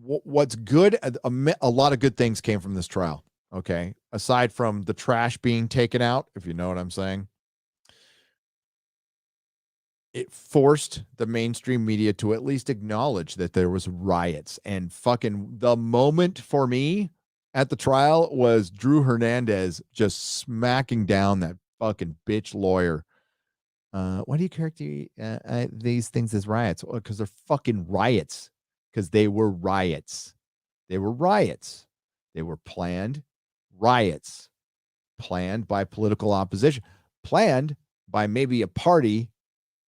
what's good, a lot of good things came from this trial. Okay. Aside from the trash being taken out, if you know what I'm saying, it forced the mainstream media to at least acknowledge that there was riots. And fucking the moment for me at the trial was Drew Hernandez just smacking down that fucking bitch lawyer. Why do you characterize these things as riots? Well, because they're fucking riots. Because they were riots. They were riots. They were planned riots. Planned by political opposition. Planned by maybe a party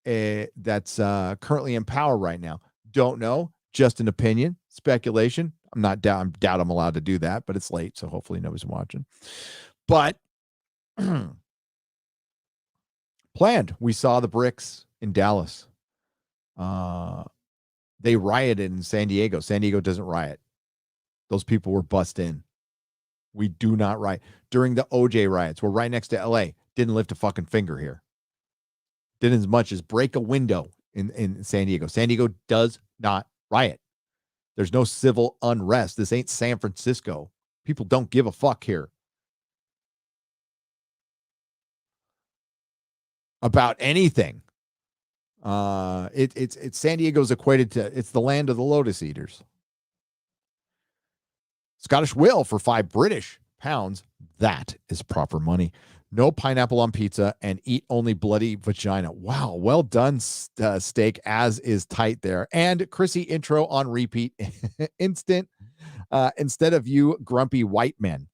that's currently in power right now. Don't know. Just an opinion. Speculation. I doubt I'm allowed to do that, but it's late, so hopefully nobody's watching. But planned. We saw the bricks in Dallas. They rioted in San Diego. San Diego doesn't riot. Those people were bussed in. We do not riot. During the OJ riots, we're right next to LA. Didn't lift a fucking finger here. Didn't as much as break a window in San Diego. San Diego does not riot. There's no civil unrest. This ain't San Francisco. People don't give a fuck here about anything. It's San Diego's equated to, it's the land of the lotus eaters. Scottish Will for £5 British. That is proper money. No pineapple on pizza and eat only bloody vagina. Wow. Well done, steak, as is tight there. And Chrissy intro on repeat. Instant. Instead of you grumpy white men.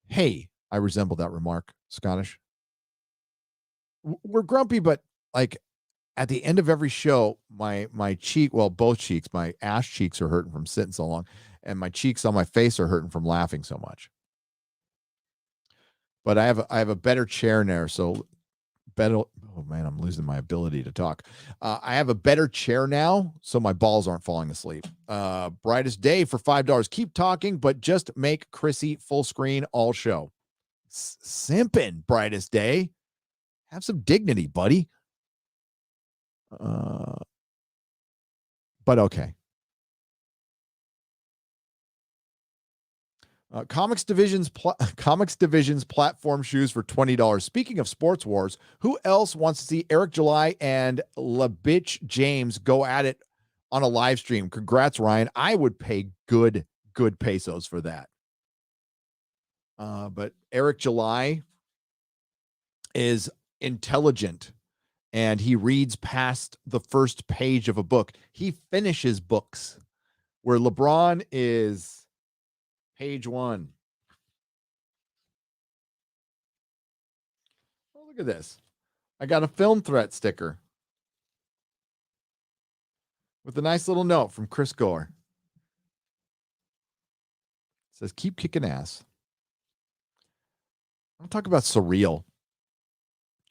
Hey, I resemble that remark, Scottish. We're grumpy, but like at the end of every show, my cheek, well, both cheeks, my ass cheeks are hurting from sitting so long, and my cheeks on my face are hurting from laughing so much. But I have a better chair now, so better. Oh man, I'm losing my ability to talk. I have a better chair now, so my balls aren't falling asleep. Brightest Day for $5. Keep talking, but just make Chrissy full screen all show. Simping, Brightest Day. Have some dignity, buddy. But okay. Comics Division's platform shoes for $20. Speaking of sports wars, who else wants to see Eric July and LaBitch James go at it on a live stream. Congrats, Ryan. I would pay good pesos for that. But Eric July is intelligent and he reads past the first page of a book. He finishes books, where LeBron is page 1. Oh, look at this. I got a film threat sticker with a nice little note from Chris Gore. It says, keep kicking ass. I'll talk about surreal.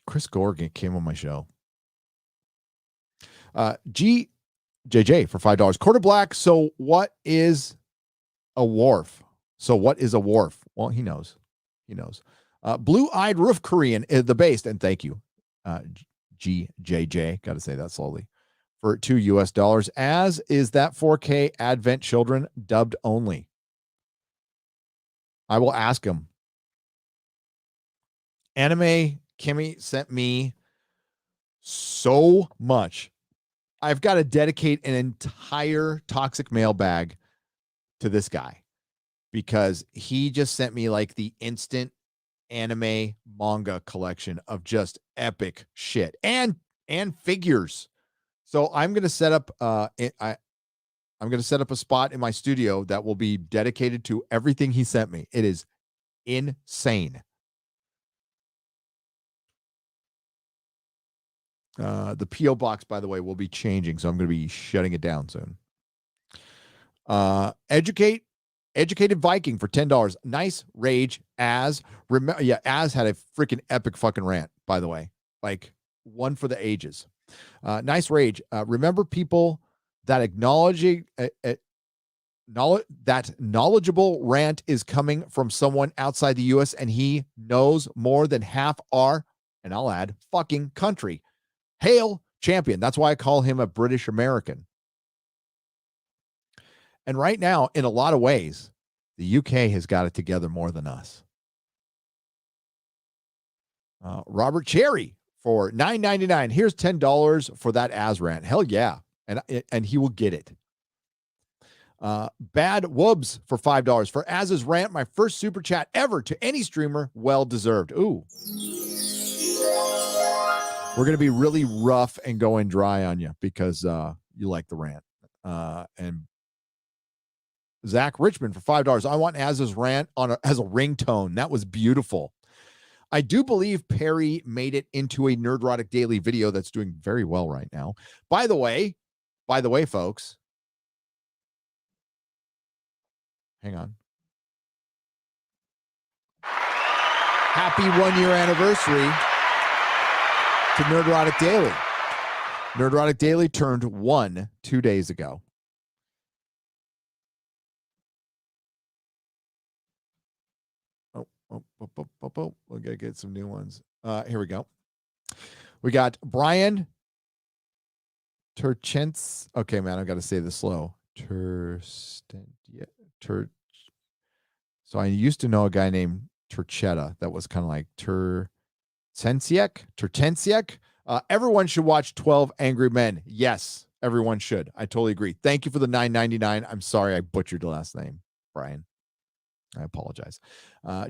Chris Gore came on my show. GJJ for $5. Quarter black. So what is a wharf? Well, he knows. Blue-eyed roof Korean is the base. And thank you, GJJ. Got to say that slowly. For $2 US, as is that 4K Advent Children dubbed only. I will ask him. Anime Kimmy sent me so much. I've got to dedicate an entire toxic mailbag to this guy because he just sent me like the instant anime manga collection of just epic shit and figures. So I'm going to set up I'm going to set up a spot in my studio that will be dedicated to everything he sent me. It is insane. The P.O. box, by the way, will be changing, so I'm going to be shutting it down soon. Educated Viking for $10. Nice rage. Az had a freaking epic fucking rant, by the way. Like one for the ages. Nice rage. Remember people that acknowledging that knowledgeable rant is coming from someone outside the U.S. and he knows more than half our, and I'll add, fucking country. Hail champion. That's why I call him a British American. And right now, in a lot of ways, the UK has got it together more than us. Robert Cherry for $9.99. Here's $10 for that Azrant. Hell yeah. And he will get it. Bad Woobs for $5 for Az's rant. My first super chat ever to any streamer. Well deserved. Ooh. We're going to be really rough and going dry on you because you like the rant. And Zach Richmond for $5. I want Az's rant as a ringtone. That was beautiful. I do believe Perry made it into a Nerdrotic Daily video that's doing very well right now. By the way, folks, hang on. Happy 1-year anniversary to Nerdrotic Daily. Nerdrotic Daily turned 1 2 days ago. We gotta get some new ones. Here we go. We got Brian Turchents. Okay, man, I've got to say this slow. So I used to know a guy named Turchetta that was kind of like Turtensiek. Everyone should watch 12 Angry Men. Yes, everyone should. I totally agree. Thank you for the $9.99. I'm sorry I butchered the last name, Brian. I apologize.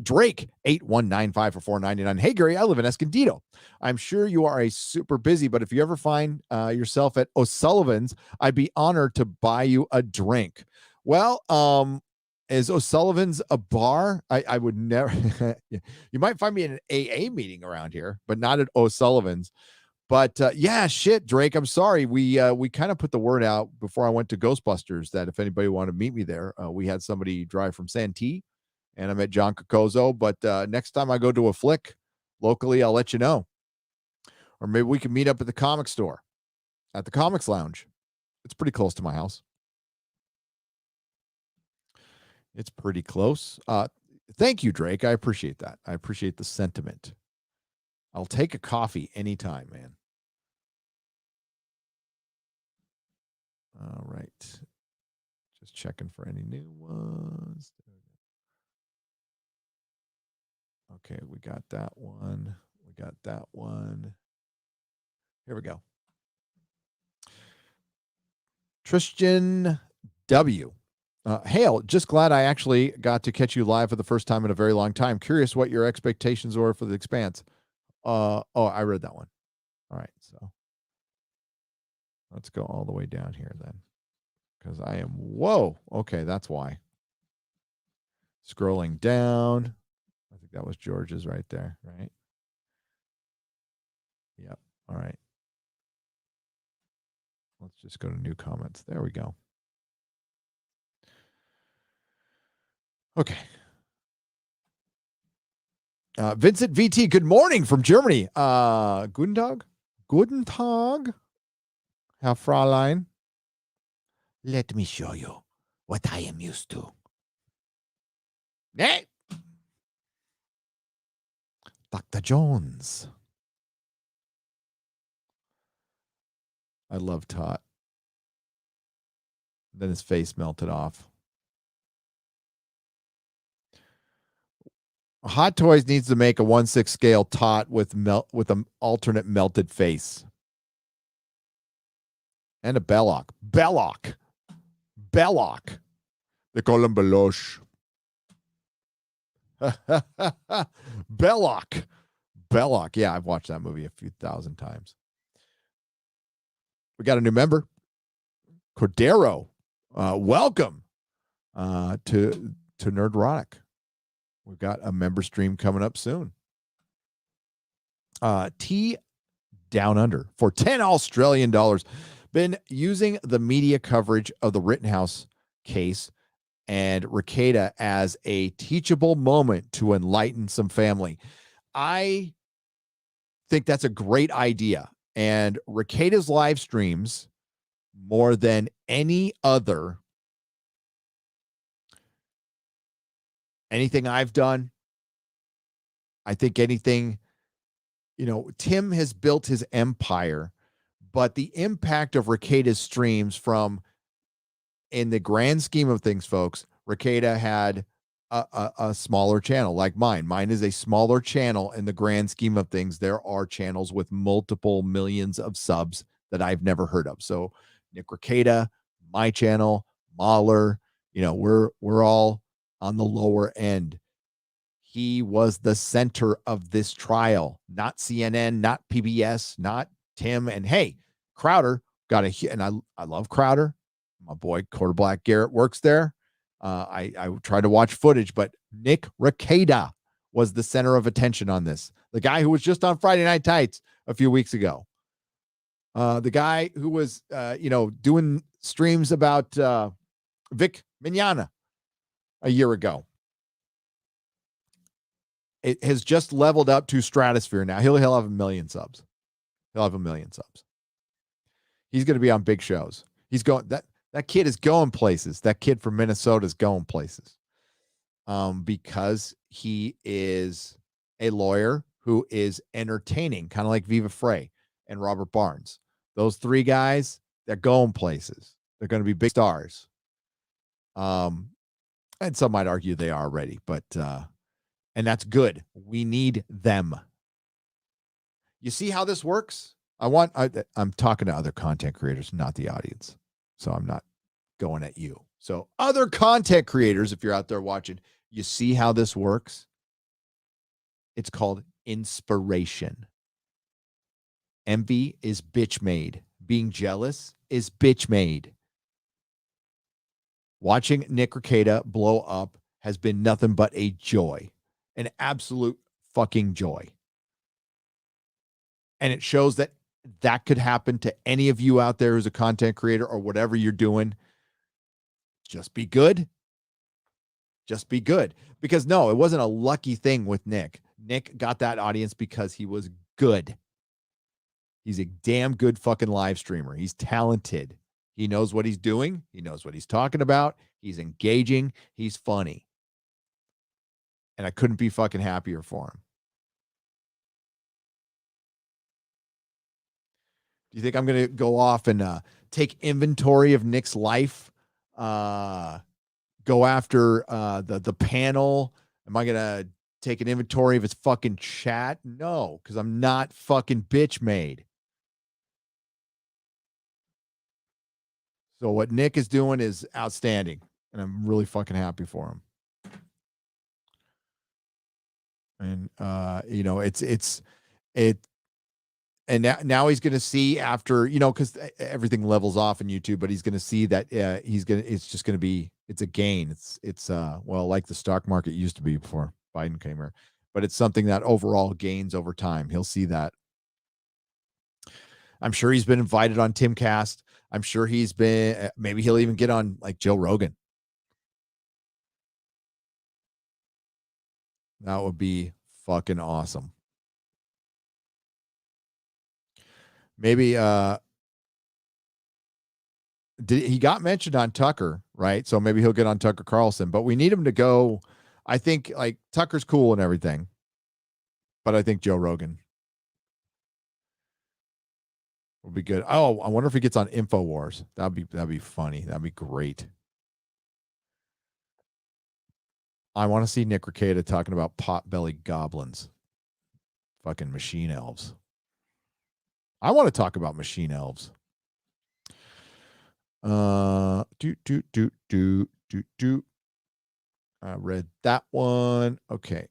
Drake 8195 for $4.99. Hey Gary, I live in Escondido. I'm sure you are a super busy, but if you ever find yourself at O'Sullivan's, I'd be honored to buy you a drink. Well, is O'Sullivan's a bar? I would never. You might find me in an AA meeting around here, but not at O'Sullivan's. But yeah, shit, Drake. I'm sorry. We kind of put the word out before I went to Ghostbusters that if anybody wanted to meet me there, we had somebody drive from Santee, and I met John Cocozo. But next time I go to a flick locally, I'll let you know. Or maybe we can meet up at the comic store, at the Comics Lounge. It's pretty close to my house. It's pretty close. Thank you, Drake. I appreciate that. I appreciate the sentiment. I'll take a coffee anytime, man. All right. Just checking for any new ones. Okay, we got that one. We got that one. Here we go. Tristan W. Hail, just glad I actually got to catch you live for the first time in a very long time. Curious what your expectations were for The Expanse. I read that one. All right, so let's go all the way down here then, because I am, whoa, okay, that's why. Scrolling down, I think that was George's right there, right? Yep, all right. Let's just go to new comments. There we go. Okay. Vincent VT, good morning from Germany. Guten Tag. Guten Tag, Herr Fräulein. Let me show you what I am used to. Hey! Dr. Jones. I love Tot. Then his face melted off. Hot Toys needs to make a 1/6 scale Tot with an alternate melted face. And a Belloc. Belloc. They call him Beloche. Belloc. Yeah, I've watched that movie a few thousand times. We got a new member. Cordero. Welcome to Nerdrotic. We've got a member stream coming up soon. T Down Under for 10 Australian dollars. Been using the media coverage of the Rittenhouse case and Rekieta as a teachable moment to enlighten some family. I think that's a great idea. And Rekieta's live streams, more than any other, anything I've done, I think anything, Tim has built his empire, but the impact of Rekieta's streams in the grand scheme of things, folks, Rekieta had a smaller channel like mine. Mine is a smaller channel in the grand scheme of things. There are channels with multiple millions of subs that I've never heard of. So Nick Rekieta, my channel, Mahler, we're all on the lower end. He was the center of this trial, not CNN, not PBS, not Tim. And hey, Crowder got and I love Crowder. My boy Quarter Black Garrett works there. I tried to watch footage, but Nick Rekieta was the center of attention on this. The guy who was just on Friday Night Tights a few weeks ago. The guy who was, doing streams about Vic Mignogna a year ago. It has just leveled up to stratosphere now. He'll have 1 million subs. He'll have 1 million subs. He's going to be on big shows. He's going that kid is going places. That kid from Minnesota is going places. Because he is a lawyer who is entertaining, kind of like Viva Frey and Robert Barnes. Those three guys, they're going places. They're going to be big stars. And some might argue they are already, but and that's good. We need them. You see how this works? I'm talking to other content creators, not the audience. So I'm not going at you. So other content creators, if you're out there watching, you see how this works? It's called inspiration. Envy is bitch made. Being jealous is bitch made. Watching Nick Rekieta blow up has been nothing but a joy. An absolute fucking joy. And it shows that could happen to any of you out there who's a content creator or whatever you're doing. Just be good. Just be good. Because no, it wasn't a lucky thing with Nick. Nick got that audience because he was good. He's a damn good fucking live streamer. He's talented. He knows what he's doing. He knows what he's talking about. He's engaging. He's funny. And I couldn't be fucking happier for him. Do you think I'm going to go off and take inventory of Nick's life? Go after the panel? Am I going to take an inventory of his fucking chat? No, because I'm not fucking bitch made. So what Nick is doing is outstanding, and I'm really fucking happy for him. And and now he's going to see after, because everything levels off in YouTube, but he's going to see that it's just going to be, it's a gain. It's well, like the stock market used to be before Biden came here, but it's something that overall gains over time. He'll see that. I'm sure he's been invited on Timcast. I'm sure maybe he'll even get on like Joe Rogan. That would be fucking awesome. Maybe he got mentioned on Tucker, right? So maybe he'll get on Tucker Carlson, but we need him to go. I think like Tucker's cool and everything, but I think Joe Rogan will be good. Oh, I wonder if he gets on InfoWars. That'd be funny. That'd be great. I want to see Nick Rekieta talking about pot-bellied goblins. Fucking machine elves. I want to talk about machine elves. I read that one. Okay.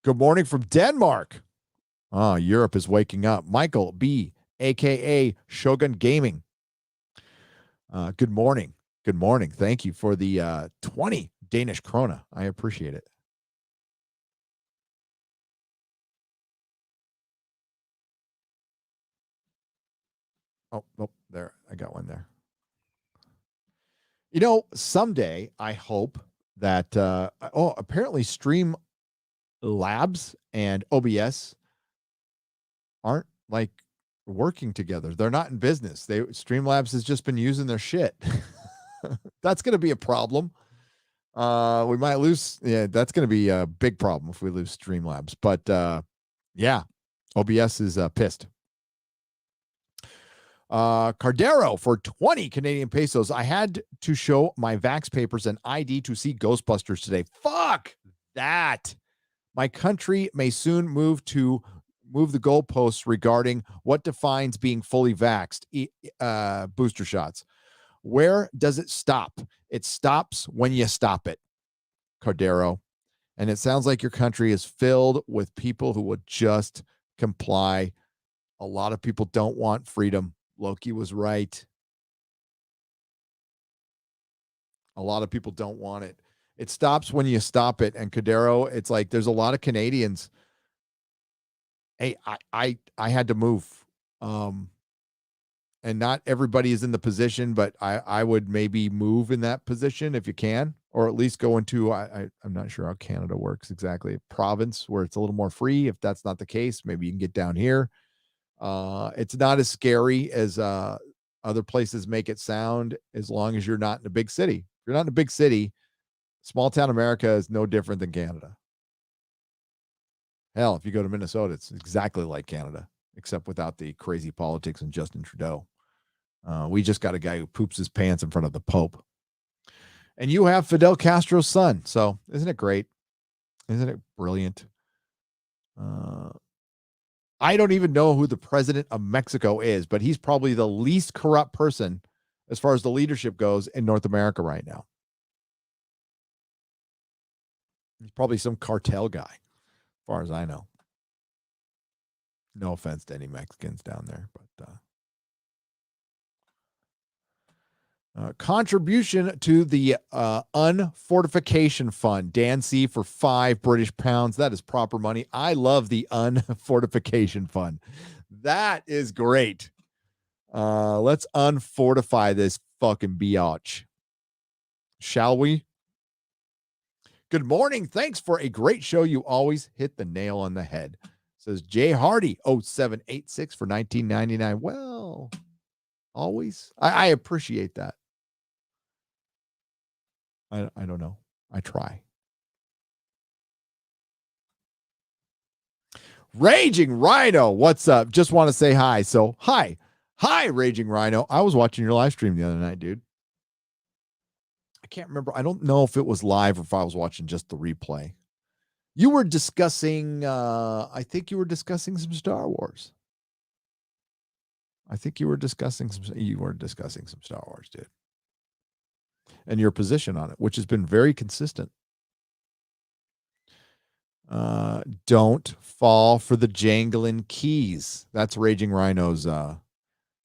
Good morning from Denmark. Europe is waking up. Michael B, aka Shogun Gaming. Good morning. Good morning. Thank you for the 20 Danish krona. I appreciate it. Oh, nope. There. I got one there. Someday I hope that apparently Stream Labs and OBS aren't like working together. They're not in business. Streamlabs has just been using their shit. That's going to be a problem. We might lose. Yeah, that's going to be a big problem if we lose Streamlabs. But yeah, OBS is pissed. Cardero for 20 Canadian pesos. I had to show my Vax papers and ID to see Ghostbusters today. Fuck that. My country may soon move the goalposts regarding what defines being fully vaxxed, booster shots. Where does it stop? It stops when you stop it, Cardero. And it sounds like your country is filled with people who would just comply. A lot of people don't want freedom. Loki was right. A lot of people don't want it. It stops when you stop it. And Cardero, it's like there's a lot of Canadians. Hey, I had to move. And not everybody is in the position, but I would maybe move in that position if you can, or at least go into, I'm not sure how Canada works exactly, a province where it's a little more free. If that's not the case, maybe you can get down here. It's not as scary as other places make it sound, as long as you're not in a big city. If you're not in a big city, small town America is no different than Canada. Hell, if you go to Minnesota, it's exactly like Canada, except without the crazy politics and Justin Trudeau. We just got a guy who poops his pants in front of the Pope. And you have Fidel Castro's son. So isn't it great? Isn't it brilliant? I don't even know who the president of Mexico is, but he's probably the least corrupt person as far as the leadership goes in North America right now. He's probably some cartel guy, as far as I know. No offense to any Mexicans down there, but contribution to the unfortification fund. Dan C for £5 That is proper money. I love the unfortification fund. That is great. Let's unfortify this fucking biatch. Shall we? Good morning. Thanks for a great show. You always hit the nail on the head. Says Jay Hardy 0786 for $19.99. Well, always. I appreciate that. I don't know. I try. Raging Rhino, what's up? Just want to say hi. So, hi, Raging Rhino. I was watching your live stream the other night, dude. I can't remember. I don't know if it was live or if I was watching just the replay. You were discussing, I think you were discussing some Star Wars. I think you were discussing some Star Wars, dude. And your position on it, which has been very consistent. Don't fall for the jangling keys. That's Raging Rhino's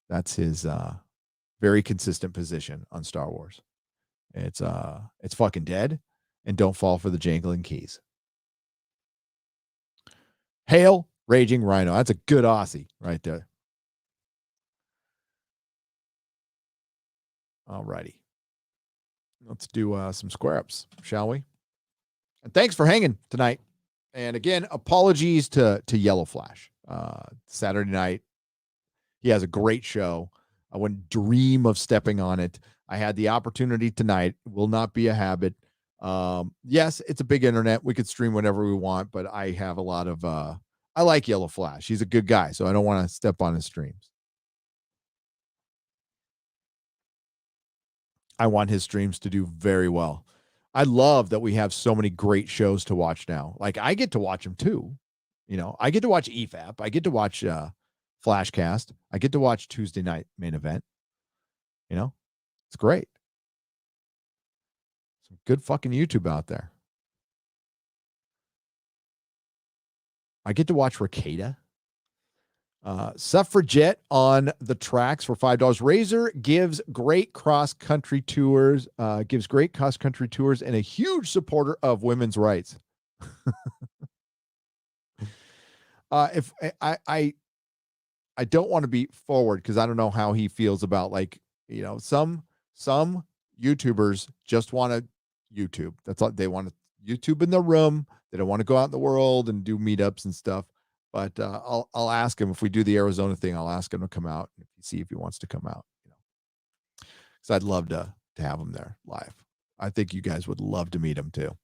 that's his very consistent position on Star Wars. It's fucking dead, and don't fall for the jangling keys. Hail Raging Rhino. That's a good Aussie right there. All righty. Let's do some square ups, shall we? And thanks for hanging tonight. And again, apologies to Yellow Flash. Saturday night, he has a great show. I wouldn't dream of stepping on it. I had the opportunity tonight. It will not be a habit. Yes, it's a big internet. We could stream whenever we want, but I have a lot of I like Yellow Flash. He's a good guy, so I don't want to step on his streams. I want his streams to do very well. I love that we have so many great shows to watch now. Like, I get to watch them too. You know, I get to watch EFAP. I get to watch Flashcast. I get to watch Tuesday Night Main Event. You know, it's great. Some good fucking YouTube out there. I get to watch Ricada. Suffragette on the tracks for $5. Razor gives great cross-country tours, and a huge supporter of women's rights. If I don't want to be forward because I don't know how he feels about, like, you know, some YouTubers just want to YouTube. That's all they want, to YouTube in their room. They don't want to go out in the world and do meetups and stuff. But I'll ask him if we do the Arizona thing. I'll ask him to come out and see if he wants to come out. You know, because I'd love to have him there live. I think you guys would love to meet him too.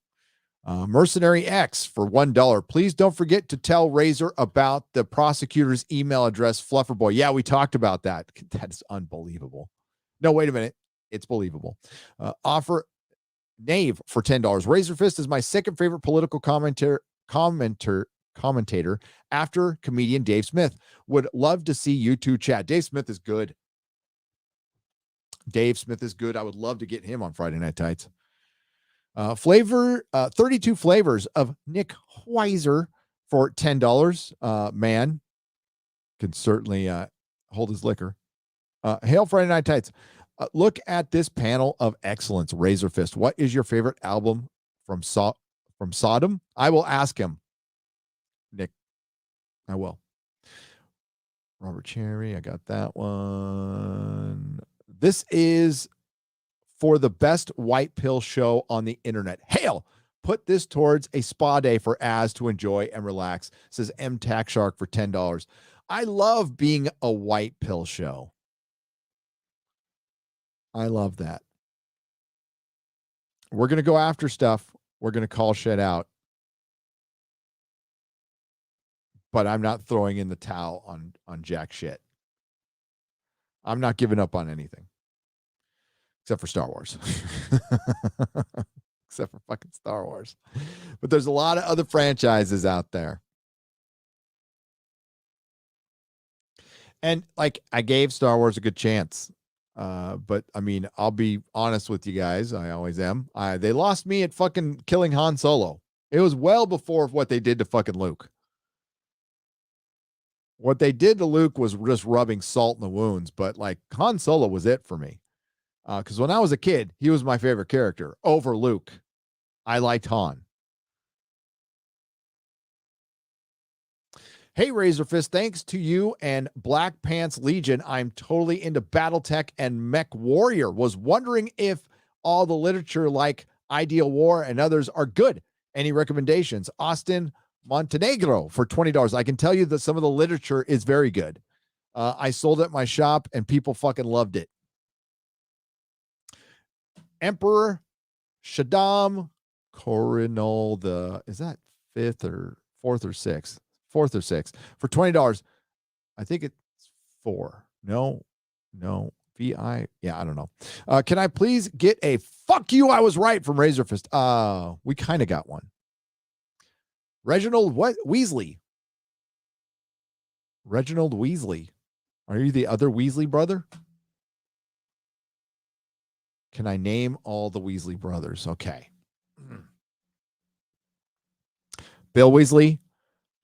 Mercenary X for $1. Please don't forget to tell Razor about the prosecutor's email address, Flufferboy. Yeah, we talked about that. That is unbelievable. No, wait a minute. It's believable. Offer Knave for $10. Razor Fist is my second favorite political commentator after comedian Dave Smith. Would love to see you two chat. Dave Smith is good. I would love to get him on Friday Night Tights. 32 flavors of Nick Weiser for $10. Man can certainly hold his liquor. Hail Friday Night Tights. Look at this panel of excellence. Razor Fist. What is your favorite album from Sodom? I will ask him. Nick, I will. Robert Cherry, I got that one. This is for the best white pill show on the internet. Hail! Put this towards a spa day for Az to enjoy and relax, says M Tax Shark for $10. I love being a white pill show. I love that. We're going to go after stuff. We're going to call shit out. But I'm not throwing in the towel on jack shit. I'm not giving up on anything. Except for Star Wars. Except for fucking Star Wars. But there's a lot of other franchises out there. And, like, I gave Star Wars a good chance. But, I mean, I'll be honest with you guys. I always am. They lost me at fucking killing Han Solo. It was well before what they did to fucking Luke. What they did to Luke was just rubbing salt in the wounds. But, like, Han Solo was it for me. Because when I was a kid, he was my favorite character over Luke. I liked Han. Hey, Razorfist, thanks to you and Black Pants Legion, I'm totally into Battletech and Mech Warrior. Was wondering if all the literature like Ideal War and others are good. Any recommendations? Austin Montenegro for $20. I can tell you that some of the literature is very good. I sold it at my shop and people fucking loved it. Emperor Shaddam Coronel, is that fourth or sixth for $20? I think it's 4. No, VI. Yeah, I don't know. Can I please get a fuck you? I was right from Razorfist. We kind of got one. Reginald Weasley. Are you the other Weasley brother? Can I name all the Weasley brothers? Okay. Bill Weasley,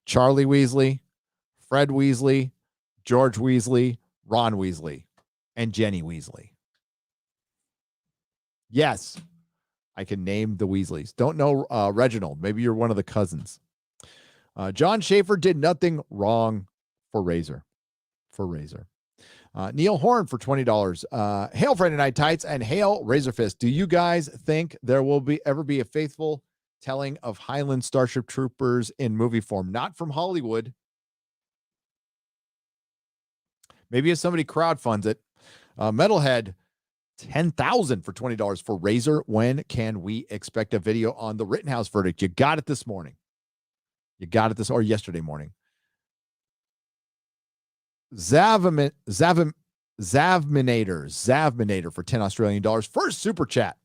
Charlie Weasley, Fred Weasley, George Weasley, Ron Weasley, and Jenny Weasley. Yes, I can name the Weasleys. Don't know Reginald. Maybe you're one of the cousins. John Schaefer did nothing wrong for Razor. Neil Horn for $20. Hail Friday Night Tights and hail Razor Fist. Do you guys think there will ever be a faithful telling of Highland Starship Troopers in movie form? Not from Hollywood. Maybe if somebody crowdfunds it. Metalhead, $10,000 for $20 for Razor. When can we expect a video on the Rittenhouse verdict? You got it this morning. Or yesterday morning. Zavminator for $10 First super chat.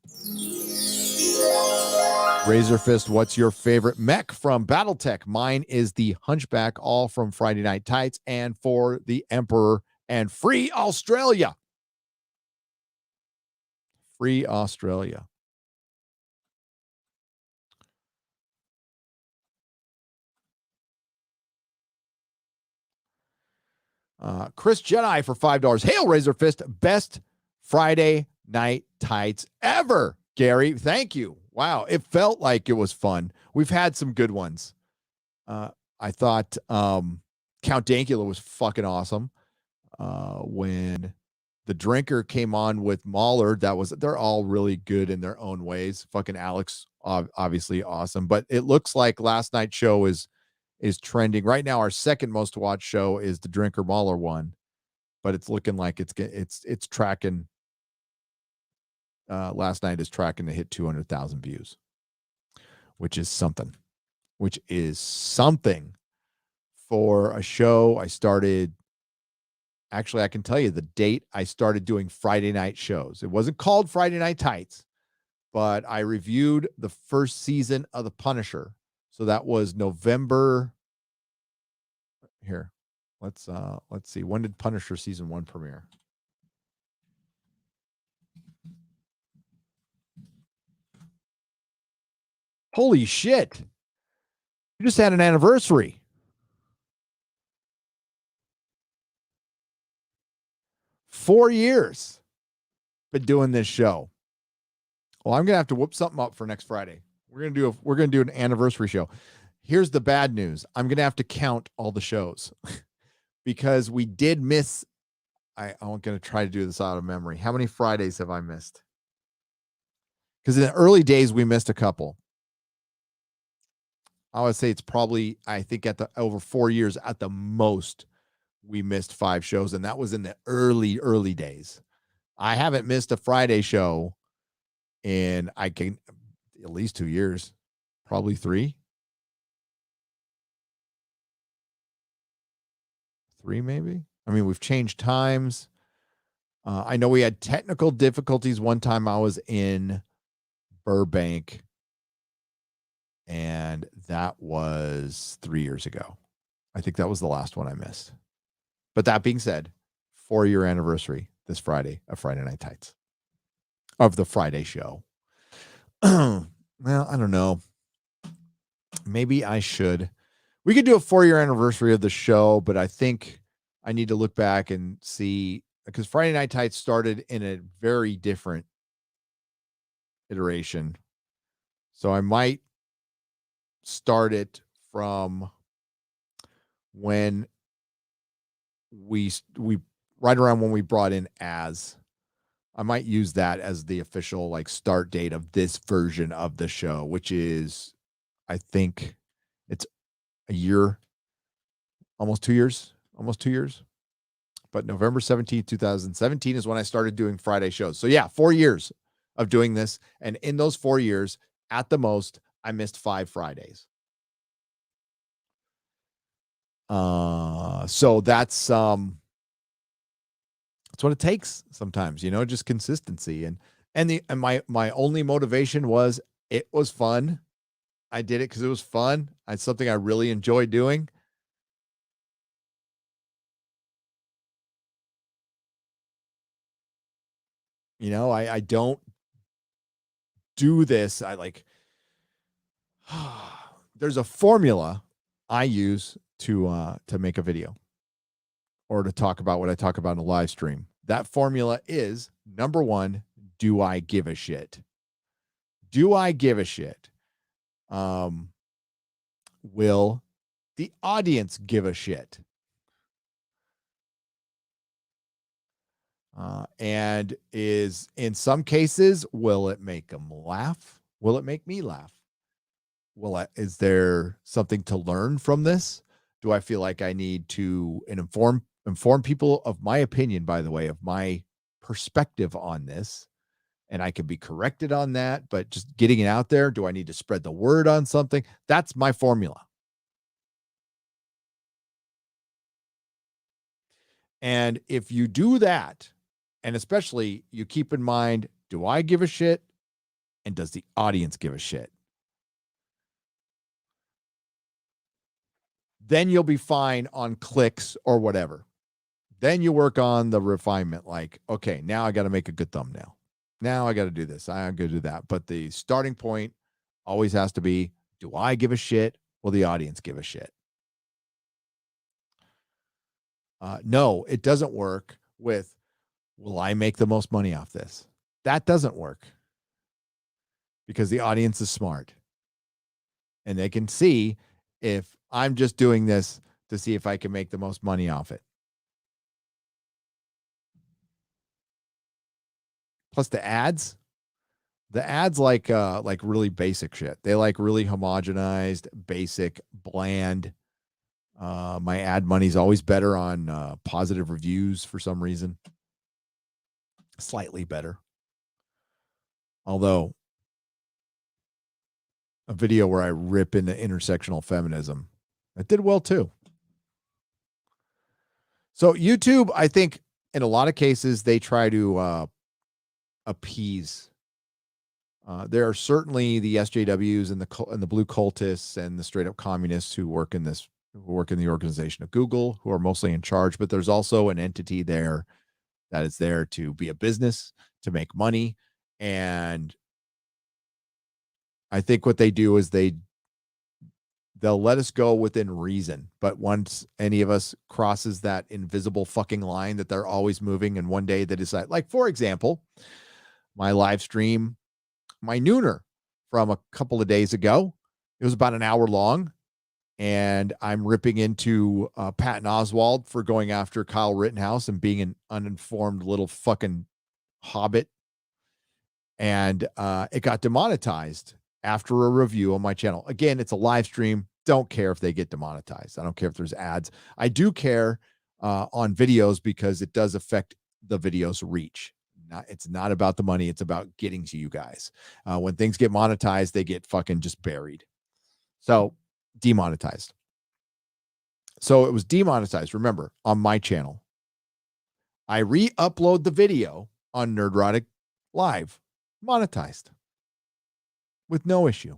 Razor Fist, what's your favorite mech from Battletech? Mine is the Hunchback, all from Friday Night Tights and for the Emperor and Free Australia. Free Australia. Chris Jedi for $5. Hail Razor Fist, best Friday Night Tights ever. Gary, thank you. Wow, it felt like it was fun. We've had some good ones. I thought Count Dankula was fucking awesome. When the Drinker came on with Mahler, they're all really good in their own ways. Fucking Alex, obviously awesome. But it looks like last night's show is trending right now. Our second most watched show is the Drinker Mahler one, but it's looking like it's tracking. Last night is tracking to hit 200,000 views, which is something for a show. I started. Actually, I can tell you the date I started doing Friday night shows. It wasn't called Friday Night Tights, but I reviewed the first season of The Punisher. So that was November. Here, let's see. When did Punisher season 1 premiere? Holy shit. You just had an anniversary. Four years been doing this show. Well, I'm gonna have to whoop something up for next Friday. We're gonna do an anniversary show. Here's the bad news. I'm gonna have to count all the shows because we did miss. I'm gonna try to do this out of memory. How many Fridays have I missed? Because in the early days we missed a couple. I would say it's probably, I think over 4 years at the most, we missed 5 shows, and that was in the early days. I haven't missed a Friday show in at least 2 years, probably 3. 3 maybe. I mean, we've changed times. I know we had technical difficulties one time. I was in Burbank, and that was 3 years ago. I think that was the last one I missed. But that being said, 4-year anniversary this Friday of Friday Night Tights, of the Friday show. Well, I don't know. Maybe I should. We could do a 4-year anniversary of the show, but I think I need to look back and see, because Friday Night Tights started in a very different iteration. So I might start it from when we right around when we brought in Az. I might use that as the official start date of this version of the show, which is, I think it's a year, almost 2 years. But November 17th, 2017 is when I started doing Friday shows. So yeah, 4 years of doing this. And in those 4 years, at the most, I missed 5 Fridays. So that's what it takes sometimes, just consistency. And my only motivation was it was fun. I did it because it was fun. It's something I really enjoy doing. I don't do this. There's a formula I use to make a video or to talk about what I talk about in a live stream. That formula is, number one, do I give a shit? Do I give a shit? Will the audience give a shit? And is, in some cases, will it make them laugh? Will it make me laugh? Is there something to learn from this? Do I feel like I need to inform people of my opinion, by the way, of my perspective on this? And I can be corrected on that, but just getting it out there, do I need to spread the word on something? That's my formula. And if you do that, and especially you keep in mind, do I give a shit? And does the audience give a shit? Then you'll be fine on clicks or whatever. Then you work on the refinement, like, okay, now I got to make a good thumbnail. Now I got to do this. I got to do that. But the starting point always has to be, do I give a shit? Will the audience give a shit? No, it doesn't work with, will I make the most money off this? That doesn't work because the audience is smart and they can see if I'm just doing this to see if I can make the most money off it. Plus the ads like really basic shit. They like really homogenized, basic, bland. My ad money's always better on positive reviews for some reason. Slightly better. Although a video where I rip into intersectional feminism, it did well too. So YouTube, I think in a lot of cases, they try to appease. There are certainly the SJWs and the blue cultists and the straight up communists who work in the organization of Google, who are mostly in charge, but there's also an entity there that is there to be a business, to make money. And I think what they do is they'll let us go within reason. But once any of us crosses that invisible fucking line that they're always moving, and one day they decide, like, for example, my live stream, my nooner from a couple of days ago, it was about an hour long. And I'm ripping into Patton Oswalt for going after Kyle Rittenhouse and being an uninformed little fucking hobbit. And it got demonetized after a review on my channel. Again, it's a live stream. Don't care if they get demonetized. I don't care if there's ads. I do care on videos because it does affect the video's reach. It's not about the money. It's about getting to you guys. When things get monetized, they get fucking just buried. So demonetized. So it was demonetized. Remember, on my channel, I re-upload the video on Nerdrotic Live, monetized with no issue.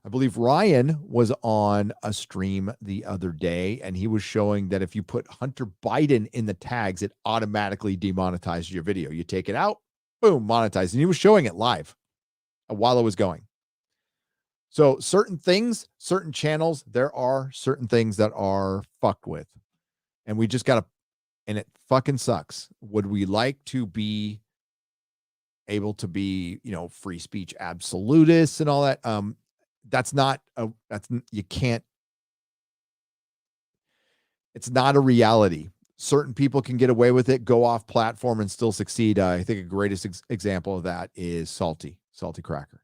I believe Ryan was on a stream the other day, and he was showing that if you put Hunter Biden in the tags, it automatically demonetizes your video. You take it out, boom, monetized. And he was showing it live while it was going. So certain things, certain channels, there are certain things that are fucked with. And we just got to, and it fucking sucks. Would we like to be able to be, free speech absolutists and all that? You can't, it's not a reality. Certain people can get away with it, go off platform and still succeed. I think a greatest example of that is Salty Cracker.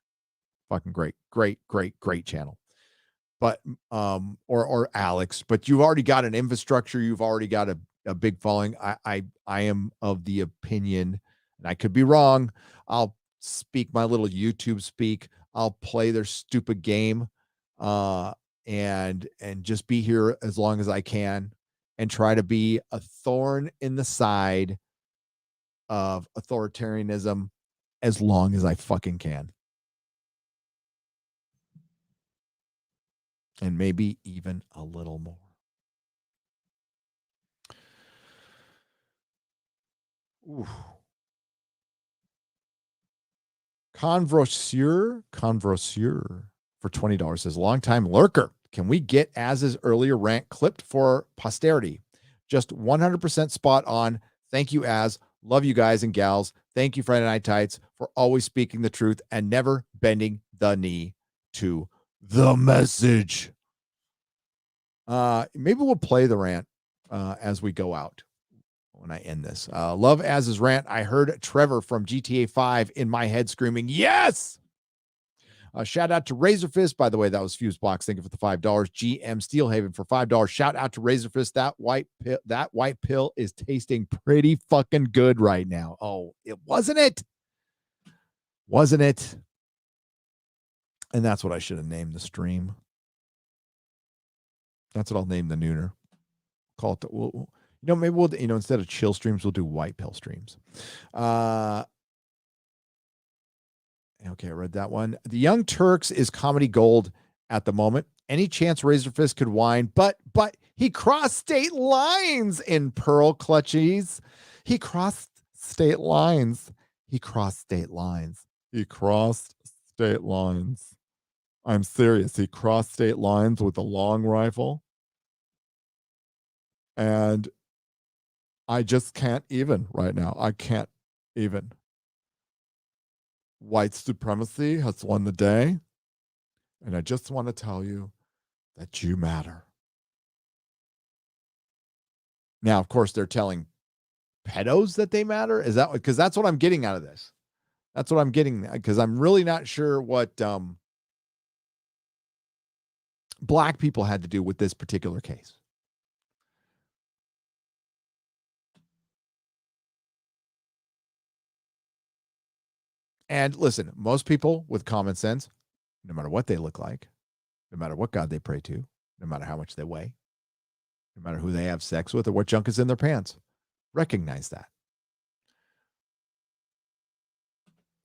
Fucking great channel. But or Alex, but you've already got an infrastructure, you've already got a big following. I am of the opinion, and I could be wrong. I'll speak my little YouTube speak. I'll play their stupid game and just be here as long as I can and try to be a thorn in the side of authoritarianism as long as I fucking can. And maybe even a little more. Ooh. Convrosure for $20 says, longtime lurker. Can we get Az's earlier rant clipped for posterity? Just 100% spot on. Thank you, Az. Love you guys and gals. Thank you, Friday Night Tights, for always speaking the truth and never bending the knee to the message. Maybe we'll play the rant as we go out when I end this. Love Az's rant. I heard Trevor from GTA 5 in my head screaming, yes! Shout out to Razorfist. By the way, that was Fusebox. Thank you for the $5. GM Steelhaven for $5. Shout out to Razorfist. That white pill is tasting pretty fucking good right now. Oh, it wasn't it? Wasn't it? And that's what I should have named the stream. That's what I'll name the nooner. Call it maybe we'll, instead of chill streams, we'll do white pill streams. Okay, I read that one. The Young Turks is comedy gold at the moment. Any chance Razorfist could whine, but he crossed state lines in Pearl Clutchies. He crossed state lines. He crossed state lines. He crossed state lines. I'm serious. He crossed state lines with a long rifle. And I just can't even right now. I can't even. White supremacy has won the day. And I just want to tell you that you matter. Now, of course, they're telling pedos that they matter. Is that because that's what I'm getting out of this? That's what I'm getting, because I'm really not sure what black people had to do with this particular case. And listen, most people with common sense, no matter what they look like, no matter what God they pray to, no matter how much they weigh, no matter who they have sex with or what junk is in their pants, recognize that.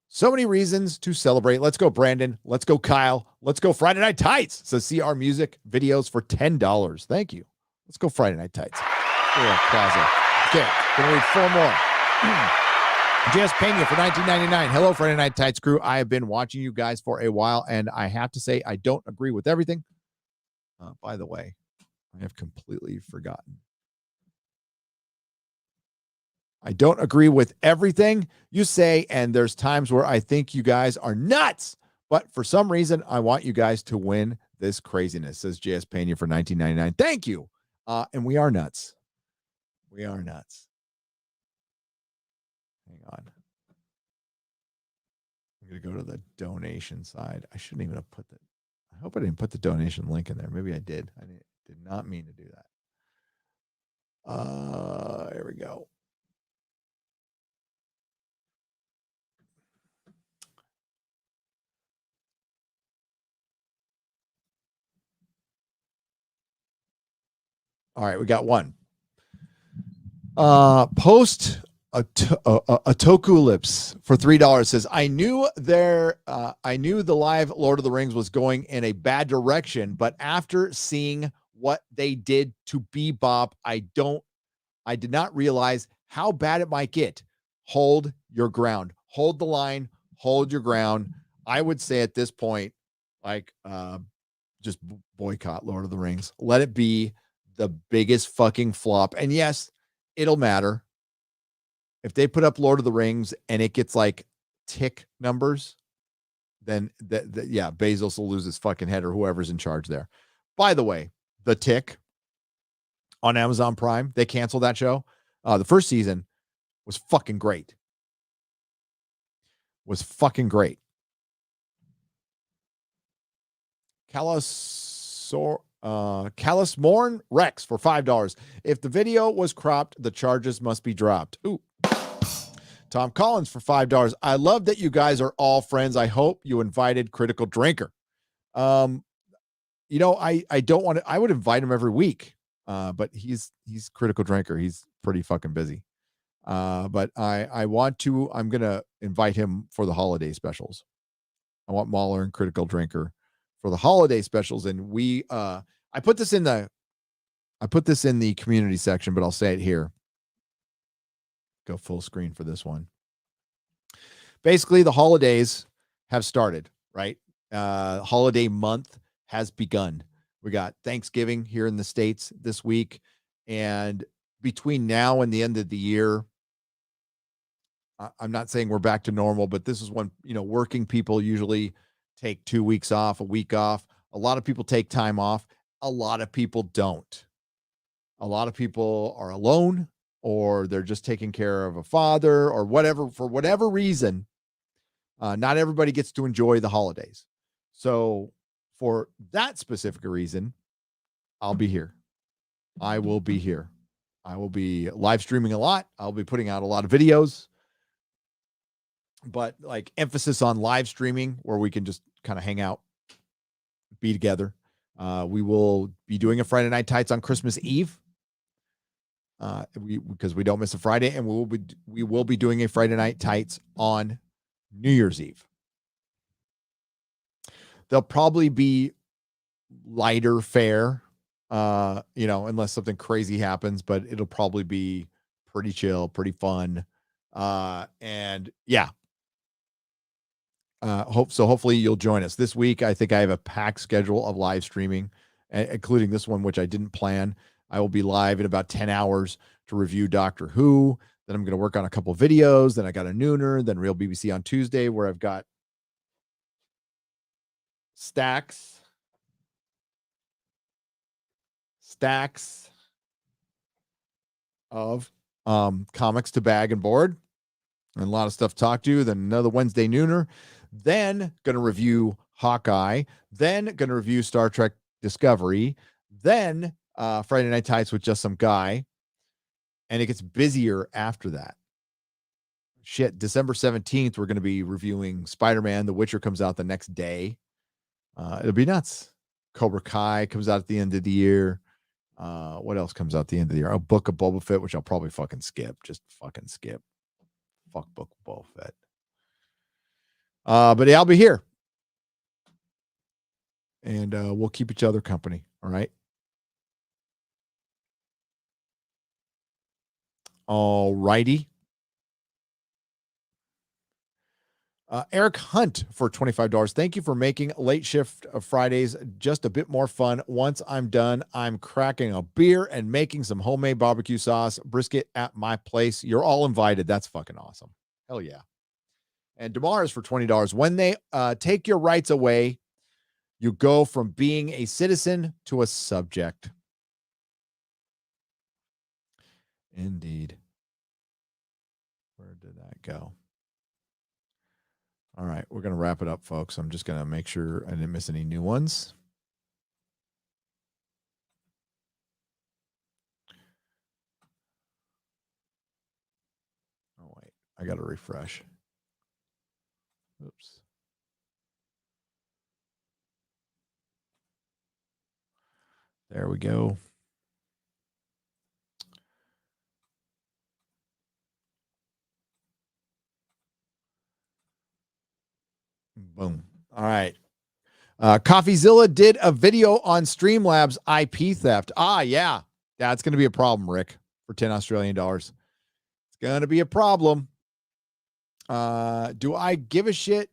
So many reasons to celebrate. Let's go, Brandon. Let's go, Kyle. Let's go, Friday Night Tights. So see our music videos for $10. Thank you. Let's go, Friday Night Tights. Okay, gonna read 4 more. Jess Pena for $19.99. Hello, Friday Night Tights crew. I have been watching you guys for a while, and I have to say I don't agree with everything. By the way, I have completely forgotten. I don't agree with everything you say, and there's times where I think you guys are nuts. But for some reason, I want you guys to win this craziness, says J.S. Pena for $19.99. Thank you. And we are nuts. We are nuts. Hang on. I'm going to go to the donation side. I shouldn't even have put that. I hope I didn't put the donation link in there. Maybe I did. I did not mean to do that. Here we go. All right, we got one. Post a Toku Lips for $3 says, I knew the live Lord of the Rings was going in a bad direction, but after seeing what they did to Bebop, I did not realize how bad it might get. Hold your ground. Hold the line. Hold your ground. I would say at this point, just boycott Lord of the Rings. Let it be the biggest fucking flop. And yes, it'll matter. If they put up Lord of the Rings and it gets like tick numbers, then Bezos will lose his fucking head, or whoever's in charge there. By the way, The Tick on Amazon Prime, they canceled that show. The first season was fucking great. Callus Morn Rex for $5. If the video was cropped, the charges must be dropped. Ooh. Tom Collins for $5. I love that you guys are all friends. I hope you invited Critical Drinker. I don't want to. I would invite him every week, but he's Critical Drinker. He's pretty fucking busy. But I'm gonna invite him for the holiday specials. I want Mahler and Critical Drinker for the holiday specials, and I put this in the community section, but I'll say it here go full screen for this one. Basically, the holidays have started, right? Holiday month has begun. We got Thanksgiving here in the States this week. And between now and the end of the year, I'm not saying we're back to normal, but this is when, working people usually take 2 weeks off, a week off. A lot of people take time off. A lot of people don't. A lot of people are alone, or they're just taking care of a father or whatever, for whatever reason. Not everybody gets to enjoy the holidays. So for that specific reason, I'll be here. I will be here. I will be live streaming a lot. I'll be putting out a lot of videos, but like emphasis on live streaming where we can just kind of hang out, be together. We will be doing a Friday Night Tights on Christmas Eve. Because we don't miss a Friday, and we will be doing a Friday Night Tights on New Year's Eve. They'll probably be lighter fare, unless something crazy happens, but it'll probably be pretty chill, pretty fun. And yeah. Hopefully you'll join us this week. I think I have a packed schedule of live streaming, including this one, which I didn't plan. I will be live in about 10 hours to review Doctor Who. Then I'm going to work on a couple of videos. Then I got a nooner, then Real BBC on Tuesday, where I've got stacks of comics to bag and board, and a lot of stuff to talk to. Then another Wednesday nooner. Then going to review Hawkeye. Then going to review Star Trek Discovery. Then Friday Night Tights with just some guy. And it gets busier after that. Shit, December 17th, we're going to be reviewing Spider-Man. The Witcher comes out the next day. It'll be nuts. Cobra Kai comes out at the end of the year. What else comes out at the end of the year? A Book of Boba Fett, which I'll probably fucking skip. Just fucking skip. Fuck Book of Boba Fett. But I'll be here. And we'll keep each other company. All right. All righty. Eric Hunt for $25. Thank you for making late shift of Fridays just a bit more fun. Once I'm done, I'm cracking a beer and making some homemade barbecue sauce brisket at my place. You're all invited. That's fucking awesome. Hell yeah. And DeMar is for $20. When they take your rights away, you go from being a citizen to a subject. Indeed. Where did that go? All right, we're going to wrap it up, folks. I'm just going to make sure I didn't miss any new ones. Oh, wait. I got to refresh. Oops. There we go. Boom. All right. CoffeeZilla did a video on Streamlabs IP theft. Yeah. That's going to be a problem, Rick, for 10 Australian dollars. It's going to be a problem. Do I give a shit?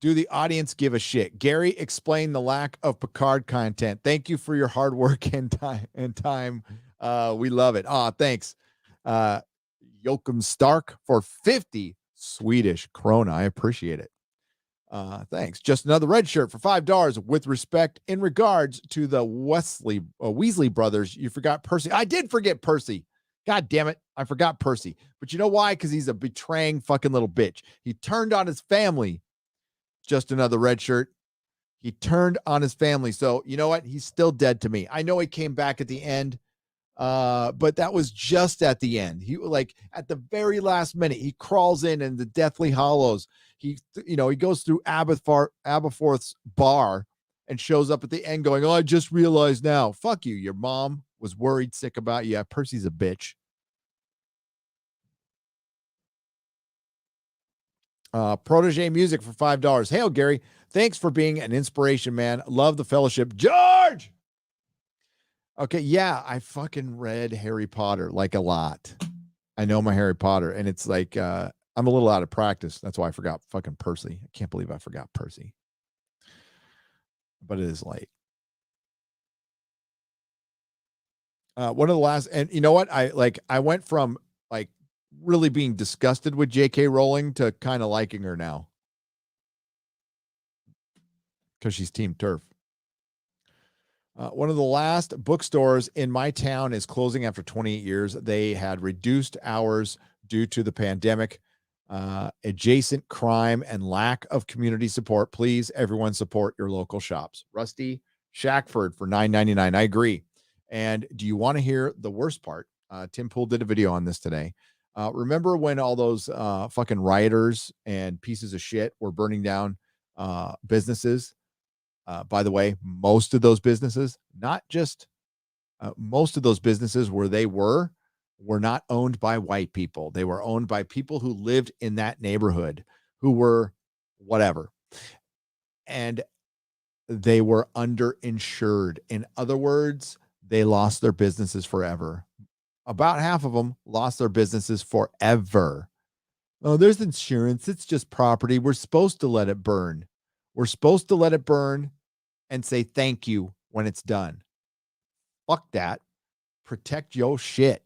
Do the audience give a shit? Gary, explain the lack of Picard content. Thank you for your hard work and time. We love it. Thanks. Joachim Stark for 50 Swedish krona. I appreciate it. Thanks. Just another red shirt for $5. With respect, in regards to the Weasley brothers, you forgot Percy. I did forget Percy. God damn it. I forgot Percy. But you know why? Because he's a betraying fucking little bitch. He turned on his family. Just another red shirt. He turned on his family. So you know what? He's still dead to me. I know he came back at the end. But that was just at the end. He at the very last minute, he crawls in the Deathly Hollows. He goes through Aberforth's bar and shows up at the end going, I just realized now. Fuck you. Your mom was worried sick about you. Yeah, Percy's a bitch. Protege Music for $5. Hail, Gary. Thanks for being an inspiration, man. Love the fellowship. George! Okay, yeah, I fucking read Harry Potter a lot. I know my Harry Potter, and it's like I'm a little out of practice. That's why I forgot fucking Percy. I can't believe I forgot Percy. But it is late. One of the last, and you know what? I went from like really being disgusted with J.K. Rowling to kind of liking her now because she's Team Turf. One of the last bookstores in my town is closing after 28 years. They had reduced hours due to the pandemic, adjacent crime, and lack of community support. Please, everyone, support your local shops. Rusty Shackford for $9.99. I agree. And do you want to hear the worst part? Tim Pool did a video on this today. Remember when all those fucking rioters and pieces of shit were burning down businesses? By the way, most of those businesses, not just most of those businesses where they were not owned by white people. They were owned by people who lived in that neighborhood, who were whatever. And they were underinsured. In other words, they lost their businesses forever. About half of them lost their businesses forever. Oh, there's insurance. It's just property. We're supposed to let it burn. We're supposed to let it burn and say thank you when it's done. Fuck that. Protect your shit.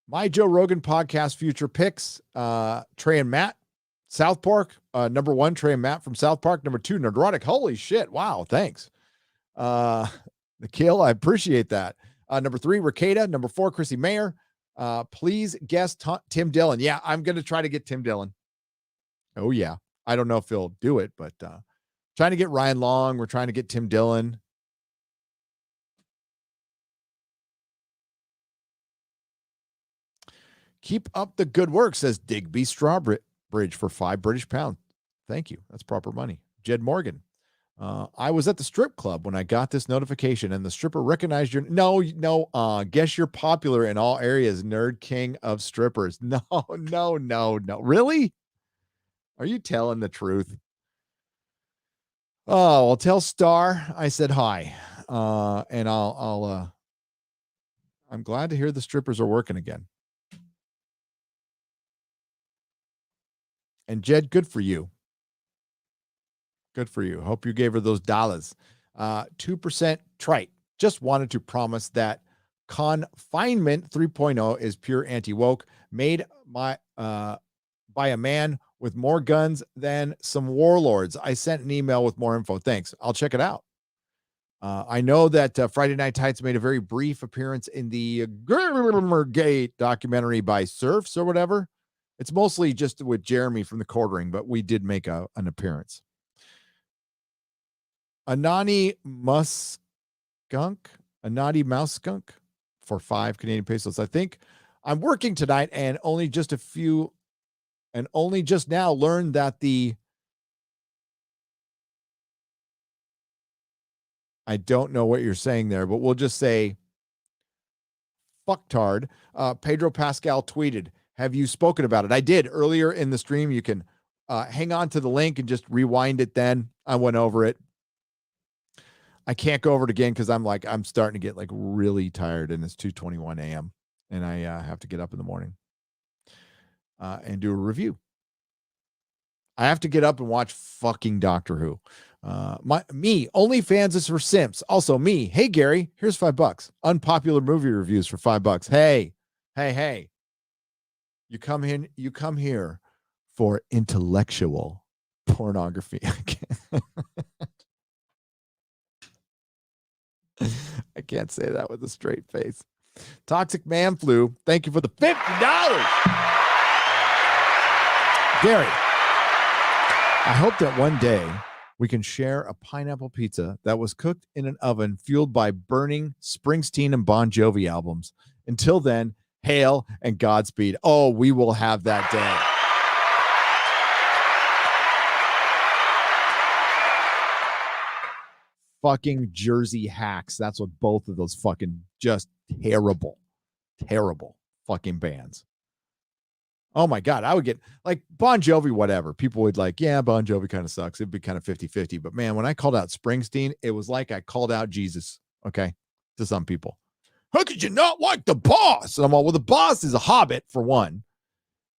My Joe Rogan podcast future picks, Trey and Matt, South Park. Number 1, Trey and Matt from South Park. Number 2, Nerdrotic. Holy shit. Wow. Thanks. Nikhil, I appreciate that. Number 3, Ricada. Number 4, Chrissy Mayer. Please guess Tim Dillon. Yeah, I'm going to try to get Tim Dillon. Oh, yeah. I don't know if he'll do it, but trying to get Ryan Long. We're trying to get Tim Dillon. Keep up the good work, says Digby Strawbridge for £5 Thank you. That's proper money. Jed Morgan. I was at the strip club when I got this notification, and the stripper recognized your guess you're popular in all areas, nerd king of strippers. No. Really? Are you telling the truth? Oh, well, tell Star I said hi. And I'm glad to hear the strippers are working again. And Jed, good for you. Good for you. Hope you gave her those dollars. 2% trite. Just wanted to promise that Confinement 3.0 is pure anti-woke, made by a man with more guns than some warlords. I sent an email with more info. Thanks. I'll check it out. I know that Friday Night Tights made a very brief appearance in the Gamergate documentary by Surfs or whatever. It's mostly just with Jeremy from the Quartering, but we did make an appearance. Anani Mouse Skunk for 5 Canadian pesos. I think I'm working tonight and only just now learned that I don't know what you're saying there, but we'll just say fucktard. Pedro Pascal tweeted, have you spoken about it? I did earlier in the stream. You can hang on to the link and just rewind it then. I went over it. I can't go over it again because I'm starting to get like really tired, and it's 2:21 a.m. and I have to get up in the morning and do a review. I have to get up and watch fucking Doctor Who. OnlyFans is for simps. Also me. Hey, Gary, here's $5. Unpopular movie reviews for $5. Hey. You come here for intellectual pornography. I can't say that with a straight face. Toxic Man Flu, thank you for the $50. Gary, I hope that one day we can share a pineapple pizza that was cooked in an oven fueled by burning Springsteen and Bon Jovi albums. Until then, hail and Godspeed. Oh, we will have that day. Fucking Jersey hacks. That's what both of those fucking just terrible fucking bands. Oh my God. I would get like Bon Jovi, whatever. People would like, yeah, Bon Jovi kind of sucks. It'd be kind of 50-50. But man, when I called out Springsteen, it was like I called out Jesus. Okay. To some people. How could you not like the boss? And I'm all, well, the boss is a hobbit for one.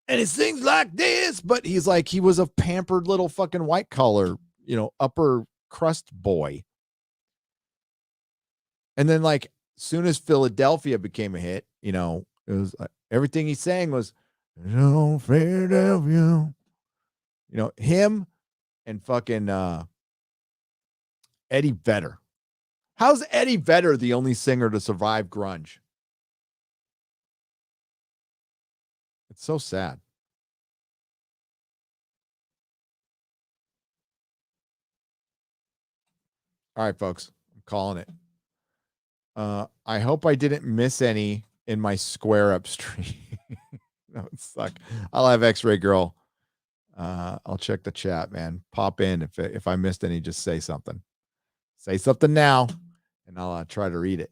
And it sings like this, but he's like, he was a pampered little fucking white collar, upper crust boy. And then like, soon as Philadelphia became a hit, it was everything he sang was, oh, Philadelphia. Him and fucking Eddie Vedder. How's Eddie Vedder the only singer to survive grunge? It's so sad. All right, folks, I'm calling it. I hope I didn't miss any in my square up stream. That would suck. I'll have X-Ray Girl. I'll check the chat, man. Pop in if I missed any. Just say something. Say something now, and I'll try to read it.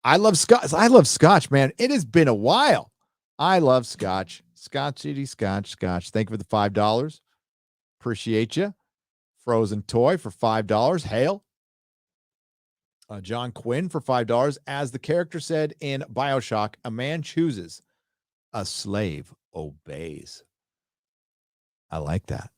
I love Scotch. I love Scotch, man. It has been a while. I love Scotch. Scotchity Scotch. Thank you for the $5. Appreciate you. Frozen Toy for $5. Hail. John Quinn for $5. As the character said in BioShock, a man chooses, a slave obeys. I like that.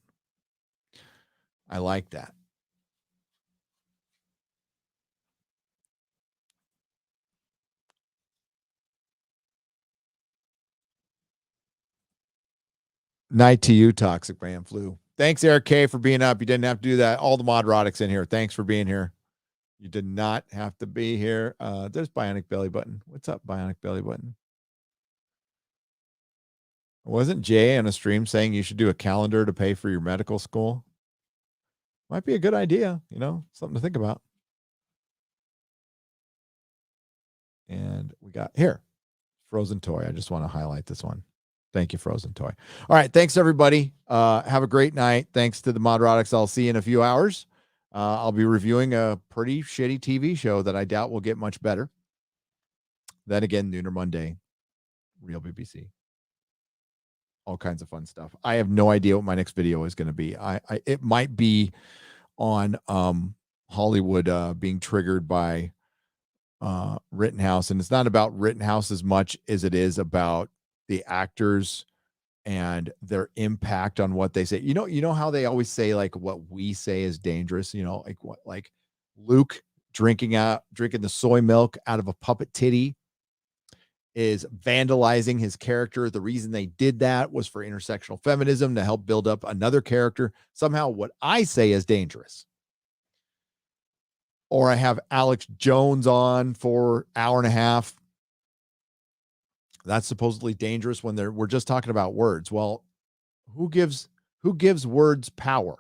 Night to you, Toxic Man Flu. Thanks, Eric K, for being up. You didn't have to do that. All the Modrotics in here. Thanks for being here. You did not have to be here. There's Bionic Belly Button. What's up, Bionic Belly Button? Wasn't Jay on a stream saying you should do a calendar to pay for your medical school? Might be a good idea, something to think about. And we got here, Frozen Toy. I just want to highlight this one. Thank you, Frozen Toy. All right. Thanks, everybody. Have a great night. Thanks to the Modrotics. I'll see you in a few hours. I'll be reviewing a pretty shitty TV show that I doubt will get much better. Then again, Nooner Monday, Real BBC. All kinds of fun stuff. I have no idea what my next video is going to be. It might be on Hollywood being triggered by Rittenhouse. And it's not about Rittenhouse as much as it is about the actors and their impact on what they say. You know how they always say like what we say is dangerous, like Luke drinking the soy milk out of a puppet titty is vandalizing his character. The reason they did that was for intersectional feminism to help build up another character. Somehow what I say is dangerous. Or I have Alex Jones on for an hour and a half. That's supposedly dangerous when we're just talking about words. Well, who gives words power?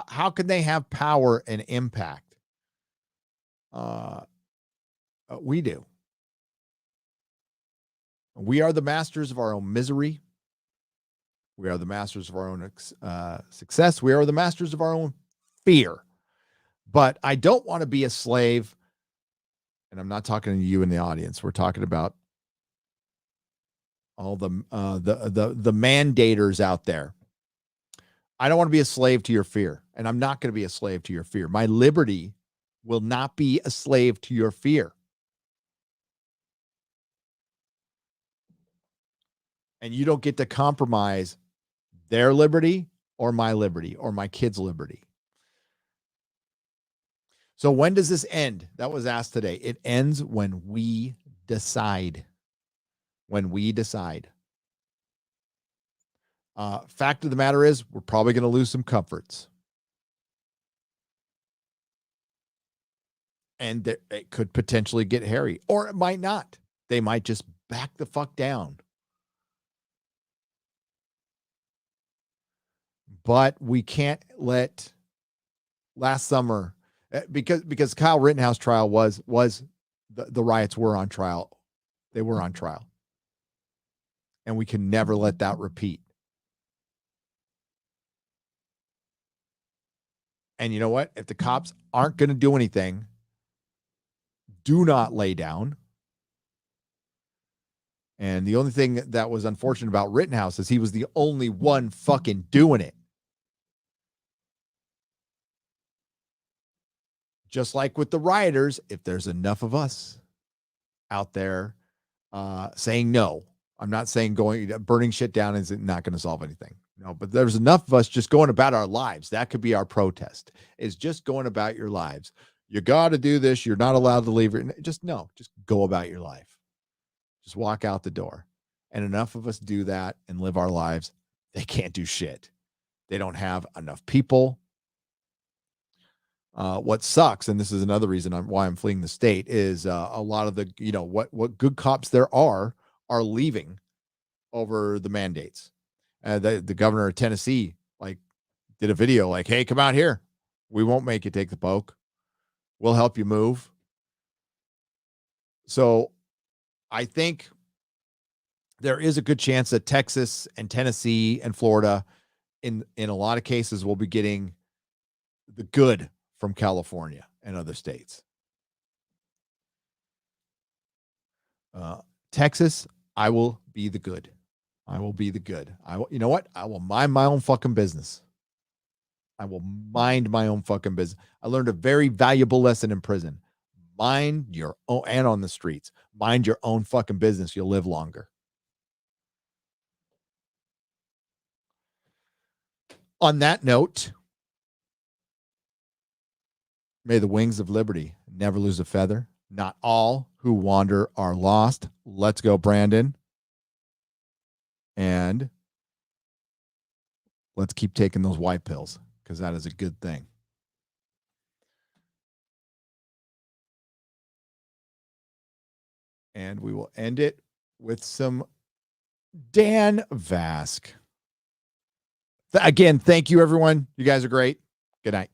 How can they have power and impact? We do. We are the masters of our own misery. We are the masters of our own success. We are the masters of our own fear. But I don't want to be a slave. And I'm not talking to you in the audience. We're talking about all the mandators out there. I don't want to be a slave to your fear, and I'm not going to be a slave to your fear. My liberty will not be a slave to your fear. And you don't get to compromise their liberty or my kids' liberty. So when does this end? That was asked today. It ends when we decide. When we decide. Fact of the matter is, we're probably going to lose some comforts. And it could potentially get hairy. Or it might not. They might just back the fuck down. But we can't let last summer, because Kyle Rittenhouse trial was the riots were on trial. They were on trial. And we can never let that repeat. And you know what? If the cops aren't going to do anything, do not lay down. And the only thing that was unfortunate about Rittenhouse is he was the only one fucking doing it. just like with the rioters, if there's enough of us out there saying no, I'm not saying burning shit down is not going to solve anything. No, but there's enough of us just going about our lives. That could be our protest, is just going about your lives. You got to do this. You're not allowed to leave. Just go about your life. Just walk out the door. And enough of us do that and live our lives. They can't do shit. They don't have enough people. What sucks, and this is another reason why I'm fleeing the state, is a lot of the, what good cops there are leaving over the mandates. The governor of Tennessee did a video hey, come out here. We won't make you take the poke. We'll help you move. So I think there is a good chance that Texas and Tennessee and Florida, in a lot of cases, will be getting the good from California and other states. Texas, I will be the good. I will be the good. You know what? I will mind my own fucking business. I will mind my own fucking business. I learned a very valuable lesson in prison. Mind your own, and on the streets, mind your own fucking business. You'll live longer. On that note, may the wings of liberty never lose a feather. Not all who wander are lost. Let's go, Brandon. And let's keep taking those white pills, because that is a good thing. And we will end it with some Dan Vask. Again, thank you, everyone. You guys are great. Good night.